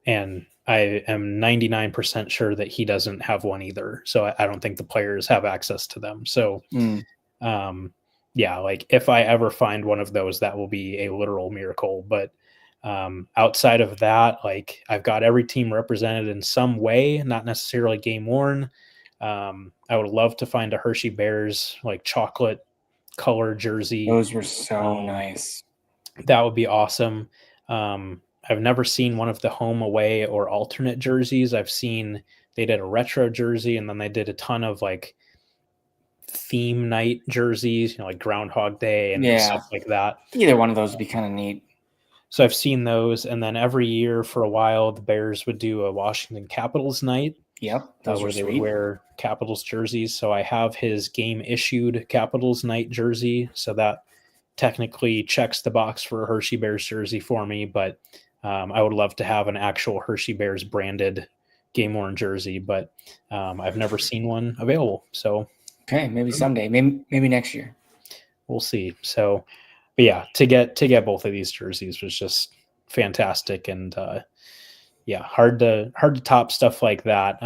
[SPEAKER 1] And I am 99% sure that he doesn't have one either. So I don't think the players have access to them. So yeah, like if I ever find one of those, that will be a literal miracle. But outside of that, like I've got every team represented in some way, not necessarily game worn. I would love to find a Hershey Bears like chocolate color jersey.
[SPEAKER 2] Those were so nice.
[SPEAKER 1] That would be awesome. I've never seen one of the home, away, or alternate jerseys. I've seen they did a retro jersey, and then they did a ton of like theme night jerseys, like Groundhog Day and stuff like that.
[SPEAKER 2] Either one of those would be kind of neat.
[SPEAKER 1] So I've seen those, and then every year for a while, the Bears would do a Washington Capitals night.
[SPEAKER 2] Yep,
[SPEAKER 1] those where they would wear Capitals jerseys. So I have his game issued Capitals night jersey. So that technically checks the box for a Hershey Bears jersey for me, but I would love to have an actual Hershey Bears branded game worn jersey, but I've never seen one available. So
[SPEAKER 2] okay, maybe someday, maybe next year.
[SPEAKER 1] We'll see. So, but yeah, to get both of these jerseys was just fantastic, and yeah, hard to top stuff like that.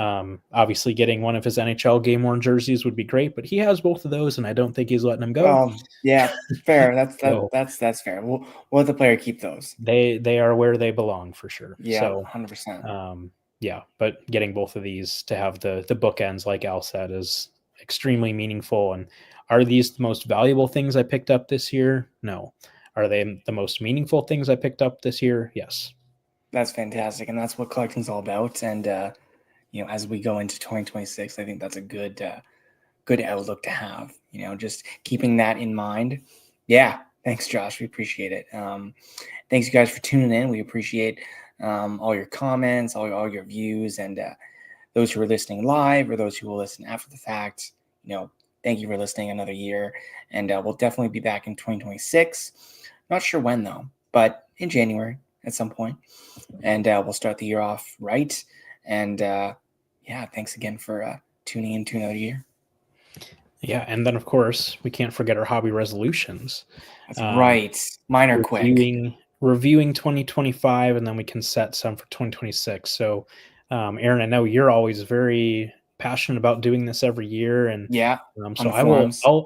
[SPEAKER 1] Obviously, getting one of his NHL game worn jerseys would be great, but he has both of those, and I don't think he's letting them go.
[SPEAKER 2] Yeah, fair. That's fair. We'll let the player keep those.
[SPEAKER 1] They are where they belong for sure.
[SPEAKER 2] Yeah,
[SPEAKER 1] so
[SPEAKER 2] 100%.
[SPEAKER 1] Yeah, but getting both of these to have the bookends, like Al said, is extremely meaningful. And are these the most valuable things I picked up this year? No. Are they the most meaningful things I picked up this year? Yes.
[SPEAKER 2] That's fantastic, and that's what collecting's all about. And as we go into 2026, I think that's a good outlook to have. Just keeping that in mind. Yeah, thanks, Josh. We appreciate it. Thanks, you guys, for tuning in. We appreciate all your comments, all your views, and those who are listening live or those who will listen after the fact. Thank you for listening another year, and we'll definitely be back in 2026. Not sure when though, but in January at some point, and we'll start the year off right. And yeah, thanks again for tuning in to another year.
[SPEAKER 1] Yeah, and then of course we can't forget our hobby resolutions.
[SPEAKER 2] That's right. Mine are
[SPEAKER 1] reviewing 2025, and then we can set some for 2026. So Aaron, I know you're always very passionate about doing this every year, and
[SPEAKER 2] yeah,
[SPEAKER 1] so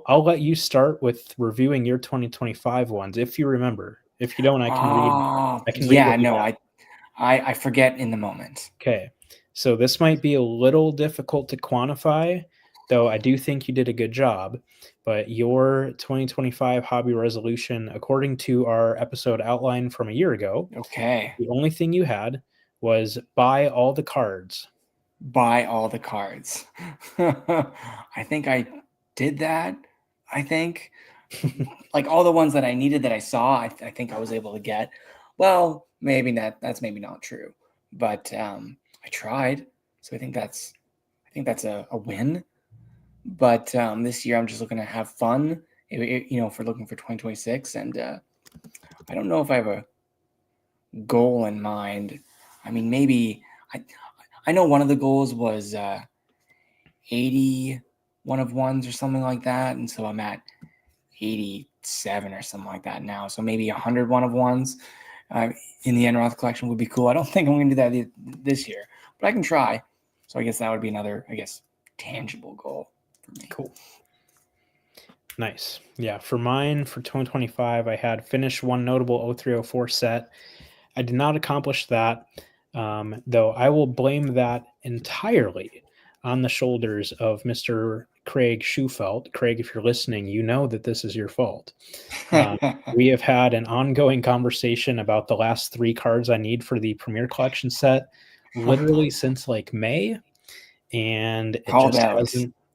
[SPEAKER 1] I'll let you start with reviewing your 2025 ones if you remember. If you don't, I can read.
[SPEAKER 2] I forget in the moment.
[SPEAKER 1] Okay, so this might be a little difficult to quantify, though I do think you did a good job. But your 2025 hobby resolution, according to our episode outline from a year ago,
[SPEAKER 2] okay,
[SPEAKER 1] the only thing you had was buy all the cards.
[SPEAKER 2] Buy all the cards. I think I did that. I think like all the ones that I needed that I saw, I think I was able to get. Well, maybe that's maybe not true, but I tried. So I think that's a win. But this year I'm just looking to have fun, if we're looking for 2026. And I don't know if I have a goal in mind. I mean, maybe I know one of the goals was 80 one of ones or something like that. And so I'm at 87 or something like that now. So maybe 100 one of ones in the Enroth collection would be cool. I don't think I'm going to do that this year, but I can try. So I guess that would be another, tangible goal for me.
[SPEAKER 1] Cool. Nice. Yeah. For mine, for 2025, I had finished one notable 0304 set. I did not accomplish that, though I will blame that entirely on the shoulders of Mr. Craig Schufelt. Craig, if you're listening, you know that this is your fault. We have had an ongoing conversation about the last 3 cards I need for the Premier Collection set, literally since like May, and it just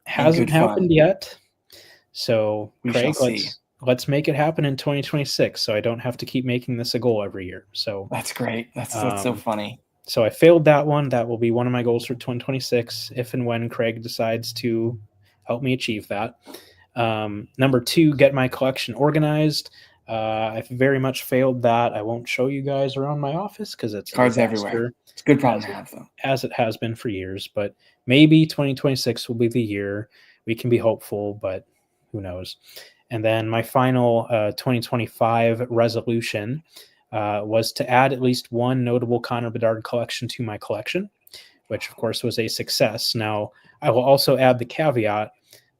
[SPEAKER 1] hasn't happened yet. So, Craig, let's make it happen in 2026, so I don't have to keep making this a goal every year. So
[SPEAKER 2] that's great. That's so funny.
[SPEAKER 1] So I failed that one. That will be one of my goals for 2026, if and when Craig decides to help me achieve that. Number 2, get my collection organized. I've very much failed that. I won't show you guys around my office because it's
[SPEAKER 2] cards everywhere. It's a good problem to have, though,
[SPEAKER 1] as it has been for years. But maybe 2026 will be the year. We can be hopeful, but who knows? And then my final 2025 resolution was to add at least one notable Connor Bedard collection to my collection, which of course was a success. Now, I will also add the caveat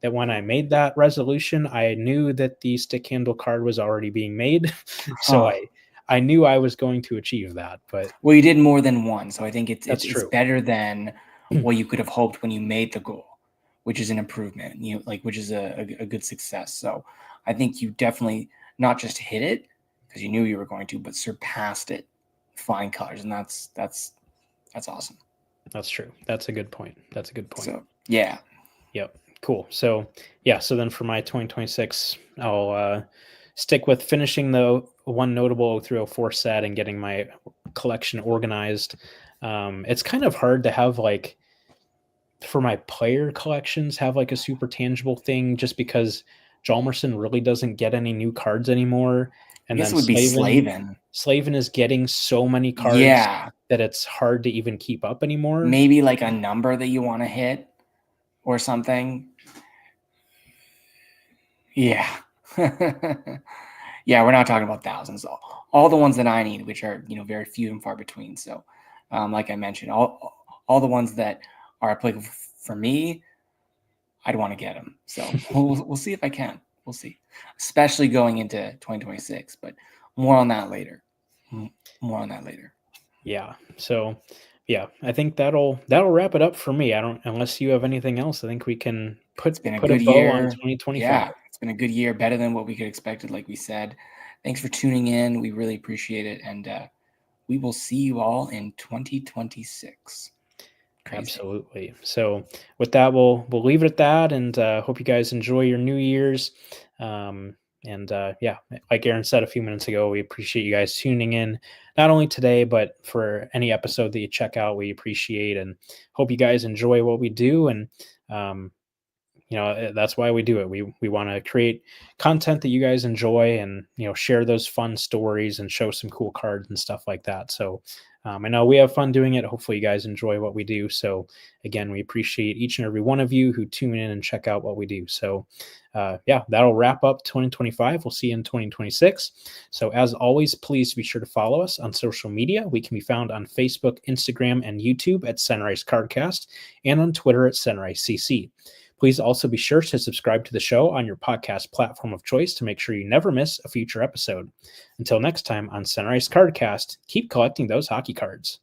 [SPEAKER 1] that when I made that resolution, I knew that the stick handle card was already being made. So I knew I was going to achieve that. But
[SPEAKER 2] well, you did more than one. So I think it's
[SPEAKER 1] true.
[SPEAKER 2] Better than what you could have hoped when you made the goal, which is an improvement, which is a good success. So I think you definitely not just hit it because you knew you were going to, but surpassed it, flying colors. And that's awesome.
[SPEAKER 1] That's true. That's a good point.
[SPEAKER 2] So, yeah.
[SPEAKER 1] Yep. Cool. So then for my 2026, I'll stick with finishing the one notable 0304 set and getting my collection organized. It's kind of hard to have for my player collections, have a super tangible thing just because Hjalmarsson really doesn't get any new cards anymore. And
[SPEAKER 2] this would be Slavin.
[SPEAKER 1] Slavin is getting so many cards that it's hard to even keep up anymore.
[SPEAKER 2] Maybe a number that you want to hit or something. Yeah. Yeah, we're not talking about thousands. All the ones that I need, which are, very few and far between. So, like I mentioned, all the ones that are applicable for me, I'd want to get them. So we'll see if I can. We'll see, especially going into 2026. But more on that later.
[SPEAKER 1] Yeah. So, yeah, I think that'll wrap it up for me. Unless you have anything else, I think we can put a bow on 2025.
[SPEAKER 2] Yeah, it's been a good year, better than what we could expected, like we said. Thanks for tuning in. We really appreciate it, and we will see you all in 2026. Crazy.
[SPEAKER 1] Absolutely. So with that, we'll leave it at that, and hope you guys enjoy your New Year's. Like Aaron said a few minutes ago, we appreciate you guys tuning in, not only today, but for any episode that you check out, we appreciate and hope you guys enjoy what we do. And, that's why we do it. We want to create content that you guys enjoy and, share those fun stories and show some cool cards and stuff like that. So I know we have fun doing it. Hopefully you guys enjoy what we do. So again, we appreciate each and every one of you who tune in and check out what we do. So that'll wrap up 2025. We'll see you in 2026. So as always, please be sure to follow us on social media. We can be found on Facebook, Instagram, and YouTube at Sunrise Cardcast and on Twitter at Sunrise CC. Please also be sure to subscribe to the show on your podcast platform of choice to make sure you never miss a future episode. Until next time on Sunrise Cardcast, keep collecting those hockey cards.